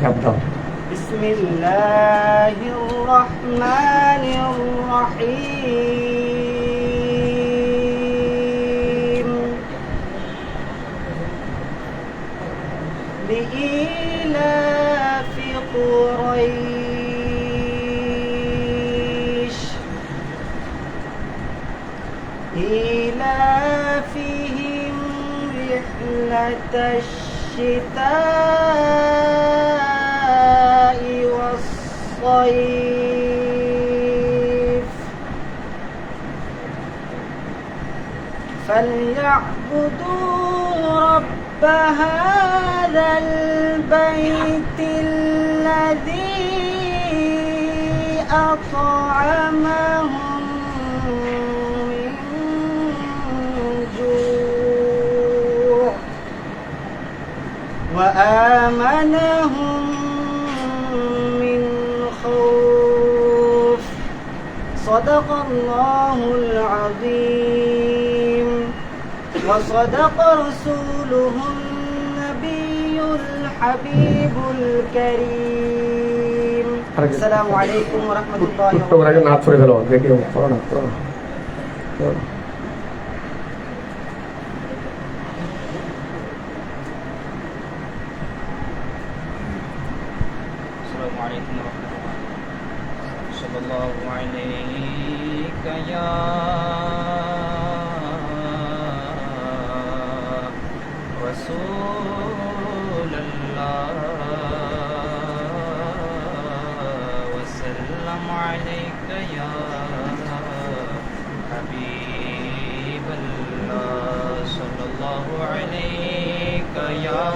بسم الله الرحمن الرحيم لإيلاف قريش إيلافهم رحلة الشتاء والصيف فليعبدوا رب هذا البيت الذي أطعمهم من جوع وآمنهم من خوف صدق الله العظيم وصدق رسوله النبي الحبيب الكريم السلام عليكم ورحمة الله وبركاته السلام عليكم ورحمة الله صلى الله عليك يا رسول الله وسلم عليك يا حبيب الله صلى الله عليك يا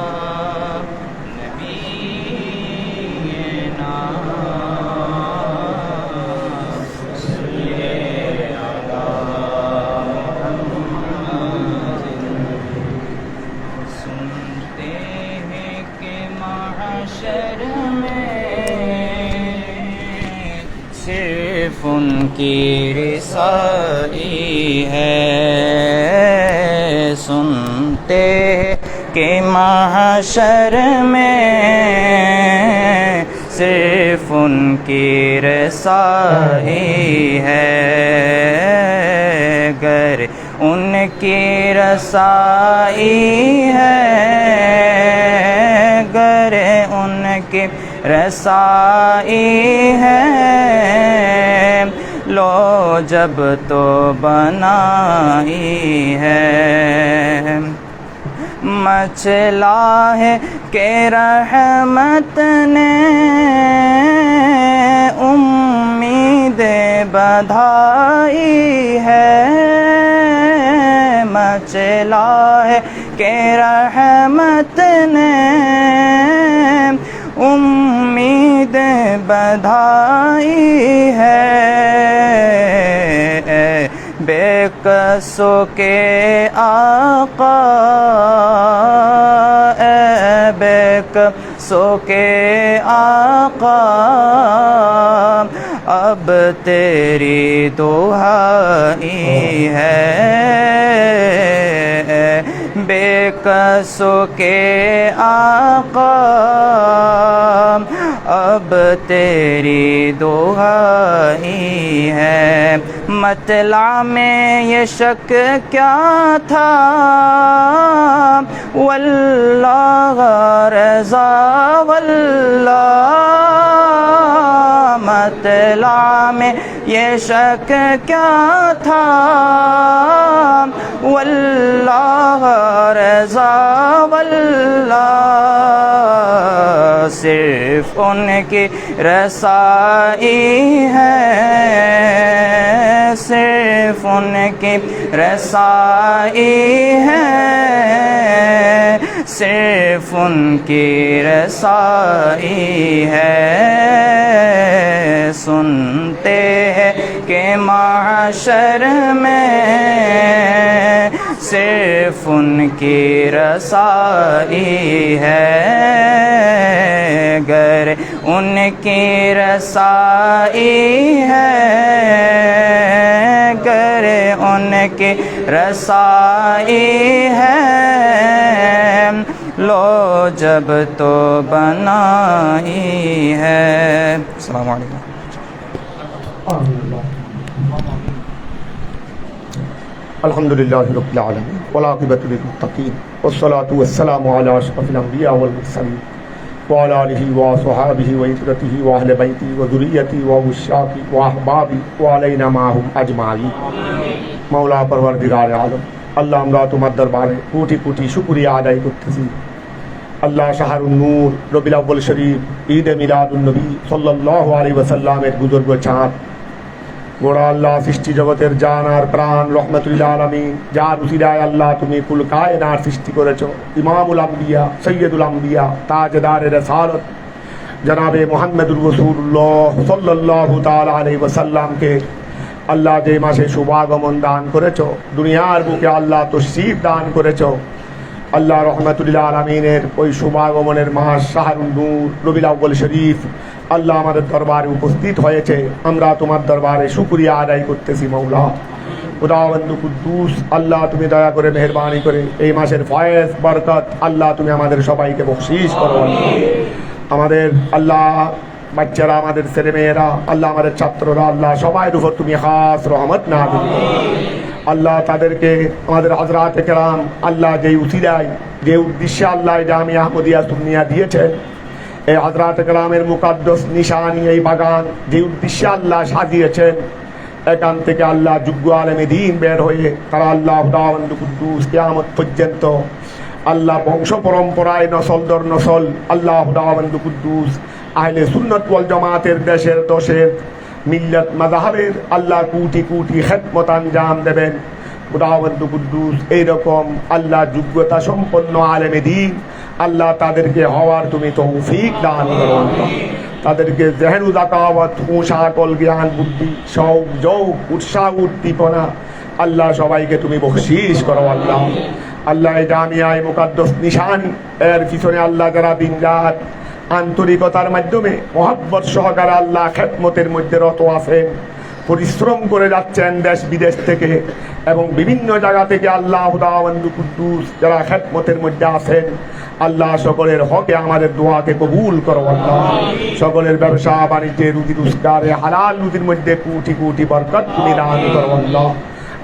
صرف ان کی رسائی ہے سنتے کہ محشر میں صرف ان کی رسائی ہے گر ان کی رسائی ہے گر ان کی رسائی ہے لو جب تو بنائی ہے مچلا ہے کہ رحمت نے امید بدھائی ہے مچلا ہے کہ رحمت نے امید بدھائی ہے بے قصوں کے آقا بے قصوں کے آقا اب تیری دعائی ہے بے قصوں کے آقا اب تیری دعائی ہے مطلع میں یہ شک کیا تھا واللہ رضا واللہ مطلع میں یہ شک کیا تھا واللہ رضا واللہ صرف ان کی رسائی ہے صرف ان کی رسائی ہے صرف ان کی رسائی ہے سنتے ہیں کہ معاشر میں صرف ان کی رسائی ہے گر ان کی رسائی ہے گر ان کی رسائی ہے لو जब तो बनाई है। अस्सलाम वालेकुम। अल्हम्दुलिल्लाहि रब्बिल आलमीन वल आक़िबतु लिल मुत्तक़ीन वस्सलातु वस्सलामु अला अशरफिल अंबिया वल मुरसलीन व अला आलिहि व अस्हाबिहि व इत्रतिहि व अहले बैति व ज़ुर्रिय्यति व उश्शाक़ि व अहबाबि व अलैना माहुम अजमाईन। मौला परवरदिगार आलम আল্লাহ, আমরা তোমার দরবারে কোটি কোটি শুকরিয়া আদায় করতেছি। আল্লাহ, শাহরুন নূর, রবিউল আউয়াল শরীফ, ঈদ মিলাদুন নবী সাল্লাল্লাহু আলাইহি ওয়াসাল্লামের বুজুর্গ চাঁদ, গোড়া আল্লাহ সৃষ্টি জগতের জান আর প্রাণ রহমাতুল আলামিন, যার উসিলায় আল্লাহ তুমি কুল কায়নাত সৃষ্টি করেছো, ইমামুল আম্বিয়া, সৈয়দুল আম্বিয়া, তাজদারে রিসালাত জনাবে মুহাম্মদুর রাসূলুল্লাহ সাল্লাল্লাহু তাআলা আলাইহি ওয়াসাল্লামকে আল্লাহ যে মাসে শুভাগমন দান করেছো, দুনিয়ার বুকে আল্লাহ তশরিফ দান করেছো, আল্লাহ রহমাতুল আলামিনের ওই শুভাগমনের মাস শাহরুন নূর রবিউল আউয়াল শরীফ আল্লাহ আমাদের দরবারে উপস্থিত হয়েছে। আমরা তোমার দরবারে শুকরিয়া আদায় করতেছি। মৌলা খুদাবন্দ কুদ্দুস, আল্লাহ তুমি দয়া করে মেহেরবানি করে এই মাসের ফয়েজ বরকত আল্লাহ তুমি আমাদের সবাইকে বখশিশ করো। আমাদের আল্লাহ বাচ্চারা, আমাদের ছেলেমেয়েরা, আল্লাহ আমাদের ছাত্ররা, আল্লাহ সবাইয়ের উপর তুমি খাস রহমত নাযিল করো। আল্লাহ তাদেরকে আমাদের হযরত কেরাম আল্লাহ যে উসিলায় যে উদ্দেশ্যে আল্লাহ জামিয়া আহমদিয়া সুন্নিয়া দিয়েছেন, এই হযরত কেরামের মুকাদ্দাস নিশানি এই বাগান যে উদ্দেশ্যে আল্লাহ সাজিয়েছেন, এখান থেকে আল্লাহ যোগ্য আলেমে দ্বীন বের হয়ে তারা আল্লাহ খুদাবন্দ কুদ্দুস কিয়ামত পর্যন্ত আল্লাহ বংশ পরম্পরায় নসল দর নসল আল্লাহ খুদাবন্দ কুদ্দুস আহলে সুন্নাত ওয়াল জামাতের দেশের দশের মিল্লাত মাযহাবের আল্লাহ কোটি কোটি খিদমত আঞ্জাম দেবেন। খুদাবন্দ কুদ্দুস এইরকম আল্লাহ যোগ্যতা সম্পন্ন আলেমে দ্বীন আল্লাহ তাদেরকে হওয়ার তুমি তৌফিক দান করো। তাদেরকে জেহেনু যাকাওয়াত, সকল জ্ঞান বুদ্ধি, শৌক যৌক, উৎসাহ উদ্দীপনা আল্লাহ সবাইকে তুমি বখশিশ করো। আল্লাহ আল্লাহ এই জামিয়ায়ে মুকাদ্দাস নিশানি এর পিছনে আল্লাহ যারা দিন রাত আন্তরিকতার মাধ্যমে মহব্বত সহকারে আল্লাহ খেদমতের মধ্যে রত আছেন, পরিশ্রম করে যাচ্ছেন দেশ বিদেশ থেকে এবং বিভিন্ন জায়গা থেকে আল্লাহ খুদাবন্দ কুদ্দুস যারা খেদমতের মধ্যে আছেন, আল্লাহ সকলের হকে আমাদের দোয়াকে কবুল করো। আল্লাহ সকলের ব্যবসা বাণিজ্যে রুজি রোজগারে হালাল রুজির মধ্যে কোটি কোটি বরকত তুমি দান করো। আল্লাহ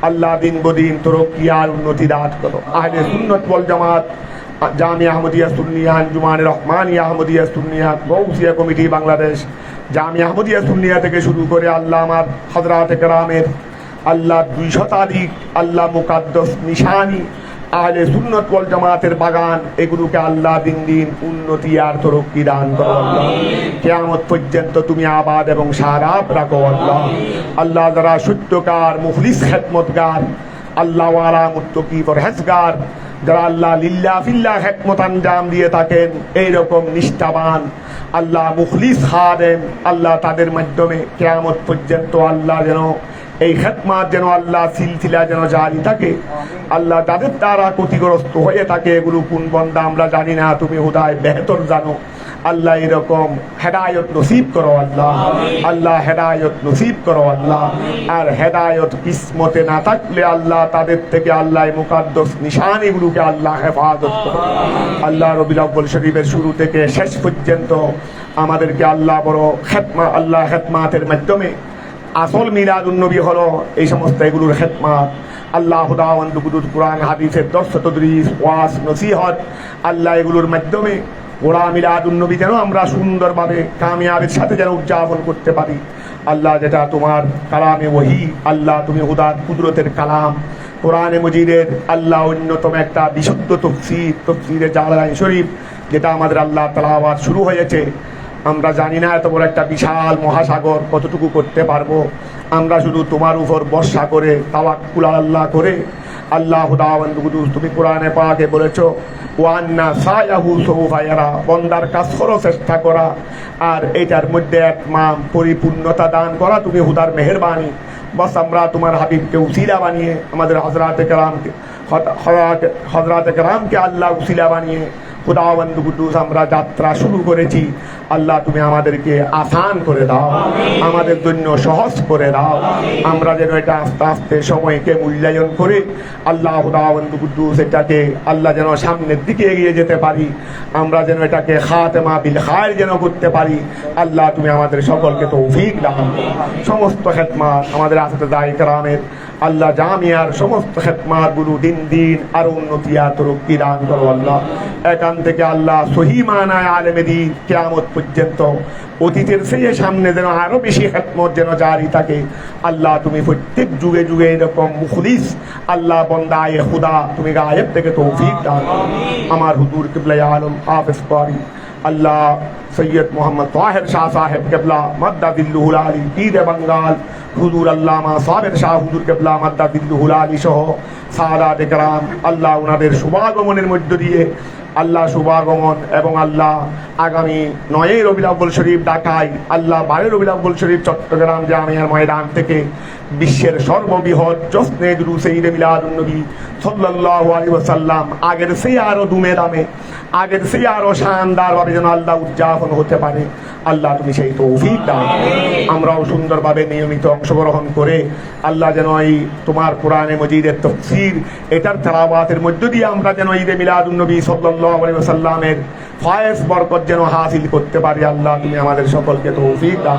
আল্লাহ দিন বদিন তরক্কি আর উন্নতি দান করো। আহলে সুন্নাত ওয়াল জামাত জামিয়া আহমদিয়া সুন্নিয়া, আঞ্জুমানে রহমানিয়া আহমদিয়া সুন্নিয়া, গৌসিয়া কমিটি বাংলাদেশ, জামিয়া আহমদিয়া সুন্নিয়া থেকে শুরু করে আল্লাহ আমার হযরত কেরামের আল্লাহ 2 শতাধিক আল্লাহ মুকাদ্দাস নিশানি আহলে সুন্নাত ওয়াল জামাতের বাগান, এগুলোকে আল্লাহ দিন দিন উন্নতি আর তরক্কি দান করো। আল্লাহ কিয়ামত পর্যন্ত তুমি আবাদ এবং সারাপ রাখো। আল্লাহ আল্লাহ যারা সত্যকার মুখলিস খেদমতগার, আল্লাহ ওয়ালা মুত্তাকি পরহেজগার, যারা আল্লাহ লিল্লাহ ফিল্লাহ খেদমত আঞ্জাম দিয়ে থাকেন, এইরকম নিষ্ঠাবান আল্লাহ মুখলিস খাদেম আল্লাহ তাদের মাধ্যমে কিয়ামত পর্যন্ত আল্লাহ যেন এই খেদমত যেন আল্লাহ সিলসিলা যেন জারি থাকে। আল্লাহ যাদের দ্বারা ক্ষতিগ্রস্ত হয়ে থাকে, এগুলো কোন বান্দা আমরা জানি না, তুমি হুদায় বেহতর জানো। আল্লাহ এরকম হেদায়ত নসিব করো। আল্লাহ আল্লাহ হেদায়ত নসিব করো। আল্লাহ আর হেদায়ত কিসমতে না থাকলে আল্লাহ তাদের থেকে আল্লাহ মুকাদ্দাস নিশানিগুলোকে আল্লাহ হেফাজত করো। আল্লাহ রবিউল আউয়াল শরীফের শুরু থেকে শেষ পর্যন্ত আমাদেরকে আল্লাহ বড় খেদমত আল্লাহ খেদমাতের মাধ্যমে আসল মিলাদুন নবী হলো এই সমস্ত এগুলোর খেদমত। আল্লাহ খুদাবন্দ কুদ্দুস কোরআন হাদিসের দর্স তদরিস ওয়াজ নসিহত আল্লাহ এগুলোর মাধ্যমে ওরা মিলাদুন নবী যেন আমরা সুন্দরভাবে কামিয়াবির সাথে যেন উদযাপন করতে পারি। আল্লাহ যেটা তোমার কালামে ওহী, আল্লাহ তুমি হুদার কুদরতের কালাম কোরআনে মজিদের আল্লাহ অন্যতম একটা বিশুদ্ধ তফসিরে জালালাইন শরীফ যেটা আমাদের আল্লাহ তেলাওয়াত শুরু হয়েছে। আমরা জানি না এত বড় একটা বিশাল মহাসাগর কতটুকু করতে পারবো। আমরা শুধু তোমার উপর ভরসা করে তাওয়াক্কুল আল্লাহ করে আল্লাহ খুদাবন্দ কুদ্দুস তুমি কোরআনে পাকে বলেছো ওয়ান্না সায়াহু সাউফা ইয়ারা, বন্দার কাজ করো, চেষ্টা করা আর এটার মধ্যে একমাম পরিপূর্ণতা দান করা তুমি হুদার মেহেরবানি। বস আমরা তোমার হাবিবকে উসিলা বানিয়ে আমাদের হযরত কেরামকে আল্লাহ উসিলা বানিয়ে খুদাওয়ান্দ কুদ্দুস আমরা যাত্রা শুরু করেছি, আল্লাহ তুমি আমাদেরকে আসান করে দাও, আমাদের জন্য সহজ করে দাও। আমরা যেন এটা আস্তে আস্তে সময়কে মূল্যায়ন করে আল্লাহ খুদাওয়ান্দ কুদ্দুস এটাকে আল্লাহ যেন সামনের দিকে এগিয়ে যেতে পারি, আমরা যেন এটাকে খাতেমা বিল খায়র যেন করতে পারি। আল্লাহ তুমি আমাদের সকলকে তৌফিক দান করো। সমস্ত খেদমাত আমাদের আসতেদায়ে কেরামের, আল্লাহ জামিয়ার সমস্ত খেদমাত গুলো দিন দিন আরো উন্নতি আর তরক্কি দান করো আল্লাহ। এখান থেকে আল্লাহ সহি মানায় আলেমে দ্বীন কিয়ামত পর্যন্ত অতীতের সেই সামনে যেন আরো বেশি খেদমত যেন জারি থাকে। আল্লাহ তুমি প্রত্যেক যুগে যুগে এরকম মুখলিস আল্লাহ বন্দায়ে খুদা তুমি গায়েব থেকে তৌফিক দান করো। আমার হুজুর কিবলা আলম হাফেজ কারি আল্লাহ সৈয়দ মোহাম্মদ তাহের শাহ সাহেব কেবলা মাদ্দাদিল্লুহুল আলী পীর বাঙ্গাল হুজুর আল্লামা সাবের শাহ হুজুর কেবলা মাদ্দাদিল্লুহুল আলী সহ সাদাতে কেরাম, আল্লাহ ওনাদের শুভাগমনের মধ্য দিয়ে আল্লাহ শুভাগমন এবং আল্লাহ আগামী 9 রবিউল আউয়াল শরীফ ঢাকায়, আল্লাহ 12 রবিউল আউয়াল শরীফ চট্টগ্রাম জামিয়ার ময়দান থেকে বিশ্বের সর্ববৃহৎ জশ্নে জুলুসে ঈদে মিলাদুন নবী সাল্লাল্লাহু আলাইহি ওয়াসাল্লাম আগের সেই আরো দুমে দামে, আগের সেই আরো শানদার ভাবে যেন আল্লাহ উদযাপন হতে পারে। আল্লাহ তুমি সেই তৌফিক দাও। আমরাও সুন্দরভাবে নিয়মিত অংশগ্রহণ করে আল্লাহ যেন এই তোমার কোরআনে মজিদের তাফসীর এটার তেলাওয়াতের মধ্য দিয়ে আমরা যেন ঈদে মিলাদুন নবী সাল্লাল্লাহু আলাইহি ওয়াসাল্লামের ফয়েজ বরকত যেন হাসিল করতে পারি। আল্লাহ তুমি আমাদের সকলকে তৌফিক দাও।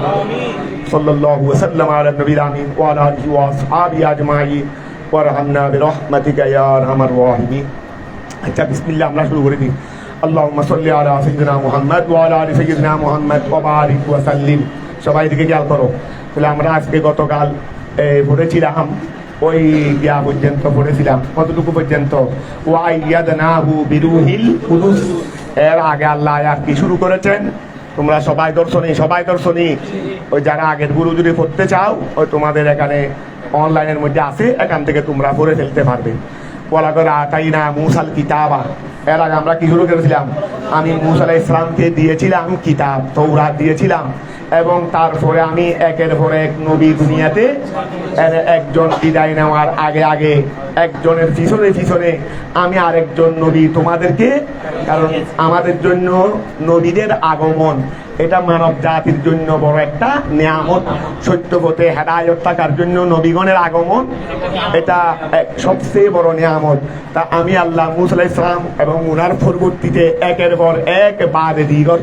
সাল্লাল্লাহু ওয়াসাল্লাম আলা নবীল আমিন ওয়া আলা আলিহি ওয়া আসহাবিহি আজমাইন ওয়ারহামনা বিরহমাতিকা ইয়া আরহামার রাহিমিন। আচ্ছা বিসমিল্লাহ, আমরা শুরু করে দিই। আল্লাহুম্মা সাল্লি আলা সাইয়্যিদিনা মুহাম্মদ ওয়া আলা আলি সাইয়্যিদিনা মুহাম্মদ ওয়া বারিক ওয়া সাল্লিম। সবাই দিকে খেয়াল করো। তাহলে আমরা আজকে গতকাল পড়েছিলাম ওই ইয়া পর্যন্ত পড়েছিলাম, কতটুকু পর্যন্ত? ওয়া ইয়াদনাহু বিরুহিল কুদুস। এর আগে আল্লাহ আয়াত কি শুরু করেছেন? তোমরা সবাই দর্শনী ওই যারা আগের গুরু যদি পড়তে চাও ওই তোমাদের এখানে অনলাইনের মধ্যে আছে, এখান থেকে তোমরা পড়ে ফেলতে পারবে। বলা করে আতাইনা মুসাল কিতাবা। এর আগে আমরা কি শুরু করেছিলাম? আমি মুসা আলাইহিস সালামকে দিয়েছিলাম কিতাব, তাওরাত দিয়েছিলাম, এবং তারপরে আমি একের পর এক নবী দুনিয়াতে একজন বিদায় নেওয়ার আগে আগে একজনের পিছনে পিছনে আমি আরেকজন নবী তোমাদেরকে, কারণ আমাদের জন্য নবীদের আগমন এটা মানব জাতির জন্য বড় একটা নিয়ামত। সত্য পথে হেদায়েত থাকার জন্য নবীগণের আগমন এটা সবচেয়ে বড় নিয়ামত। তা আমি আল্লাহ মুসা আলাইহিস সালাম এবং উনার পরবর্তীতে একের পর এক বাদে দিগত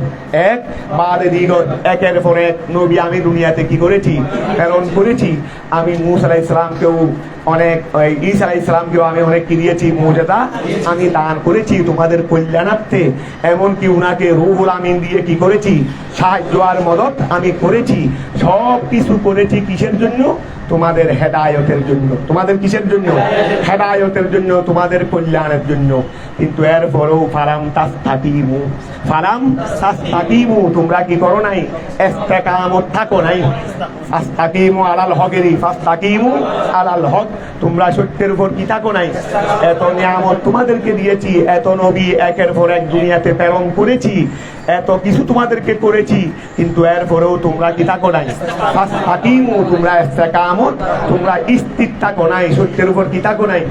একের পর এক নবী আমি দুনিয়াতে কি করেছি? প্রেরণ করেছি। আমি মুসা আলাইহিস সালামকেও অনেক, ঈসা আলাইহিস সালামকেও আমি অনেক কি দিয়েছি? মুজিজা আমি দান করেছি তোমাদের কল্যাণার্থে। এমনকি উনাকে রুহুল আমিন দিয়ে কি করেছি? সাহায্য আর মদত আমি করেছি। সব কিছু করেছি কিসের জন্য? তোমাদের হেদায়েতের জন্য। তোমাদের কিসের জন্য? হেদায়েতের জন্য, তোমাদের কল্যাণের জন্য। কিন্তু এরপরেও ফালাম তাস্তাকিমু, তোমরা কি করো নাই? ইস্তেকামত থাকো নাই। আস্তাকিমু আলাল হকেরি ফাস্তাকিমু আলাল হক, তোমরা সত্যের উপর কি থাকো নাই? এত নিয়ামত তোমাদেরকে দিয়েছি, এত নবী একের পর এক দুনিয়াতে প্রেরণ করেছি, এত কিছু তোমাদেরকে করেছি, কিন্তু এরপরেও তোমরা কি থাকো নাই? ফাস্তাকিমু, তোমরা ইস্তেকামত, তোমরা স্থির থাকো নাই, সত্যের উপর কি থাকো নাই?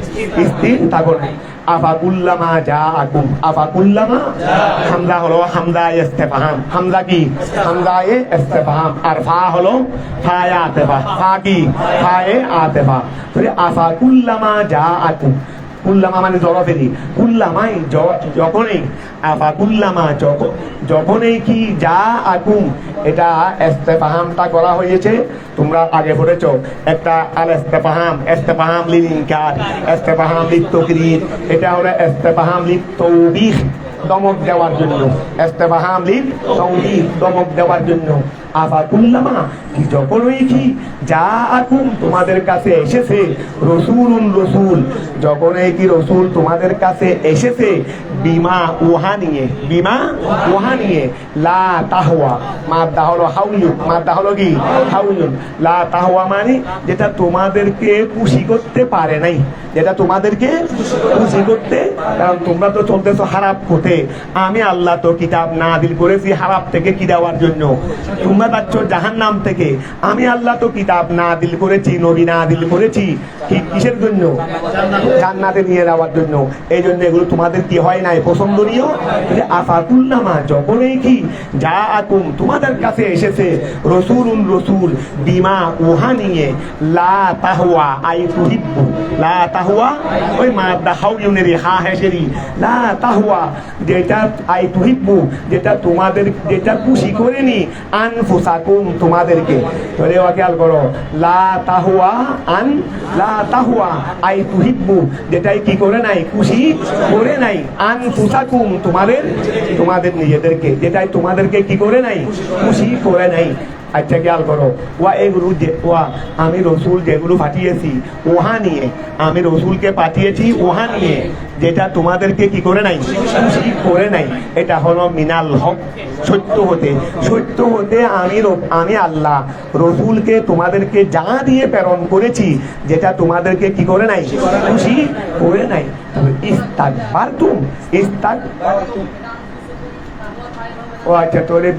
স্থির থাকো নাই। আফাকুল্লামা জাআকুম, আফাকুল্লামা হামজা হলো হামজা ইস্তেফহাম। হামজা কি? হামজা ইস্তেফহাম। আর ফা হলো ফায়ে আতিফা। ফা কি? ফায়ে আতিফা। তাহলে আফাকুল্লামা জাআকুম, কুল্লামা মানে জরফেরি, কুল্লামাই যখনই, আফাকুল্লামা যখনই কি যা আকুম, এটা ইস্তেফহামটা করা হয়েছে। তোমরা আগে পড়েছো একটা আল ইস্তেফহাম লিল ইনকার, ইস্তেফহাম লিত তাকরীর, এটা হলো ইস্তেফহাম লিত তাওবীখ, দমক দেওয়ার জন্য। ইস্তেফহাম লিত তাওবীখ, দমক দেওয়ার জন্য। আফাকুল্লামা কি যখনই কি যা আকুম তোমাদের কাছে এসেছে, রসুল, যখনই কি রসুল তোমাদের কাছে এসেছে, বিমা উহা নিয়ে, লা তাহওয়া, মাদ্দা হলো হাউলুন, মাদ্দা হলো কি? হাউলুন। লা তাহওয়া মানে যেটা তোমাদেরকে খুশি করতে পারে নাই, যেটা তোমাদেরকে খুশি করতে, কারণ তোমরা তো চলতেছো হারাপ পথে। আমি আল্লাহ তো কিতাব নাযিল করেছি হারাপ থেকে কি দেওয়ার জন্য? তোমরা যাচ্ছ জাহান্নাম থেকে। আমি আল্লাহ তো কিতাব নাযিল করেছি, নবী নাযিল করেছি কিসের জন্য? জান্নাতে নিয়ে যাওয়ার জন্য। এই জন্য এগুলো তোমাদের কি হয় নাই পছন্দনীয়? আফাকুল্লামা যখনই কি যা আকুম তোমাদের কাছে এসেছে রসুলুন রসুল বিমা উহা নিয়ে লা তাহওয়া আই তুহিব্বু, লা তাহওয়া ওই মাদা হাউ ইউনেরি হা হেসেরি, লা তাহওয়া যেটা আই তুহিব্বু যেটা তোমাদের যেটা খুশি করেনি আনফুসাকুম তোমাদেরকে। ধরে খেয়াল করো, লা তাহওয়া আন লা তাহওয়া আই তুহিব্বু যেটাই কি করে নাই খুশি করে নাই আনফুসাকুম তোমাদের নিজেদেরকে, যেটাই তোমাদেরকে কি করে নাই খুশি করে নাই। আচ্ছা খেয়াল করো, ওয়া এগুলো ওয়া আমি রসুল যেগুলো পাঠিয়েছি ওহা নিয়ে, আমি রসুলকে পাঠিয়েছি ওহা নিয়ে যেটা তোমাদেরকে কি করে নাই খুশি করে নাই। এটা হলো মিনাল হক, সত্য হতে। সত্য হতে আমি আল্লাহ রসুলকে তোমাদেরকে যা দিয়ে প্রেরণ করেছি যেটা তোমাদেরকে কি করে নাই খুশি করে নাই। ইস্তাকবারতুম ও আচ্ছা, তোরে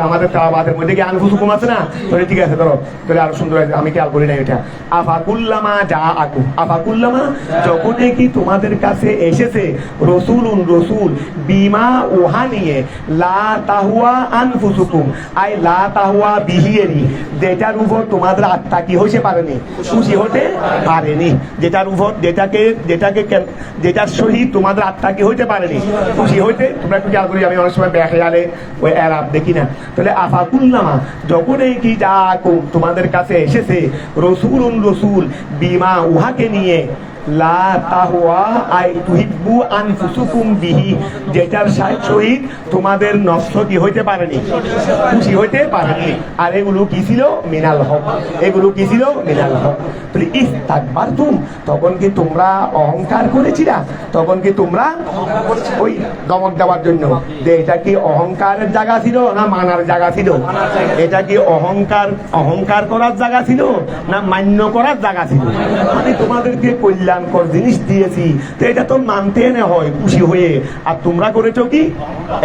আমাদের তাওবাতের মধ্যে কি আনফুসুকুম আছে না? তোরে ঠিক আছে, ধরো তোরে আরো সুন্দর আছে, আমি খেয়াল করি না এটা। আফাকুল্লামা যা আকুম, আফাকুল্লামা যখনই কি তোমাদের কাছে এসেছে রসুলুন রসুল বিমা ওহা নিয়ে লা তাহুয়া আনফুসুকুম আই লা তাহুয়া বিহিয়েরি যেটার উপর তোমাদের আত্মা কি হইতে পারেনি খুশি হতে পারেনি, যেটার উপর যেটার সহিত তোমাদের আত্মা কি হইতে পারেনি খুশি হইতে। তোমরা একটু খেয়াল করি, আমি অনেক সময় ব্যাখ্যা ওই এরাব দেখি না। তাহলে আফাকুল্লামা যখনই কি যা তোমাদের কাছে এসেছে রসুলুন রসুল বিমা উহাকে নিয়ে লা তাহওয়া আই তুহিব্বু আনফুসুকুম বিহি যেটার সহিত তোমাদের নফস কি হইতে পারেনি খুশি হইতে পারেনি। আর এগুলো কি ছিল? মিনাল হক। এগুলো কি ছিল? মিনাল হক। তাহলে ইস্তাকবারতুম তখন কি তোমরা অহংকার করেছিলা? তখন কি তোমরা ওই দমক দেওয়ার জন্য যে এটা কি অহংকারের জায়গা ছিল না মানার জায়গা ছিল? এটা কি অহংকার করার জায়গা ছিল না মান্য করার জায়গা ছিল? আমি তোমাদেরকে কল্যাণকর জিনিস দিয়েছি, তো এটা তো মানতে না হয় খুশি হয়ে, আর তোমরা করেছো কি?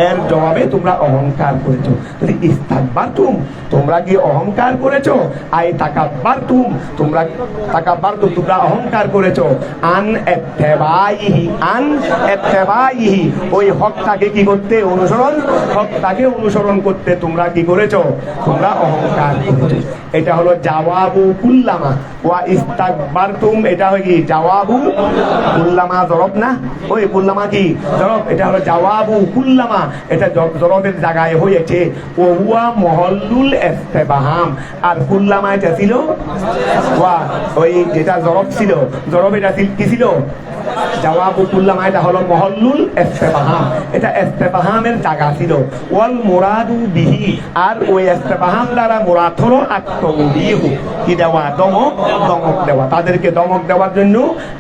এর জবাবে তোমরা অহংকার করেছো। তাহলে ইস্তাকবারতুম তোমরা কি অহংকার করেছো? আই তাকাব্বারতুম তোমরা অহংকার করেছো। আন ইত্তেবাইহি ওই হকটাকে কি করতে হকটাকে অনুসরণ করতে তোমরা কি করেছো? তোমরা অহংকার করেছো। এটা হলো জাওয়াবু কুল্লামা ওয়া ইস্তাকবারতুম। এটা হয় কি জাওয়াবু কুল্লামা জরব না? ওই কুল্লামা কি জরব? এটা হলো জাওয়াবু কুল্লামা, এটা জরবের জায়গায় হয়েছে। ও হুয়া মহল্লুল ইস্তেবাহাম। আর কুল্লামা এটা ছিল ওয়া ওই যেটা জরব ছিল, জরব এটা কি ছিল? জাওয়াবু কুল্লামা এটা হলো মহল্লুল ইস্তেবাহাম, এটা ইস্তেবাহামের জায়গা ছিল। ওয়াল মুরাদু বিহি আর ওই ইস্তেবাহাম দ্বারা মুরাদ হলো আত্মবিহু কি দেওয়া? দমক দেওয়া। তাদেরকে দমক দেওয়ার জন্য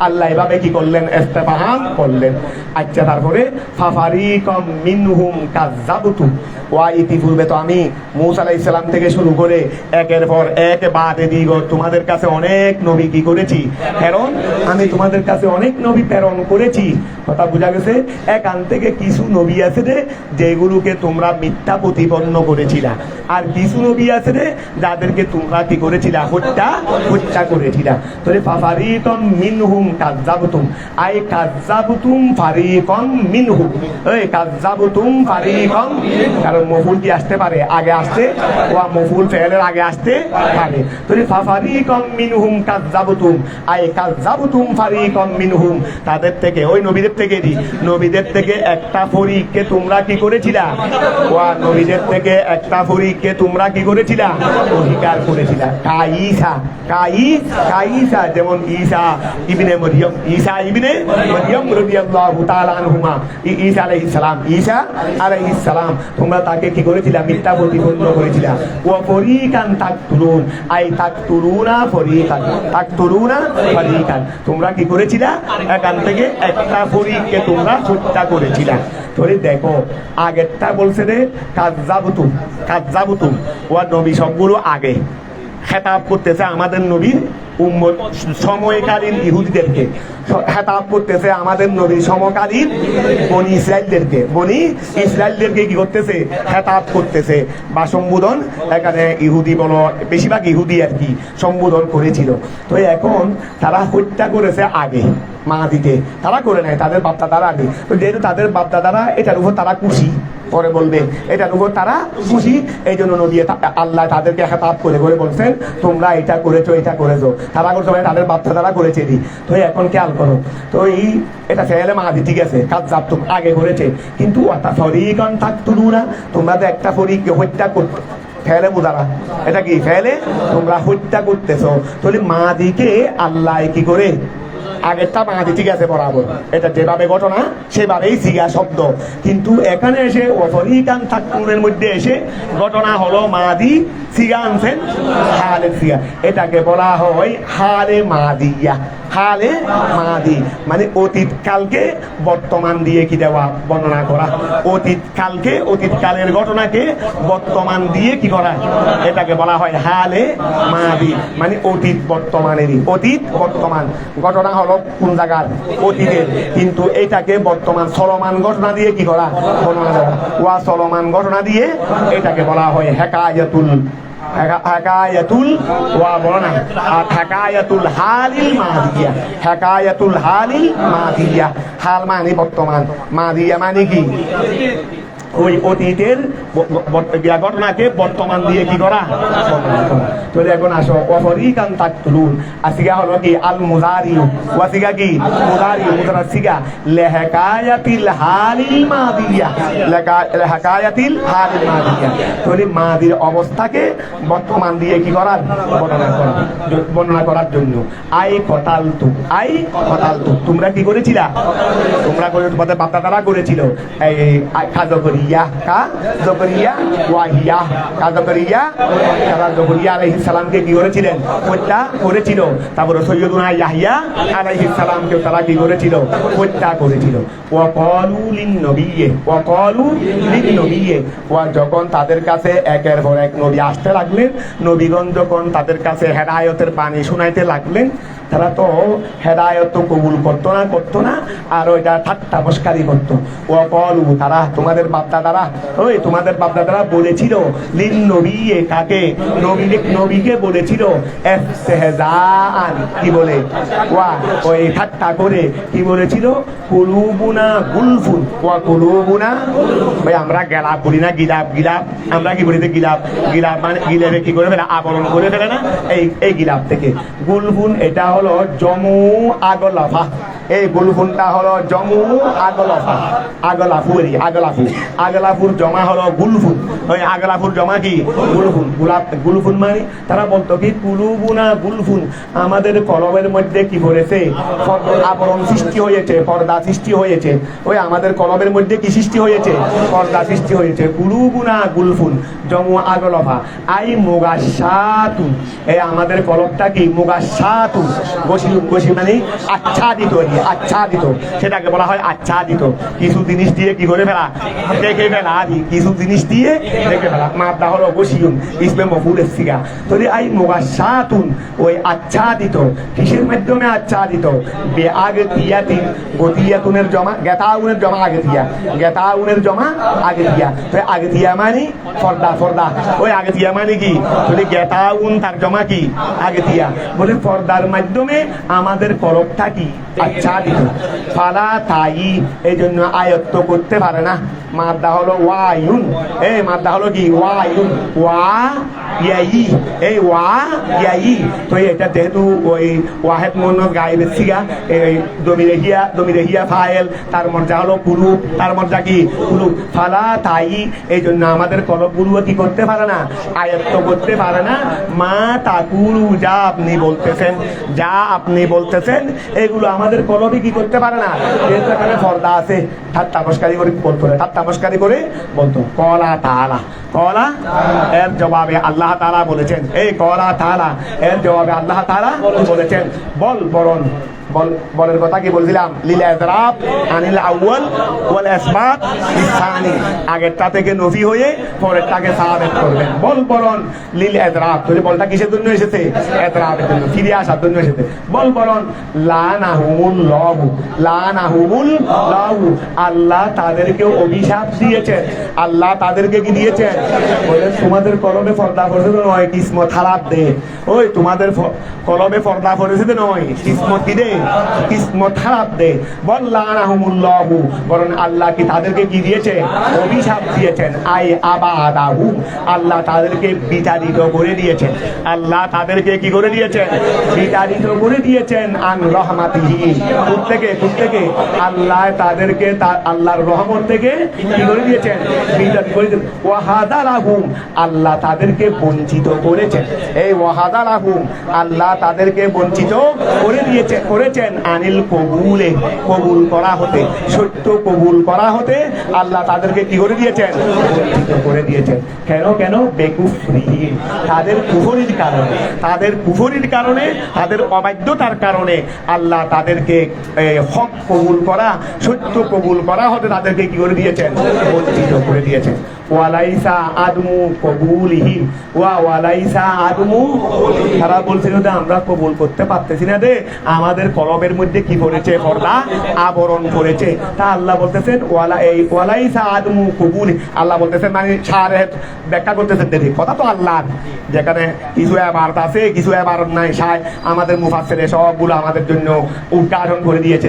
আল্লাহ এভাবে কি করলেন? ইস্তেবাহাম করলেন। আচ্ছা, তারপরে ফাফারিকাম মিনহুম কাযযাবতু ওয়া ইতিপূর্বে তো আমি মূসা আলাইহিস সালাম থেকে শুরু করে একের পর এক বাদে দিগত তোমাদের কাছে অনেক নবী কি করেছি প্রেরণ। আমি তোমাদের কাছে অনেক নবী প্রেরণ করেছি। কথা বোঝা গেছে? এখান থেকে কিছু নবী আছে রে যেগুলোকে তোমরা মিথ্যা প্রতিপন্ন করেছিলা, আর কিছু নবী আছে রে যাদেরকে তোমরা কি করেছিলা? হত্যা করেছিলা। তাহলে ফাফারিকাম মিনহুম কাযযাবতুম আই কাযযাবতুম ফারিকাম মিনহুম। এই কাযযাবতুম ফারিকাম, কারণ মফুল কি আসতে পারে আগে আসতে, ওয়া মফুল ফেলের আগে আসতে পারে। তাহলে ফাফারিকাম মিনহুম কাযযাবতুম আই কাযযাবতুম ফারিকাম মিনহুম। তাদের থেকে ওই নবীদের থেকে একটা ফরিককে তোমরা কি করেছিলা? ওয়া নবীদের থেকে একটা ফরিককে তোমরা কি করেছিলা? অধিকার করেছিলা। কাইসা যেমন ঈসা ইবনে মরিয়ম রাদিয়াল্লাহু তাআলা আনহুমা, ঈসা আলাইহিস সালাম তোমরা তাকে কি করেছিলা? মিথ্যা প্রতিপন্ন করেছিলা। ওয়া ফরিকান তাকতুলুন আই তাকতুলুনা ফরিকান তোমরা কি করেছিলা? এখান থেকে একটা ফরিককে তোমরা হত্যা করেছিলা। ধরে দেখো, আগেরটা বলছে রে কাযযাবতুম ওয়া নবী সবগুলো আগে, খেতাব করতেছে আমাদের নবীর উম্মত সময়কালীন ইহুদিদেরকে, খেতাব করতেছে আমাদের নবীর সমকালীন বনি ইসরায়েলদেরকে কি করতেছে, খেতাব করতেছে বা সম্বোধন। এখানে ইহুদি বলো, বেশিরভাগ ইহুদি আর কি সম্বোধন করেছিল। তো এখন তারা হত্যা করেছে আগে মাহাদিকে, তারা করে নেয় তাদের বাপদাদারা আগে। তো যেহেতু তাদের বাপদাদারা এটার উপর তারা খুশি, পরে বলবে এটার উপর তারা খুশি, এই জন্য নবী আল্লাহ তাদেরকে খেতাব করে করে বলছেন তোমরা এটা করেছো, এটা করেছো, তারা করছো মানে তাদের বাপদাদারা করেছে। তো এখন খেয়াল করো, তো এটা ফেলে মাহাদি ঠিক আছে, কাজ জাপ আগে করেছে, কিন্তু ফরিকান থাকতো না, তোমরা তো একটা ফরিককে হত্যা করতো, ফেলে বোঝারা, এটা কি ফেলে তোমরা হত্যা করতেছো। তাহলে মাদিকে আল্লাহ কি করে আগেরটা মাদি ঠিক আছে বরাবর, এটা যেভাবে ঘটনা সেভাবেই সিগা শব্দ, কিন্তু এখানে এসে অফরিকান থাকুনের মধ্যে এসে ঘটনা হলো মাদি সিগা আনছেন হালে সিগা, এটাকে বলা হয় হালে মাদিয়া। হালে মাদি মানে অতীতকালকে বর্তমান দিয়ে কি দেওয়া, বর্ণনা করা। অতীতকালের ঘটনাকে বর্তমান দিয়ে কি করা, এটাকে বলা হয় হালে মাদি, মানে অতীত বর্তমানেরই, অতীত বর্তমান ঘটনা হলো কোন জায়গার, অতীতের, কিন্তু এটাকে বর্তমান চলমান ঘটনা দিয়ে কি করা, বর্ণনা করা। ওয়া চলমান ঘটনা দিয়ে এটাকে বলা হয় হেকায়াতুল ওয়া বর্ণনা, আর হেকায়াতুল হালিল মাদিয়া। হেকায়াতুল হালিল মাদিয়া, হাল মানে বর্তমান, মাদিয়া মানে কি ওই অতীতের ঘটনাকে বর্তমান দিয়ে কি করা। তো এখন আসো অফরিকান তাকতুলুন, আসিগা হলো কি আল মুজারি, ওয়াসিগা কি মুজারি, মুজারাসিগা লিহাকায়াতিল হালিল মাদিয়া, লিহাকায়াতিল হালিল মাদিয়া। তাহলে মাদির অবস্থাকে বর্তমান দিয়ে কি করার, বর্ণনা করার জন্য। আই কতালতু, তোমরা কি করেছিলা, তোমরা করে তোমাদের বাপদাদারা করেছিল এই খাজো করি আলাইহিস সালামকে কি করেছিলেন, হত্যা করেছিল। তারপরে সৈয়দুনা ইয়াহইয়া আলাইহিস সালামকে তারা কি করেছিল, হত্যা করেছিল। ওয়াকালু লিন-নবিয়্যি, যখন তাদের কাছে একের পর এক নবী আসতে লাগলেন, নবীগণ যখন তাদের কাছে হেদায়েতের বাণী শুনাইতে লাগলেন, তারা তো হেদায়েত কবুল করতো না, আর ওইটা ঠাট্টা মস্কারি করতো। ওয়াকালু, তারা তোমাদের বাপদাদারা বলেছিল লিন নবিয়্যি, কাকে, নবীকে বলেছিল ইস্তেহজাআন, কি বলে, ওই ঠাট্টা করে কি বলেছিল, কুলুবুনা গুলফুন, কুলুবুনা, ভাই আমরা গেলাপ বলি না, গিলাপ, আমরা কি বলি, গিলাপ মানে গিলাপে কি করে ফেলে, আবরণ করে ফেলে না, এই গিলাপ থেকে। গুলফুন এটা হলো জমু আগলাফা, এই গুলফুনটা হলো জমু আগলাফা, আগলাফুর জমা হলো গুলফুন, ওই আগলাফুর জমা কি গুলফুন। গুলফুন মানে তারা বলতো কি কুলুবুনা গুলফুন, আমাদের কলবের মধ্যে কি করেছে, আবরণ সৃষ্টি হয়েছে, পর্দা সৃষ্টি হয়েছে। ওই আমাদের কলবের মধ্যে কি সৃষ্টি হয়েছে, পর্দা সৃষ্টি হয়েছে। কুলুবুনা গুলফুন জমু আগলাফা আই মুগাশশাতুন, এই আমাদের কলবটা কি মুগাশশাতুন, গোশি মানে আচ্ছাদিত, সেটাকে বলা হয় আচ্ছাদিত। কিছু জিনিস দিয়ে কি করে ফেলা, দেখে ফেলা, কিছু জিনিস দিয়ে দেখে ফেলা। মাদা হলো গোশিউন, ইসমে মফউলের সিগা। তাহলে আই মুগাশশাতুন, ওই আচ্ছাদিত, কিসের মাধ্যমে আচ্ছাদিত, বেআগতিয়াতিন, গতিয়াতুনের জমা, গেতাউনের জমা আগতিয়া, তো আগতিয়া মানে পর্দা, ওই আগতিয়া মানে কি, তাহলে গেতাউন তার জমা কি আগতিয়া, বলে পর্দার মাধ্যমে আমাদের কলবটা কি আচ্ছাদিত। ফালা তাই, এই জন্য আয়ত্ত করতে পারে না। মাদ্দা হলো ওয়ায়ুন, এই মাদ্দা হলো কি ওয়ায়ুন, ইয়াই, তো এটা যেহেতু ওই ওয়াহেদ মুন্নাস গায়েবের সিগা, এই দমিরে হিয়া ফাইল, তার মর্যা হলো কুলুব, তার মর্যা কি কুলুব। ফালা তাই, এই জন্য আমাদের কলবগুলো কি করতে পারে না, আয়ত্ত করতে পারে না। মা তাকুলু, যা আপনি বলতেছেন এগুলো আমাদের কলবে কি করতে পারে না, যেহেতু এখানে পর্দা আছে। ঠাট্টা মস্কারি করে বলতো। কলা এর জবাবে আল্লাহ তাআলা বলেছেন, এই কলা তাআলা এর জবাবে আল্লাহ তাআলা বলেছেন, বল বরণ বলের কথা কি বলছিলাম, লিল ইযরাব আনিল আউয়াল ওয়াল ইসবাত লিসানি, আগেরটা থেকে নফি হয়ে পরেরটাকে সাবিত করবেন। বল বরণ লিল ইযরাব, তাহলে বলটা কিসের জন্য এসেছে? ইযরাবের জন্য, ফিরে আসার জন্য এসেছে। বল বরণ লানাহুমুল্লাহু, লানাহুমুল্লাহু, আল্লাহ তাদেরকে অভিশাপ দিয়েছেন। আল্লাহ তাদেরকে কি দিয়েছেন? বলে তোমাদের কলমে পর্দা পড়েছে তো নয়, কিসমত খারাপ দে। ওই তোমাদের কলমে পর্দা পড়েছে তো নয়, কিসমত কি দে? কিসমত খারাপ দে। বল লানাহুমুল্লাহু, বরং আল্লাহ কি তাদেরকে কি দিয়েছে? অভিশাপ দিয়েছেন। আই আবাদাহু, আল্লাহ তাদেরকে বিতাড়িত করে দিয়েছেন। আল্লাহ তাদেরকে কি করে দিয়েছেন? বিতাড়িত করে দিয়েছেন। আন রহমাতিহি, থেকে আল্লাহ তাদেরকে আল্লাহর রহমত থেকে কি করে দিয়েছেন? বিতাড়িত করে দিয়েছেন। ওয়াহাদালাহুম, আল্লাহ তাদেরকে বঞ্চিত করেছেন। এই ওয়াহাদালাহুম, আল্লাহ তাদেরকে বঞ্চিত করে করেছেন। আনিল কবুলে, কবুল করা হতে, সত্য কবুল করা হতে আল্লাহ তাদেরকে কি করে দিয়েছেন? বঞ্চিত করে দিয়েছেন। কেন? বেকুফরিহিম, তাদের কুফরির কারণে, তাদের অবাধ্যতার কারণে আল্লাহ তাদেরকে হক কবুল করা, সত্য কবুল করা হতে তাদেরকে কি করে দিয়েছেন? বঞ্চিত করে দিয়েছেন। ওয়ালাইসা আদমু কবুলিহি, ওয়ালাইসা আদমু, তারা বলছিল যে আমরা কবুল করতে পারতেছি না, আমাদের কলমের মধ্যে কি পড়েছে? পর্দা আবরণ করেছে। তা আল্লাহ বলতেছেন ওয়ালাইসা আদমু কবুলি, আল্লাহ বলতেছেন মানে শারেহ ব্যাখ্যা করতেছেন, দেখি কথা তো আল্লাহ, যেখানে কিছু এবারত আছে কিছু এবারত নাই, আমাদের মুফাসসিরে সবগুলো আমাদের জন্য উদ্ঘাটন করে দিয়েছে।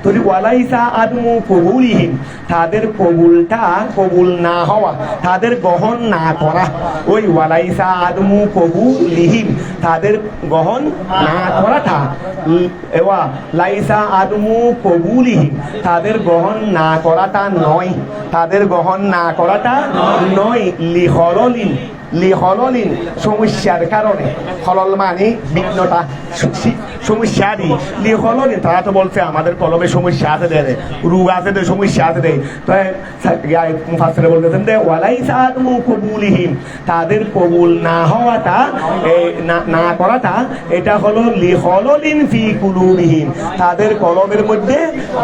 তো ওয়ালাইসা আদমু কবুলিহিম, তাদের কবুল না হওয়া, তাদের গ্রহণ না করা। ওই ওয়ালাইসা আদমু কবুলিহিম, তাদের গ্রহণ না করাটা, লাইসা আদমু কবুলিহিম, তাদের গ্রহণ না করাটা নয়, তাদের গ্রহণ না করাটা নয়। লিহলিন, সমস্যার কারণে, হলল মানে বিঘ্নতা, সমস্যারই। লিহলিন, তারা তো বলছে আমাদের কলমে সমস্যা আছে, রোগ আছে, সমস্যা আছে। তো মুফাসসিরে বলতেছেন যে ওয়ালাইসা আদমু কবুলিহিম, তাদের কবুল না হওয়াটা, না করাটা, এটা হলো লিহলিন ফি কুলুবিহিম, তাদের কলমের মধ্যে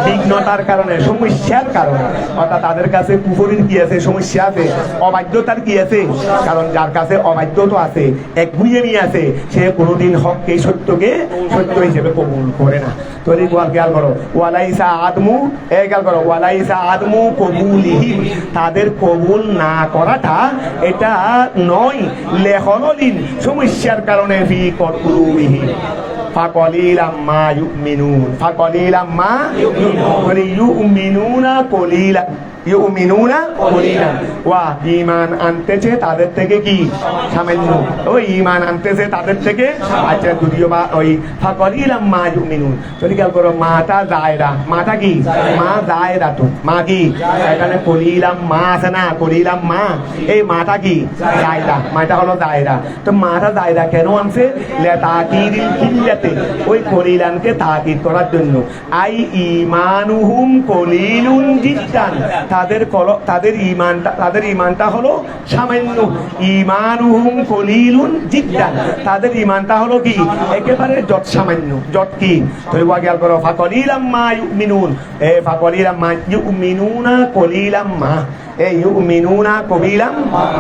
বিঘ্নতার কারণে, সমস্যার কারণে। অর্থাৎ তাদের কাছে কুফরির কি আছে? সমস্যা আছে। অবাধ্যতার কি আছে? কারণ যার কাছে অবাধ্যতা আছে, একগুঁয়েমি আছে, সে কোনোদিন হককে সত্যকে সত্য হিসেবে কবুল করে না। তো খেয়াল করো, ওয়ালাইসা আদমু, খেয়াল করো, ওয়ালাইসা আদমু কবুলিহিম, তাদের কবুল না করাটা এটা নয়, লেহলিন, সমস্যার কারণে ফি কুলুবিহিম। ফাকলিলাম মা ইউমিনুন, ফাকলিলাম মা ইউমিনুনা কলিলা, ইউমিনুনা কলিলান, ওয়া ঈমান আনতেছে তাদের থেকে কি? সামান্য। ওই ঈমান আনতেছে তাদের থেকে, আচ্ছা যদিও বা ওই ফাকলিলাম মা ইউমিনুন। তো খেয়াল করো, মাটা দায়রা, মাটা কি? মা দায়রা, তো মা কি? এখানে কলিলাম মা আছে না, কলিলাম মা, এই মাটা কি? দায়রা, মাটা হলো দায়রা। তো মাটা দায়রা কেন আনছে? তাকিদিল কিল্লাতে, ওই কলিলানকে তাকিদ করার জন্য। আই ঈমানুহুম কলিলুন জিদ্দান, তাদের ঈমানটা হলো সামান্য। ঈমানুহুম কলিলুন জিদ্দান, তাদের ঈমানটা হলো কি? একেবারে যত সামান্য। যত কি? তো খেয়াল করো, ফাকলিলাম মা ইউমিনুন, ফাকলিলাম মা ইউমিনুনা কলিলাম মা, ইউমিনুনা কলিলাম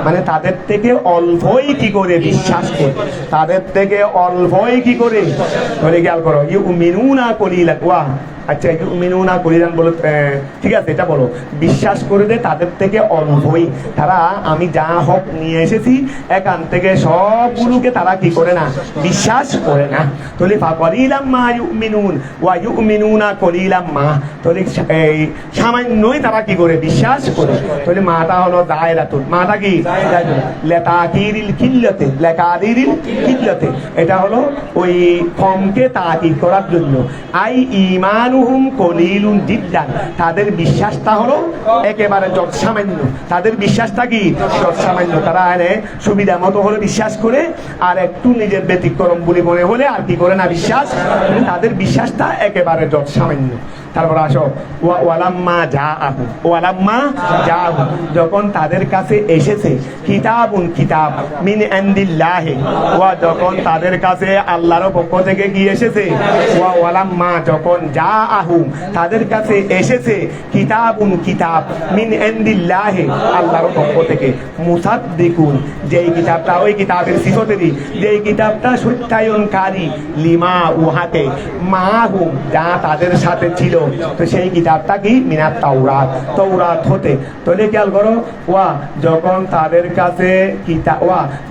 মানে তাদের থেকে অল্পই কি করে বিশ্বাস করে, তাদের থেকে অল্পই কি করে। খেয়াল করো, ইউমিনুনা কলিলান, ওয়া আচ্ছা ইউমিনুনা কলিলান বলো, ঠিক আছে, এটা বলো, বিশ্বাস করে দে তাদের থেকে অল্পই। তারা আমি যা হক নিয়ে এসেছি এখান থেকে সবগুলোকে তারা কি করে না? বিশ্বাস করে না। তাহলে ফাকলিলাম মা ইউমিনুন ওয়া ইউমিনুনা কলিলাম মা, তাহলে এই সামান্যই তারা কি করে? বিশ্বাস করে। তাহলে মাটা হলো দায়রাতুন, মাটা কি? লেতাকিরিল কিল্লাতে, লেকাদিরিল কিল্লাতে, এটা হলো ওই কমকে তাকিদ করার জন্য। আই ঈমানুহুম কলিলুন জিদ্দান, তাদের বিশ্বাসটা হলো একেবারে যত সামান্য। তাদের বিশ্বাসটা কি? যত সামান্য। তারা সুবিধা মতো হলে বিশ্বাস করে, আর একটু নিজের ব্যতিক্রম বলে মনে হলে আর কি করে না? বিশ্বাস। তাদের বিশ্বাসটা একেবারে যত সামান্য। তারপর আসো ওয়ালাম্মা জাআহুম, ওয়ালাম্মা জাআহুম, যখন তাদের কাছে এসেছে, কিতাবুন কিতাব মিন ইনদিল্লাহি, যখন তাদের কাছে আল্লাহর পক্ষ থেকে কি এসেছে, ওয়ালাম্মা যখন জাআহুম তাদের কাছে এসেছে, কিতাবুন কিতাব মিন ইনদিল্লাহি আল্লাহর পক্ষ থেকে, মুসাদ্দিকুন যেই কিতাবটা, ওই কিতাবের সিফতেরই যেই কিতাবটা সত্যায়নকারী, লিমা উহাতে, মাহুম যা তাদের সাথে ছিল, তো সেই কিতাবটা কি, মিনাত তাওরাত, তাওরাত হতে। তাহলে খেয়াল করো, যখন তাদের কাছে কিতাব,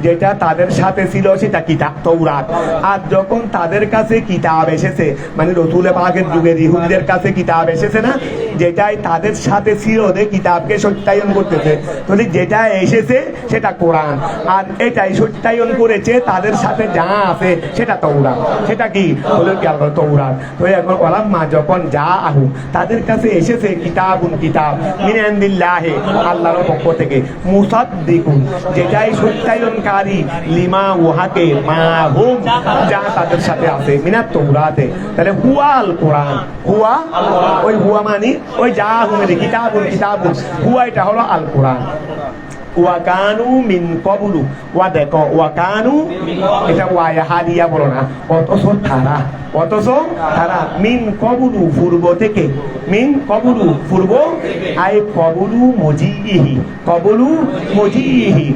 যেটা তাদের সাথে ছিল সেটা কিতাব তাওরাত, আর যখন তাদের কাছে কিতাব এসেছে, মানে রসুল পাকের যুগের ইহুদিদের কাছে কিতাব এসেছে না, যেটাই তাদের সাথে ছিল ওদের কিতাবকে সত্যায়ন করতেছে, তাহলে যেটা এসেছে সেটা কোরআন, আর এটাই সত্যায়ন করেছে তাদের সাথে যা আছে সেটা তাওরাত। সেটা কি হলো, খেয়াল করো, তাওরাত। তো এখন ওয়ালাম্মা যখন জাআহুম তাদের কাছে এসেছে, কিতাবুন কিতাব মিন ইনদিল্লাহি আল্লাহর পক্ষ থেকে, মুসাদ্দিকুন যেটাই সত্যায়নকারী, লিমা উহাকে, মাহুম যা তাদের সাথে আছে, মিনাত তাওরাতে। তাহলে হুয়া আল কোরআন, হুয়া ওই হুয়া মানে ওই জাআহুমের কিতাবুন কিতাবুন, হুয়া এটা হলো আল কোরআন। ওয়াকানু মিন কবলু, দেখো ওয়াকানু, এটা ওয়ায়া হাদিয়া বলো না, অথচ তারা মিন কবলু পূর্ব থেকে, মিন কবলু পূর্ব, আই কবলু মজিহি, কবলু মজিহি,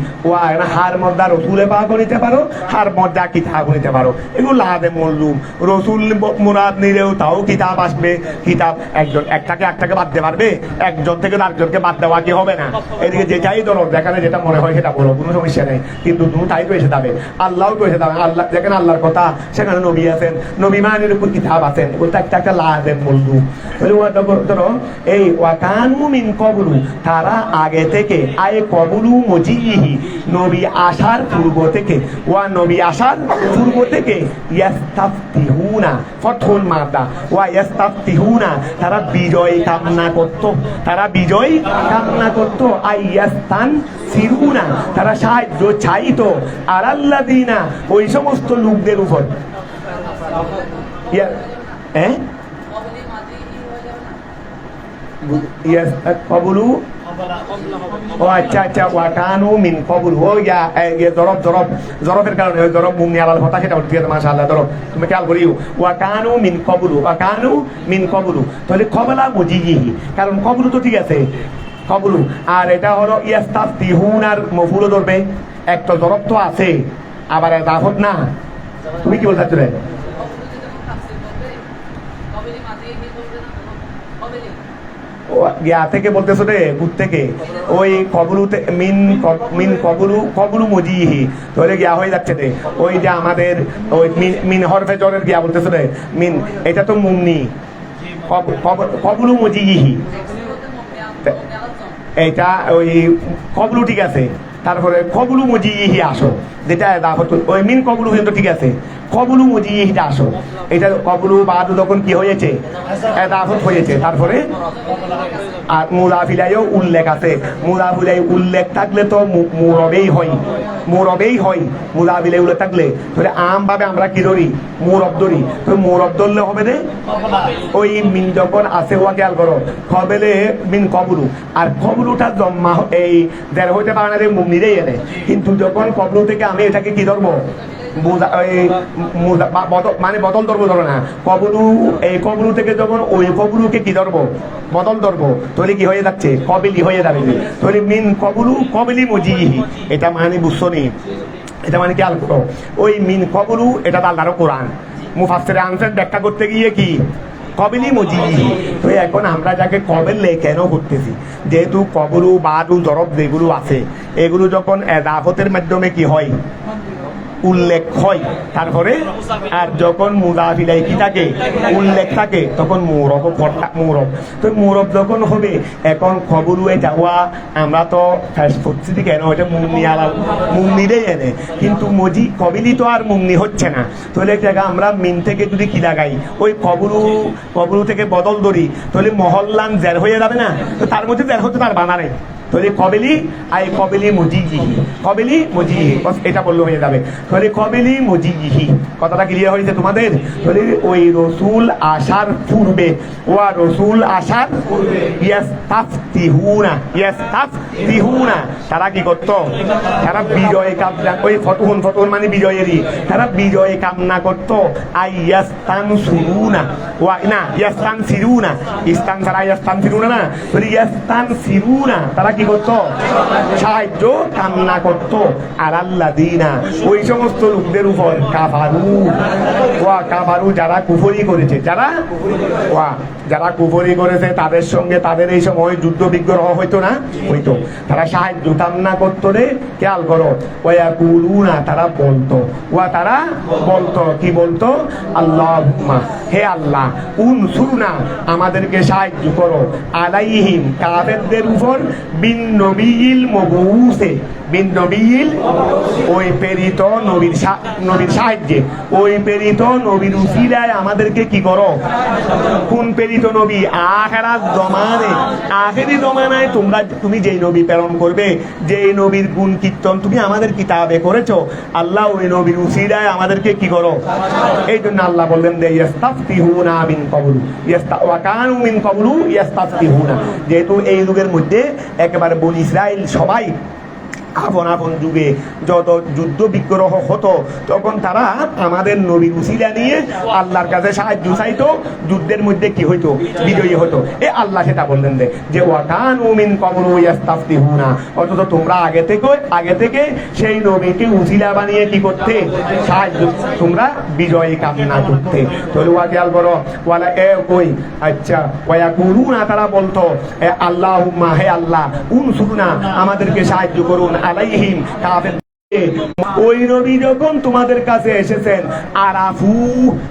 হার মদ্দা রসুলে পাক নিতে পারো, হার মদ্দা কিতাব নিতে পারো, এগুলো লাদে মল্লুম। রসুল মুরাদ নিলেও তাও কিতাব আসবে, কিতাব একজন একটাকে বাদ দিতে পারবে, একজন থেকে আরেকজনকে বাদ দেওয়া কি হবে না। এদিকে যেটাই ধরো, যেখানে যেটা মনে হয় সেটা বলো, কোনো সমস্যা নেই, কিন্তু তুমি তাই তো এসে যাবে, আল্লাহও তো এসে যাবে। আল্লাহ যেখানে আল্লাহর কথা, সেখানে নবী আছেন, নবী মানের উপর কিতাব আছেন, ওটা একটা লাজেম বললু। ধরো এই ওয়াকানু মিন কবলু, তারা আগে থেকে, আয় কবলু মজিহি নবী আসার পূর্ব থেকে, নবী আসার পূর্ব থেকে, ইয়াস্তাফতিহুনা ফতহুল মাদা, ইয়াস্তাফতিহুনা তারা বিজয় কামনা করত, তারা বিজয় কামনা করত, আইয়াস্তান সিরুনা তারা সাহায্য চাইতো, আলাল্লাযিনা ওই সমস্ত লোকদের উপর। কবলু, ও আচ্ছা আচ্ছা, ওয়াকানু মিন কবলু, ও জরফের কারণে ওই জরফ মুমনি আলাল কথা, সেটা উঠে গেছে মাশাআল্লাহ। ধরো তুমি খেয়াল করিও, ওয়াকানু মিন কবলু, ওয়াকানু মিন কবলু, তাহলে কবলা মুজিহি, কারণ কবলু তো ঠিক আছে, কবলু, আর এটা হলো ইয়াস্তাফতিহুনার মফুলও ধরবে, একটা জরফ তো আছে, আবার দাফত না। তুমি কি বলতে চাচ্ছ? থেকে বলতেছো রে, বুথ থেকে, ওই কবলুতে মিন কবলু মজিহি, তাহলে গিয়া হয়ে যাচ্ছে রে, ওই যে আমাদের ওই মিন হরফে জরের গিয়া বলতেছো রে, মিন এটা তো মুমনি, কবলু মজিহি, এটা ওই কবলু ঠিক আছে, তারপরে কবলু মজিহি আসো, যেটা ওই মিন কবলু কিন্তু ঠিক আছে, কবলু মজিহিটা আসো, এটা কবলু বাদু তখন কি হয়েছে, এদাফত হয়েছে। তারপরে আর মুরাফিলাইও উল্লেখ আছে, মুরাফিলাই উল্লেখ থাকলে তো মুরবেই হয়, মুরবেই হয়, মুরাফিলাই উল্লেখ থাকলে। তাহলে আমভাবে আমরা কি ধরি, মুরব ধরি, তো মুরব ধরলে হবে রে, ওই মিন যখন আছে ওয়া খেয়াল করো, কবেলে মিন কবলু, আর কবলুটা জম্মা এই দেড় হইতে পারে না রে, মুমনিরেই এনে, কিন্তু যখন কবলু থেকে আমি এটাকে কি ধরবো, মানে বদল ধরবো, ধরো না, কবলু, এই কবলু থেকে যখন ওই কবলুকে কি ধরবো, বদল ধরবো, তাহলে কি হয়ে যাচ্ছে, কবিলি হয়ে যাবে। তাহলে মিন কবলু কবিলি মজিহি, এটা মানে বুঝছো নি, এটা মানে খেয়াল করো, ওই মিন কবলু এটা আল্লাহর কোরআন, মুফাসসিরে আনসার ব্যাখ্যা করতে গিয়ে কি কবিলি মজিহি। তো এখন আমরা যাকে কবেলে কেন করতেছি, যেহেতু কবলু বাদু জরব যেগুলো আছে, এগুলো যখন এদাফতের মাধ্যমে কি হয়, উল্লেখ হয়, তারপরে আর যখন মুদাফিলাই কি থাকে, উল্লেখ থাকে, তখন মুরব, মুরব, তো মুরব যখন হবে, এখন কবলু এটা ওয়া আমরা তো পরিস্থিতি কেন এটা মুমনি আলাল, মুমনিরেই এনে, কিন্তু মজি কবিলি তো আর মুমনি হচ্ছে না, তাহলে জায়গা আমরা মিন থেকে যদি কি লাগাই, ওই কবলু থেকে বদল ধরি, তাহলে মহল্লান জের হয়ে যাবে না, তো তার মধ্যে জের হতে তার বানা নেই, তো তাহলে কবেলি আই কবেলি মুজিহি, কবেলি মুজিহি, বাস এটা বললে হয়ে যাবে। তাহলে কবেলি মুজিহি কথাটা ক্লিয়ার হয়েছে তোমাদের? তাহলে ওই রসুল আসার পূর্বে, ওয়া রসুল আসার পূর্বে ইয়াস্তাফতিহুনা তারা কি করত? তারা বিজয় কামনা, ওই ফতুহুন মানে বিজয়েরই, তারা বিজয় কামনা করত। আই ইয়াস্তানসুরুনা ওয়া না ইয়াস্তানসিরুনা, ইস্তান ছাড়া ইয়াস্তানসিরুনা না, তাহলে ইয়াস্তানসিরুনা তারা কি করত? সাহায্য কামনা করত। আলাল্লাযিনা ওই সমস্ত লোকদের উপর কাফারু যারা কুফরি করেছে, যারা কুফরি করেছে তাদের সঙ্গে তাদের এই সময় যুদ্ধ বিগ্রহ হইতো না, হইতো। তারা সাহায্য কামনা করতো রে, খেয়াল করো। ওয়াকুলুনা তারা বলতো, তারা বলতো কি বলতো? আল্লাহুম্মা হে আল্লাহ, উনসুরনা আমাদেরকে সাহায্য করো, আলাইহিম কাফেরদের উপর, বিন নবিয়িল মবউসে, বিন নবিয়িল ওই প্রেরিত নবীর সাহায্যে, ওই প্রেরিত নবীর উসিলায় আমাদেরকে কি করো? কোন প্রেরিত নবী? আখেরি জমানায় তুমি যেই নবী প্রেরণ করবে, যেই নবীর গুণ কীর্তন তুমি আমাদের কিতাবে করেছো, আল্লাহ ওই নবীর উসিলায় আমাদেরকে কি করো? এই জন্য আল্লাহ বললেন যে ইয়াস্তাফতিহুনা মিন ক্বাবলু ওয়া কানু মিন ক্বাবলু ইয়াস্তাফতিহুনা, যেহেতু এই যুগের মধ্যে একেবারে বনি ইসরাইল সবাই আপন আপন যুগে যত যুদ্ধ বিগ্রহ হতো, তখন তারা আমাদের নবীর উসিলা নিয়ে আল্লাহর কাছে সাহায্য চাইতো, যুদ্ধের মধ্যে কি হইতো? বিজয়ী হতো। আল্লাহ সেটা বললেন যে ওয়াকানু মিন ক্বাবলু ইয়াস্তাফতিহুনা, অথচ তোমরা আগে থেকে সেই নবীকে উসিলা বানিয়ে কি করতে? সাহায্য, তোমরা বিজয় কামনা করতে। তাহলে খেয়াল করো, ওয়ালা কই আচ্ছা ওয়াকুলুনা তারা বলতো আল্লাহুম্মা হে আল্লাহ, উনসুরনা আমাদেরকে সাহায্য করুন, আলাইহিম কাফের। ওই নবী যখন তোমাদের কাছে এসেছেন, আরাফু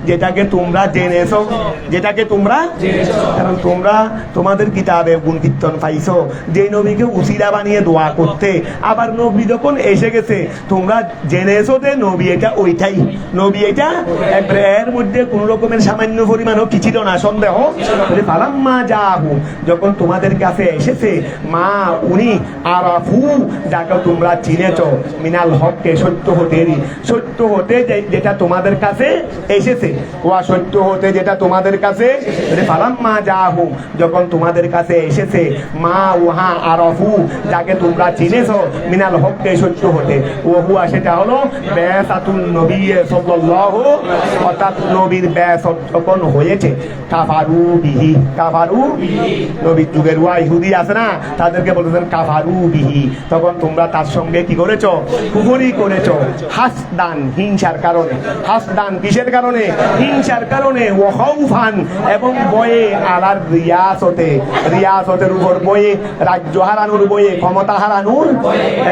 যেটাকে তোমরা জেনেছো, কারণ তোমরা তোমাদের কিতাবে গুণ কীর্তন পাইছো যে নবীকে উসিলা বানিয়ে দোয়া করতে, আবার নবী যখন এসে গেছে তোমরা জেনেছো যে নবী এটা ওইটাই, নবী এটা এর মধ্যে কোন রকমের সামান্য পরিমাণও কি ছিল না, সন্দেহ। ফালাম্মা জাহু যখন তোমাদের কাছে এসেছে, মা উনি আরাফু যাকে তোমরা চিনেছো, মিনাল হককে সত্য হতে যেটা তোমাদের কাছে এসেছে, ওয়া সত্য হতে যেটা তোমাদের কাছে, ফালাম্মা জাহু যখন তোমাদের কাছে এসেছে, মা ওহা আরাফু যাকে তোমরা চিনেছো, মিনাল হককে সত্য হতে, ও হুয়া সেটা হলো বিআসাতুন নবী সাল্লাল্লাহু, অর্থাৎ নবীর বিআসত যখন হয়েছে, কাফারু বিহি নবীর যুগের ইহুদি আছে না, তাদেরকে বলতেছেন কাফারু বিহি, তখন তোমরা তার সঙ্গে কি করেছো? কুফরি করেছো। হাসদান হিংসার কারণে, হাসদান কিসের কারণে? হিংসার কারণে, ও খাউফান এবং বয়ে, আলার রিয়াসতের উপর বয়ে, রাজ্য হারানোর বয়ে, ক্ষমতা হারানোর।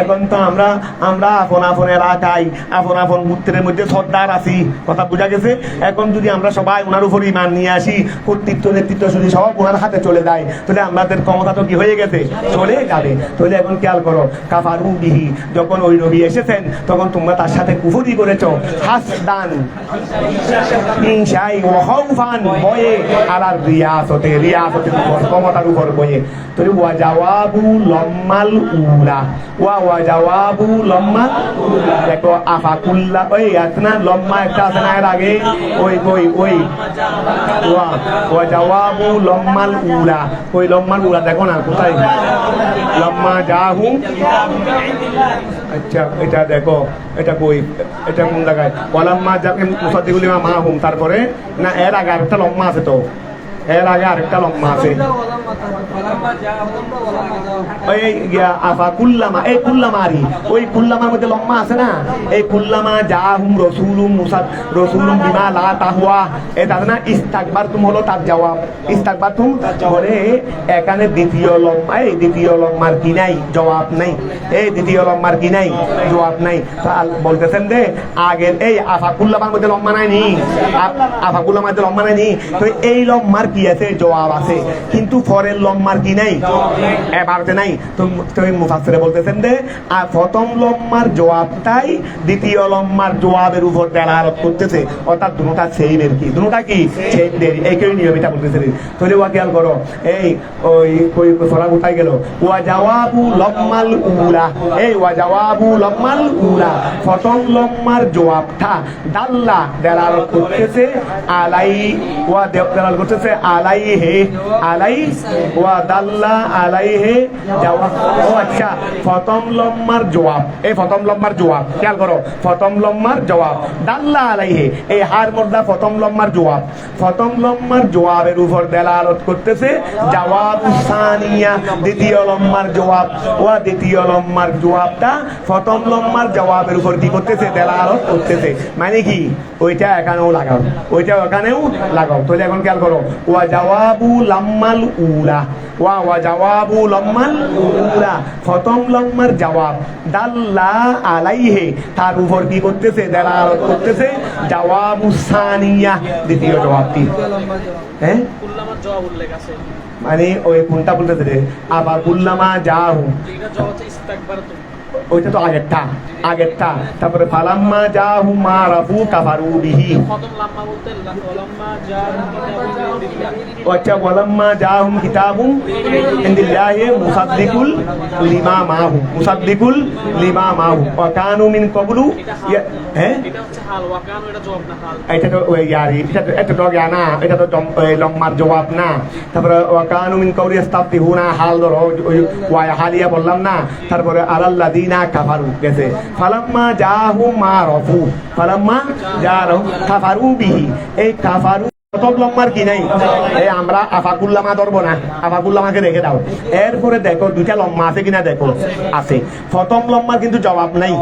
এখন তো আমরা আপন আপন এলাকায় আপন আপন গোত্রের মধ্যে সর্দার আছি, কথা বোঝা গেছে। এখন যদি আমরা সবাই ওনার উপর ইমান নিয়ে আসি, কর্তৃত্ব নেতৃত্ব যদি সব ওনার হাতে চলে যায়, তাহলে আমাদের ক্ষমতা তো কি হয়ে গেছে? চলে যাবে। তাহলে এখন খেয়াল করো, কাফারু বিহি যখন ওই নবী এসেছেন, তখন তোমরা তার সাথে কুফরি করেছো। হাসদান হিংসায়, ও খাউফান ভয়ে, আলার রিয়াসতের উপর, ক্ষমতার উপর বয়ে। তাহলে ওয়া জাওয়াবু লম্মাল উলা, ওয়া জাওয়াবু লম্মাল, দেখো আফাকুল্লাহ ওই আতনা লম্মা একটা আছে না এর আগে, ওই ওয়া জাওয়াবু লম্মাল উলা, ওই লম্মাল উলা দেখো না কোথায়, লম্মা জাহু। আচ্ছা এটা দেখো, এটা কই, এটা কোন জায়গায়? ওয়ালাম্মা যাকে মুসাদ্দিকুল লিমা মাহুম, তারপরে না এর আগে আরেকটা লম্মা আছে, তো এর আগে আরেকটা লম্মা আছে, এই কুল্লামারি, ওই কুল্লামার মধ্যে লম্মা আছে না, এই কুল্লামা জাহুম রসুলুম বিমা লা তাহওয়া, এটা না ইস্তাকবারতুম হলো তার জবাব। ইস্তাকবারতুম বলে এখানে দ্বিতীয় লম্মার কি নাই? জবাব নাই। এই দ্বিতীয় লম্মার কি নাই? জবাব নাই। বলতেছেন যে আগের এই আফাকুল্লামার মধ্যে লম্মা নাই নি, আফাকুল্লামার মধ্যে লম্মা নাই নি, তো এই লম্মার কি আছে জবাব আছে কিন্তু পরের লম্মার কি নাই এবারে নাই তো তুমি মুফাসসিরে বলতেছেন যে আর প্রথম লম্মার জবাবটাই দ্বিতীয় লম্মার জবাবের উপর দেলালত করতেছে অর্থাৎ দুটোটা সেম এর কি দুটোটা কি সেম দেরি একই নিয়ম এটা বলতেছে তাহলে ওয়া খেয়াল করো এই ওই ফরা কোথায় গেল ওয়া জাওয়াবু লম্মাল উলা এই ওয়া জাওয়াবু লম্মাল উলা প্রথম লম্মার জবাবটা দাল্লা দেলালত করতেছে আলাই ওয়া দেলালত করতেছে আলাইহি আলাই ওয়া দাল্লা আলাইহি জবাব ও আচ্ছা প্রথম লম্মার জবাব এই প্রথম লম্মার জবাব খেয়াল করো প্রথম লম্মার জবাব দাল্লা আলাইহি এই হার মধ্যে প্রথম লম্মার জবাবের উপর দেলালত করতেছে জওয়াবু সানিয়া দ্বিতীয় লম্মার জবাব ওয়া দ্বিতীয় লম্মার জবাবটা প্রথম লম্মার জবাবের উপর কি করতেছে দেলালত করতেছে মানে কি ওইটা এখানেও লাগাও ওইটা এখানেও লাগাও তাহলে এখন খেয়াল করো ওয়া জাওয়াবু লাম্মাল উলা ওয়া জাওয়াবু লাম্মাল উলা প্রথম লম্মার জবাব দাল্লা আলাইহি তার উপর কি করতেছে দেলালত করতেছে জওয়াবু সানিয়া দ্বিতীয় জবাবটি হ্যাঁ কুল্লামার জবাব উল্লেখ আছে মানে ওই কোনটা বলতেছে রে আবার কুল্লামা যাহু এটা জবাব হচ্ছে ইস্তাকবারতু ওইটা তো আগেরটা তারপরে ফালাম্মা যাহু মা রাফু কাফারু বিহি প্রথম লাম্মা বলতে লাম্মা জাহু কিতাবুন ইনদিল্লাহ আচ্ছা ওয়ালাম্মা যাহুম কিতাবুন ইনদিল্লাহি মুসাদ্দিকুল লিমা মাহু ওয়া কানু মিন ক্বাবলু হ্যাঁ এটা হচ্ছে হাল ওয়াকানু এটা জবাব না হাল এটা তো ওই ইয়ারি এটা তো না এটা তো লম্মার জবাব না তারপরে ওয়া কানু মিন ক্বাবলি ইস্তাফতিহুনা হাল ধরো ওয়া হালিয়া বললাম না তারপরে আলাল্লাযিনা কাফারু গেছে ফালাম্মা যাহু মা রাফু ফালাম্মা যাহু কাফারু বিহি এই কাফারু প্রথম লম্মার কি নাই এই আমরা আফাকুল্লামা ধরবো না আফাকুল্লামাকে রেখে দাও এরপরে দেখো দুইটা লম্মা আছে কিনা দেখো আছে প্রথম লম্মার কিন্তু জবাব নাই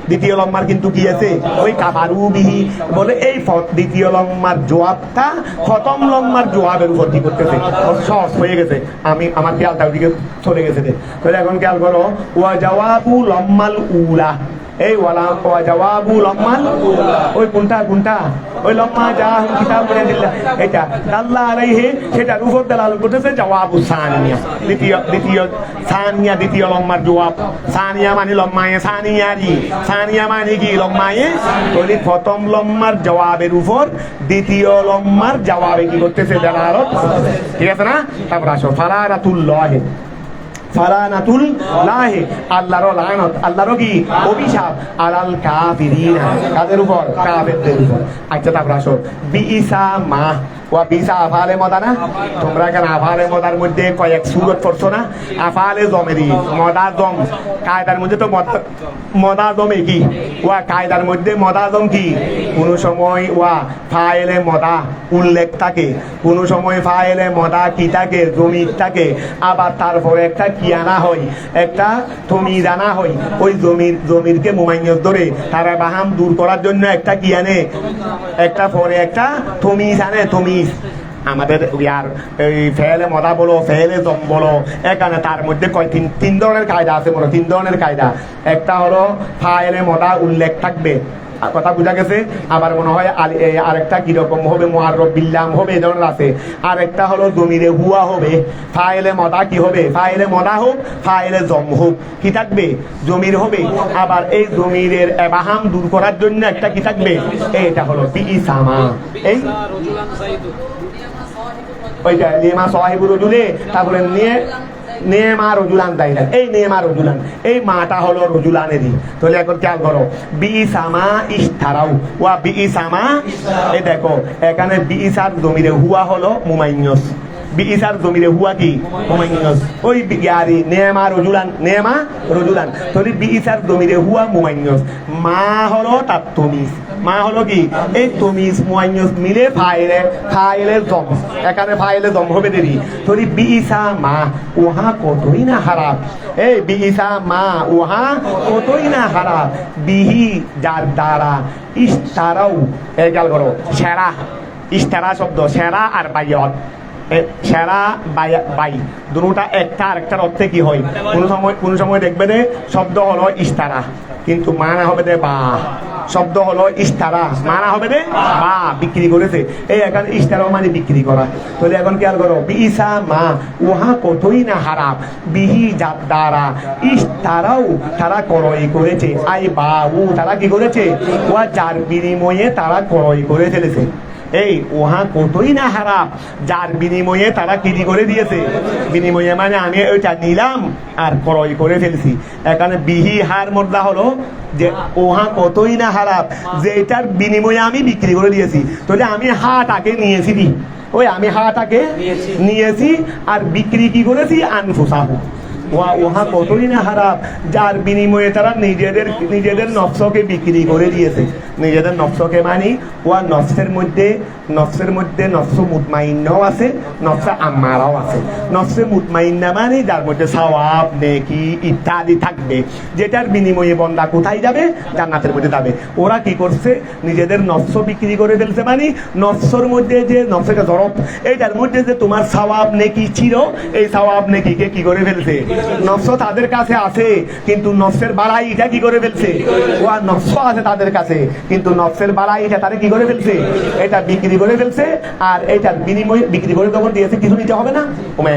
দ্বিতীয় লম্মার কিন্তু কি আছে ওই কাফারু বিহি বলে এই দ্বিতীয় লম্মার জবাবটা প্রথম লম্মার জবাবের উপর কি করতেছে সহজ হয়ে গেছে আমার খেয়ালটা ওইদিকে চলে গেছে তাহলে এখন খেয়াল করো ওয়া জাওয়াবু লম্মাল উলা এই ওয়া জাওয়াবু লম্মাল ওই কোনটা ওই লম্মা যাহু কিতাবুন ইনদিল্লাহ এটা দাল্লা আলাইহি সেটার উপর দালালত করতেছে জওয়াবু সানিয়া দ্বিতীয় লম্মার জবাব সানিয়া মানে লম্মায়ে সানিয়া মানে কি লম্মায়ে তাহলে প্রথম লম্মার জবাবের উপর দ্বিতীয় লম্মার জবাবে কি করতেছে দালালত ঠিক আছে না তারপর আসো ফালারাতুল্লাহি আল্লাহর লানত আল্লাহর কি অভিশাপ আলাল কাফিরিনা কাদের উপর কাফেরদের উপর আচ্ছা তারপর আসো বিইসা মা ওয়া বিইসা আফালে মদা না তোমরা কেন আফালে মদার মধ্যে কয়েক সূরত পড়ছো না আফালে জমেরি মদা জম কায়দার মধ্যে তো মদা জমে কি ওয়া কায়দার মধ্যে মদা জম কি কোন সময় ওয়া ফাইলে মদা উল্লেখ থাকে কোন সময় ফাইলে মদা কি থাকে জমির থাকে আবার তারপরে একটা কি আনা হয় একটা তমিজ আনা হয় ওই জমিরকে মুমাইয়্যিজ ধরে তারা বাহাম দূর করার জন্য একটা কি আনে একটা পরে একটা তমিজ আনে তমিজ আমাদের ইয়ার এই ফেলে মদা বলো ফেলে জম বলো এখানে তার মধ্যে তিন ধরনের কায়দা আছে বলো তিন ধরনের কায়দা একটা হলো ফাইলে মদা উল্লেখ থাকবে কথা বুঝা গেছে আবার মনে হয় আরেকটা কিরকম হবে মুআররাব বিল্লাম হবে এই ধরনের আছে আরেকটা হলো জমিরে হুয়া হবে ফাইলে মদা কি হবে ফাইলে মদা হোক ফাইলে জম হোক কি থাকবে জমির হবে আবার এই জমিরের এবাহাম দূর করার জন্য একটা কি থাকবে এটা হলো বিইসামা এই ওইটা লিমা সাহিবুর রজুলে তারপরে নেমা রজুলান তাইরা এই নেমা রজুলান এই মাটা হলো রজুলানেরই তাহলে এখন খেয়াল করো বিইসামা ইশতারাউ ওয়া বিইসামা এই দেখো এখানে বিইসার জমিরে হুয়া হলো মুমাইয়্যিজ বিইসার জমিরে হুয়া কি মুমাইয়্যিজ ওই ইয়ারি নেমা রজুলান তাহলে বিইসার জমিরে হুয়া মুমাইয়্যিজ মা হলো তার তমিজ মা হলো কি এই তমিজ মুমাইয়্যিজ মিলে ফাইলে জম এখানে ফাইলে জম হবে দেরি তাহলে বিইসা মা ওহা কতই না খারাপ এই বিইসা মা ওহা কতই না খারাপ বিহি যার দ্বারা ইশতারাউ এই খেয়াল করো সেরা ইশতারা শব্দ সেরা আর বাইয়ত সেরা বাই দুটোটা একটা আরেকটার অর্থে কি হয় কোন সময় দেখবে যে শব্দ হলো ইশতারা কিন্তু মানা হবে যে বা শব্দ হলো ইস্তারা, মানা হবে রে মা বিক্রি করেছে। এই এখানে ইস্তারাও মানে বিক্রি করা। তাহলে এখন খেয়াল করো, বিইসা মা উহা কতই না হারাম, বিহি যার দ্বারা ইস্তারাও তারা ক্রয় করেছে, আই বাউ তারা কি করেছে, ওয়া যার বিনিময়ে তারা ক্রয় করে ফেলেছে। এই উহা কতই না হারাম, যার বিনিময়ে তারা কিনি করে দিয়েছে। বিনিময়ে মানে আমি ওইটা নিলাম আর ক্রয় করে ফেলছি। এখানে বিহি হার মধ্যা হলো যে উহা কতই না হারাম, যে এটার বিনিময়ে আমি বিক্রি করে দিয়েছি। তাহলে আমি হাটাকে নিয়েছি, ওই আমি হাটাকে নিয়েছি আর বিক্রি কি করেছি, আনফুসাহু উহা কতই না হারাম, যার বিনিময়ে তারা নিজেদের নফসকে বিক্রি করে দিয়েছে। নিজেদের নফসকে মানে ওয়া নফসের মধ্যে নফস মুতমাইন্নাও আছে, নফসে আম্মারাও আছে। নফসে মুতমাইন্না মানে যার মধ্যে সওয়াব নেকি ইত্যাদি থাকবে, যেটার বিনিময়ে বান্দা কোথায় যাবে, জান্নাতের মধ্যে যাবে। ওরা কি করছে, নিজেদের নফস বিক্রি করে ফেলছে। মানে নফসের মধ্যে যে নফসকে জরব, এইটার মধ্যে যে তোমার সওয়াব নেকি ছিল, এই সওয়াব নেকিকে কি করে ফেলছে, নফস তাদের কাছে আছে, কিন্তু নফসের বাড়াইটা কি করে ফেলছে, ও আর নফস আছে তাদের কাছে, কিন্তু নফসের বাড়াইটা তারা কি করে ফেলছে, এটা বিক্রি করে ফেলছে। আর এটার বিনিময়ে বিক্রি করে যখন দিয়েছে, কিছু নিতে হবে না।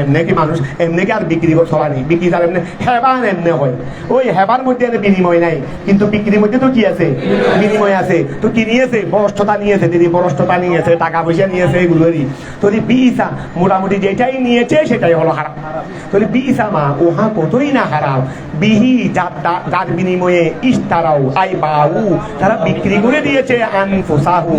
এমনি কি মানুষ এমনি কি আর বিক্রি সরানি, বিক্রি তার এমনি হেবান এমনি হয়, ওই হেবার মধ্যে বিনিময় নাই, কিন্তু বিক্রির মধ্যে তো কি আছে, বিনিময় আছে। তো কি নিয়েছে, বরষ্টতা নিয়েছে, দিদি বরষ্টতা নিয়েছে, টাকা পয়সা নিয়েছে, এগুলোরই। তো বিইসা মোটামুটি যেটাই নিয়েছে সেটাই হলো হারাম। তো বিইসা মা উহা কতই না হারাম, বিহি যার বিনিময়ে ইস্তারাও আই বাউ তারা বিক্রি করে দিয়েছে, আনফুসাহু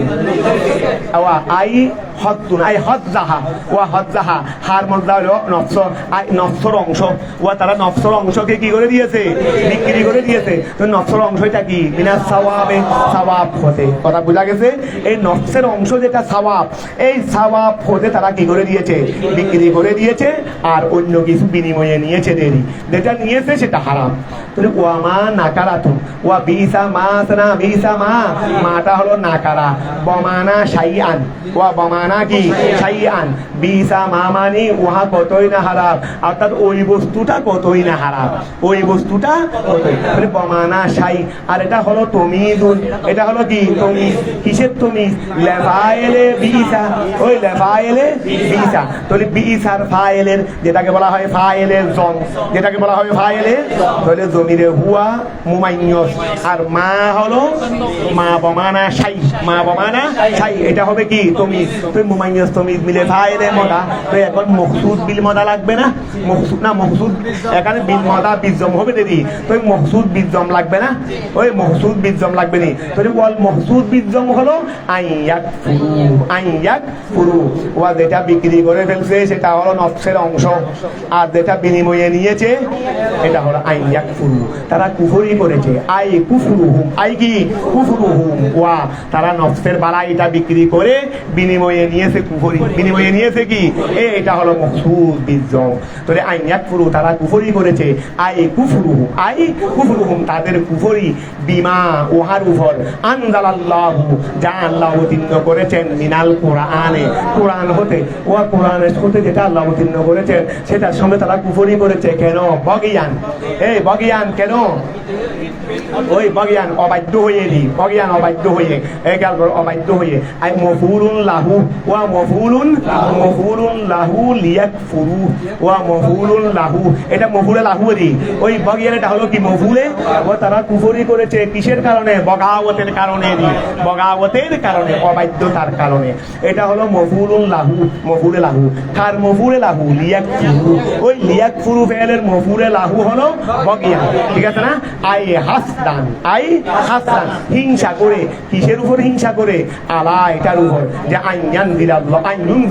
আই হদ্দুন আই হজ্জাহা ওয়া হজ্জাহা হার মধ্যে হলো নফস, আই নফসর অংশ, ওয়া তারা নফসর অংশকে কি করে দিয়েছে, বিক্রি করে দিয়েছে। তো নফসর অংশটা কি, মিনাস সাওয়াবে সাওয়াব হতে, কথা বোঝা গেছে। এই নফসের অংশ যেটা সাওয়াব, এই সাওয়াব হতে তারা কি করে দিয়েছে, বিক্রি করে দিয়েছে, আর অন্য কিছু বিনিময়ে নিয়েছে দেরি, যেটা নিয়েছে সেটা হারাম। তাহলে ওয়া মা নাকারাতুন ওয়া বিইসা মা সানা বিইসা মা, মাটা হলো নাকারা, বমানা শাইআন ওয়া বমানা কি শাইআন, বিইসা মা মানে উহা কতই না হারাম, অর্থাৎ ওই বস্তুটা কতই না হারাম, ওই বস্তুটা কতই। তাহলে বমানা শাই, আর এটা হলো তমিজুন, এটা হলো কি তমিজ, কিসের তমিজ, লেফায়েলে বিইসা, ওই লেফায়েলে বিইসা। তাহলে বিইসার ফায়েলের যেটাকে বলা হয় ফায়েলের জম, যেটাকে বলা হয় ফায়েলের, তাহলে জমিরে হুয়া মুমাইয়্যস, আর মা হলো মা বমানা শাই, মা বমানা শাই, এটা হবে কি তমিজ। তো মুমাইয়্যস তমিজ মিলে ফায়েলে মদা, তো এখন মকসুদ বিল মদা লাগবে না, মকসুদ না মকসুদ, এখানে বিল মদা বিজম হবে দেরি, তো মকসুদ বিজম লাগবে না, ওই মকসুদ বিজম লাগবে নি। তাহলে ওয়াল মকসুদ বিজম হলো আইয়াক ফুরু, আইয়াক ফুরু, ওয়া যেটা বিক্রি করে ফেলছে সেটা হলো নফসের অংশ, আর যেটা বিনিময়ে নিয়েছে এটা হলো আইয়াক ফুরু, তারা কুফরি করেছে। আই কুফরুহুম, আই কি কুফরুহুম, ওয়া তারা নফসের বাড়াইটা বিক্রি করে বিনিময়ে নিয়েছে কুফরি, বিনিময়ে নিয়েছে কি, এটা হলো মকসুদ বিজম। তাহলে আইয়াক ফুরু তারা কুফরি করেছে, আই কুফরুহুম, আই কুফরুহুম তাদের কুফরি, বিমা উহার উপর, আনজালাল্লাহু যা আল্লাহ অবতীর্ণ করেছেন, মিনাল কোরআনে কোরআন হতে, ওয়া কোরআনের হতে যেটা আল্লাহ অবতীর্ণ করেছেন সেটার সঙ্গে তারা কুফরি করেছে। কেন, বগিয়ান, এই বগিয়ান কেন, ওই বগিয়ান অবাধ্য হয়ে দি, বগিয়ান অবাধ্য হয়ে, এই গেল অবাধ্য হয়ে, আই মফুলুন লাহু ওয়া মফুলুন লাহু লিয়াকফুরু ওয়া মফুলুন লাহু, এটা মফুলে লাহু দি, ওই বগিয়ান এটা হলো কি মফুলে, ও তারা কুফরি করেছে কিসের কারণে, বগাওয়াতের কারণে দি, বগাওয়াতের কারণে, অবাধ্যতার কারণে। এটা হলো মফুলুন লাহু, মফুলে লাহু, কার মফুলে লাহু, লিয়াকফুরু, ওই লিয়াকফুরু ফেলের মফুলে লাহু হলো বগিয়ান, ঠিক আছে না। আই হাসদান, আই হাসদান হিংসা করে, কিসের উপর হিংসা করে, আলা এটার উপর, যে আইয়ান দিলাল্লাহ, আইনুন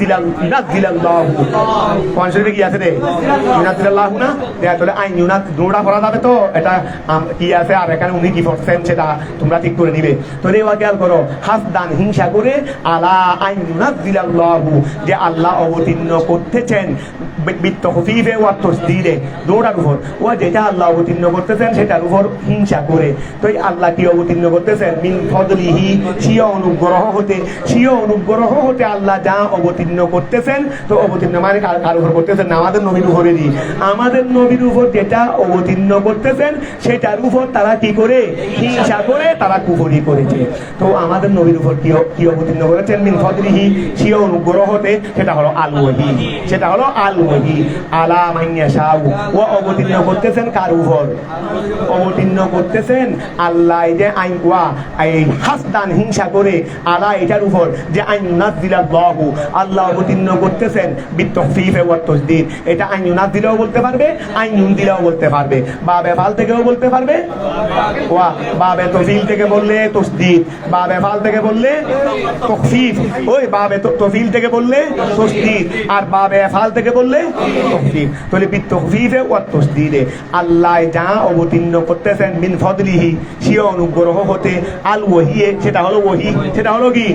দিলাল্লাহ, কোরআন শরীফে কি আছে রে, দিলাল্লাহ না, তাহলে আইনুনাত দুটা পড়া যাবে, তো এটা কি আছে, আর এখানে উনি কি পড়ছেন সেটা তোমরা ঠিক করে নিবে। তো এবার খেয়াল করো, হাসদান হিংসা করে, আলা আইনুনাত দিলাল্লাহ যে আল্লাহ অবতীর্ণ করতেছেন, বিত্ত হফিফে ওয়া তসদিদে, দুটার উপর। ও যেটা আল্লাহ অবতীর্ণ করতেছেন সেটার উপর হিংসা করে। তো এই আল্লাহ কি অবতীর্ণ করতেছেন? মিন ফদলিহি, স্বীয় অনুগ্রহ হতে আল্লাহ যা অবতীর্ণ করতেছেন। তো অবতীর্ণ মানে কার উপর করতেছেন? আমাদের নবীর উপরেরই। আমাদের নবীর উপর যেটা অবতীর্ণ করতেছেন সেটার উপর তারা কি করে? হিংসা করে তারা কুফরি করেছে। তো আমাদের নবীর উপর কি অবতীর্ণ করেছেন? মিন ফদলিহি, স্বীয় অনুগ্রহ হতে, সেটা হলো আল ওয়াহি, সেটা হলো আল ওয়াহি। আলা মান ইয়াশাউ, ও অবতীর্ণ করতেছেন কার উপর? অবতীর্ণ করতেছেন আল্লাহ যে আইন ওয়া এই হাসদান, হিংসা করে, আলা এটার উপর যে আইন নাযিলাল্লাহু, আল্লাহ অবতীর্ণ করতেছেন বিতাখফিফে ওয়া তাসদীদ। এটা আইন নাযিলাও বলতে পারবে, আইন নুনদিলাও বলতে পারবে, বাবে ফাল থেকেও বলতে পারবে, ওয়া বাবে তফিল থেকে বললে তাসদীদ, বাবে ফাল থেকে বললে তাখফিফ, ওই বাবে তফিল থেকে বললে তাসদীদ, আর বাবে ফাল থেকে বললে তাখফিফ। তাহলে বিতাখফিফে ওয়া তাসদীদে আল্লাহ যা অবতীর্ণ করতেছেন মিন ফদলিহি, স্বীয় অনুগ্রহ হতে, আল ওয়াহিয়ে, সেটা হলো ওয়াহি, সেটা হলো কি?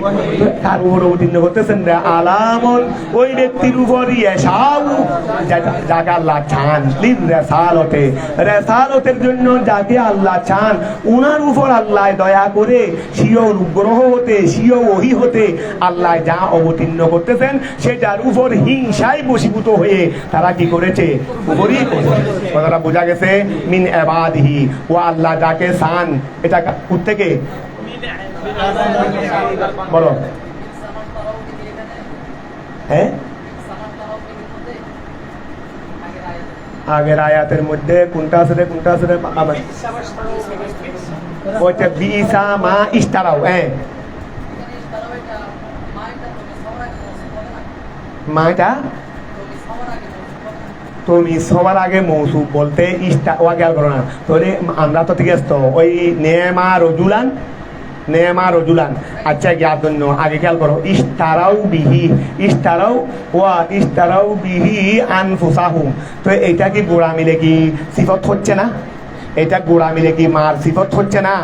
কার উপর অবতীর্ণ করতেছেন? আলামন, ওই ব্যক্তির উপর, ইয়াশাউ, যাকে আল্লাহ চান, লিল রেসালতে, রেসালতের জন্য যাকে আল্লাহ চান উনার উপর আল্লাহ দয়া করে স্বীয় অনুগ্রহ হতে, স্বীয় ওহি হতে আল্লাহ যা অবতীর্ণ করতেছেন সেটার উপর হিংসায় বশীভূত হয়ে তারা কি করেছে? উপরই করেছে। কথাটা বোঝা গেছে? মিন ইবাদিহি, ও আল্লাহ যাকে চান, এটা কোত্থেকে বলো? হ্যাঁ, আগের আয়াতের মধ্যে কোনটা আছে রে? কোনটা আছে রে? ওইটা বিসা মা ইস্তারাও। হ্যাঁ, মাটা তুমি সবার আগে মৌসুফ বলতে ইস্তা ওয়া খেয়াল করো না। তাহলে আমরা তো ঠিক আছে, তো ওই নেমা রজুলান, নেমা রজুলান, আচ্ছা জ্ঞার জন্য আগে খেয়াল করো, ইস্তারাও বিহি, ইস্তারাও বিহি আনফুসাহুম। তো এইটা কি গোড়া মিলে কি সিফত হচ্ছে না? এটা গোড়া মিলে কি মার সিফত হচ্ছে না?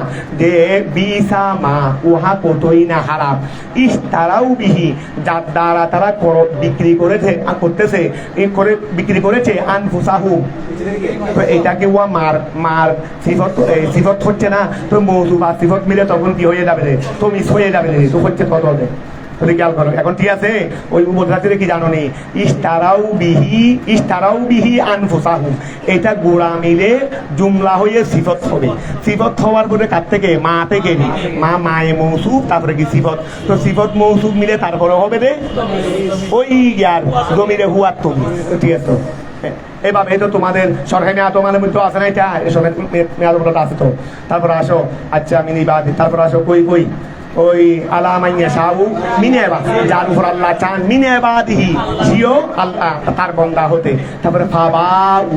যে বিসা মা, উহা কতই না খারাপ, ইস্তারাও বিহি, যার দ্বারা তারা বিক্রি করতেছে, বিক্রি করেছে, আনফুসাহুম। তো এটাকে ওয়া মার সিফত হচ্ছে না? তো মৌসুফ আর সিফত মিলে তখন কি হয়ে যাবে রে? তো মিস হয়ে যাবে রে, তো হচ্ছে কত হবে? খেয়াল করো এখন, ঠিক আছে? ওই মুদ্রাতে কি জানো নি? ইস্তারাউ বিহি আনফুসাহুম, এটা গোড়া মিলে জুমলা হয়ে সিফত হবে। সিফত হওয়ার পরে কার থেকে? মা থেকে নি, মায়ে মৌসুফ, তারপরে কি সিফত। তো সিফত মৌসুফ মিলে তারপরে হবে রে ওই ইয়ার জমিরে হুয়ার তুমি। ঠিক আছে? এভাবে তো তোমাদের সরকারি তোমাদের মধ্যে আছে না? এটা মেয়াদটা আছে তো। তারপর আসো, আচ্ছা মিনিবাদ, তারপর আসো কই ওই আলামাইয়া সাহু মিনেবা, যার উপর আল্লাহ চান, মিনেবাদিহি, সিও আল্লাহ তার বন্দা হতে। তারপরে ফাবা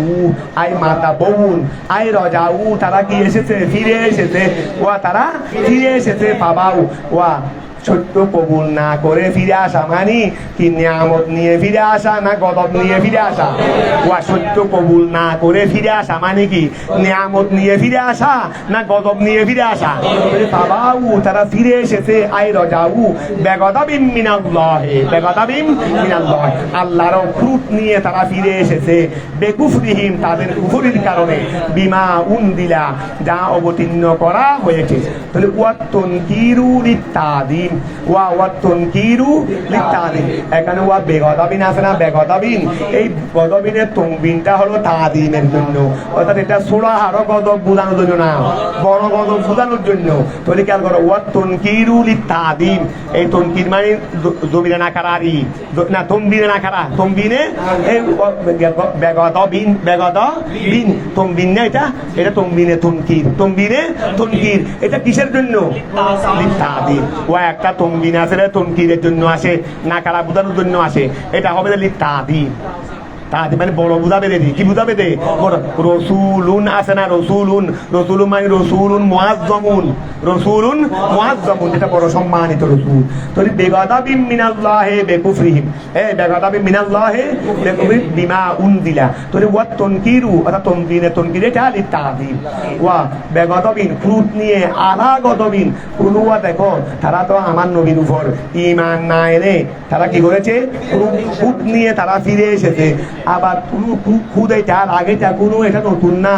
উ, আই মাতা বউন, আই রজা উ, তারা কি এসেছে? ফিরে এসেছে। ওয়া তারা ফিরে এসেছে। ফাবা উ, ওয়া সত্য কবুল না করে ফিরে আসা মানে কি? নিয়ামত নিয়ে ফিরে আসা না গজব নিয়ে ফিরে আসা? ওয়া সত্য কবুল না করে ফিরে আসা মানে কি? নিয়ামত নিয়ে ফিরে আসা না গজব নিয়ে ফিরে আসা? বাবাউ, তারা ফিরে এসেছে, আই রজাউ, বেগদাবিম মিনাল্লাহ, বেগদাবিম মিনাল্লাহ, আল্লাহর ক্রোধ নিয়ে তারা ফিরে এসেছে, বেকুফরিহিম, তাদের কুফরির কারণে, বিমা উনদিলা, যা অবতীর্ণ করা হয়েছে। তাহলে ওয়াত্তনকিরু লিত্তাদিম, এখানে ওয়া বেগদাবিন আছে না? বেগদাবিন, এই গদবিনের তংবিনটা হলো তাদিমের জন্য, অর্থাৎ এটা ছোড়া আরো গদব বোঝানোর জন্য না, বড় গদব বোঝানোর জন্য। তাহলে খেয়াল করো, ওয়া তনকিরু লিত্তাদিম, এই তনকির মানে জমিনে না কারারি না, তনবিনে না কারা, তনবিনে এই বেগদাবিন, বেগদাবিন তনবিন না, এটা তনবিনে তনকির, তনবিনে তনকির, এটা কিসের জন্য? লিত্তাদিম। ওয়া একটা তনবিন আছে, তনকিরের জন্য আসে, নাকারা বোঝানোর জন্য আসে, এটা হবে লিত্তাদিম। মানে বড় বুঝাবে দে, কি বুঝাবে দে? রসুলুন আছে না? রসুলুন, রসুলুন মানে রসুলুন মুআজ্জামুন, রসুলুন মুআজ্জামুন, যেটা বড় সম্মানিত রসুল। তো বেগাদাবিম মিনাল্লাহি বিকুফরিহিম, বেগাদাবিম মিনাল্লাহি বিকুফরিহিম বিমা উনদিলা। তো ওয়া তনকিরু, অর্থাৎ তনকিরে এটা লিত্তাদিম। ওয়া বেগাদাবিন, ক্রোধ নিয়ে, আলা গদবিন, ক্রোধ, দেখো তারা তো আমার নবীর উপর ঈমান না এনে তারা কি করেছে? ক্রোধ নিয়ে তারা ফিরে এসেছে। আবার খুদ এটার আগেটা কোনো এটা নতুন না,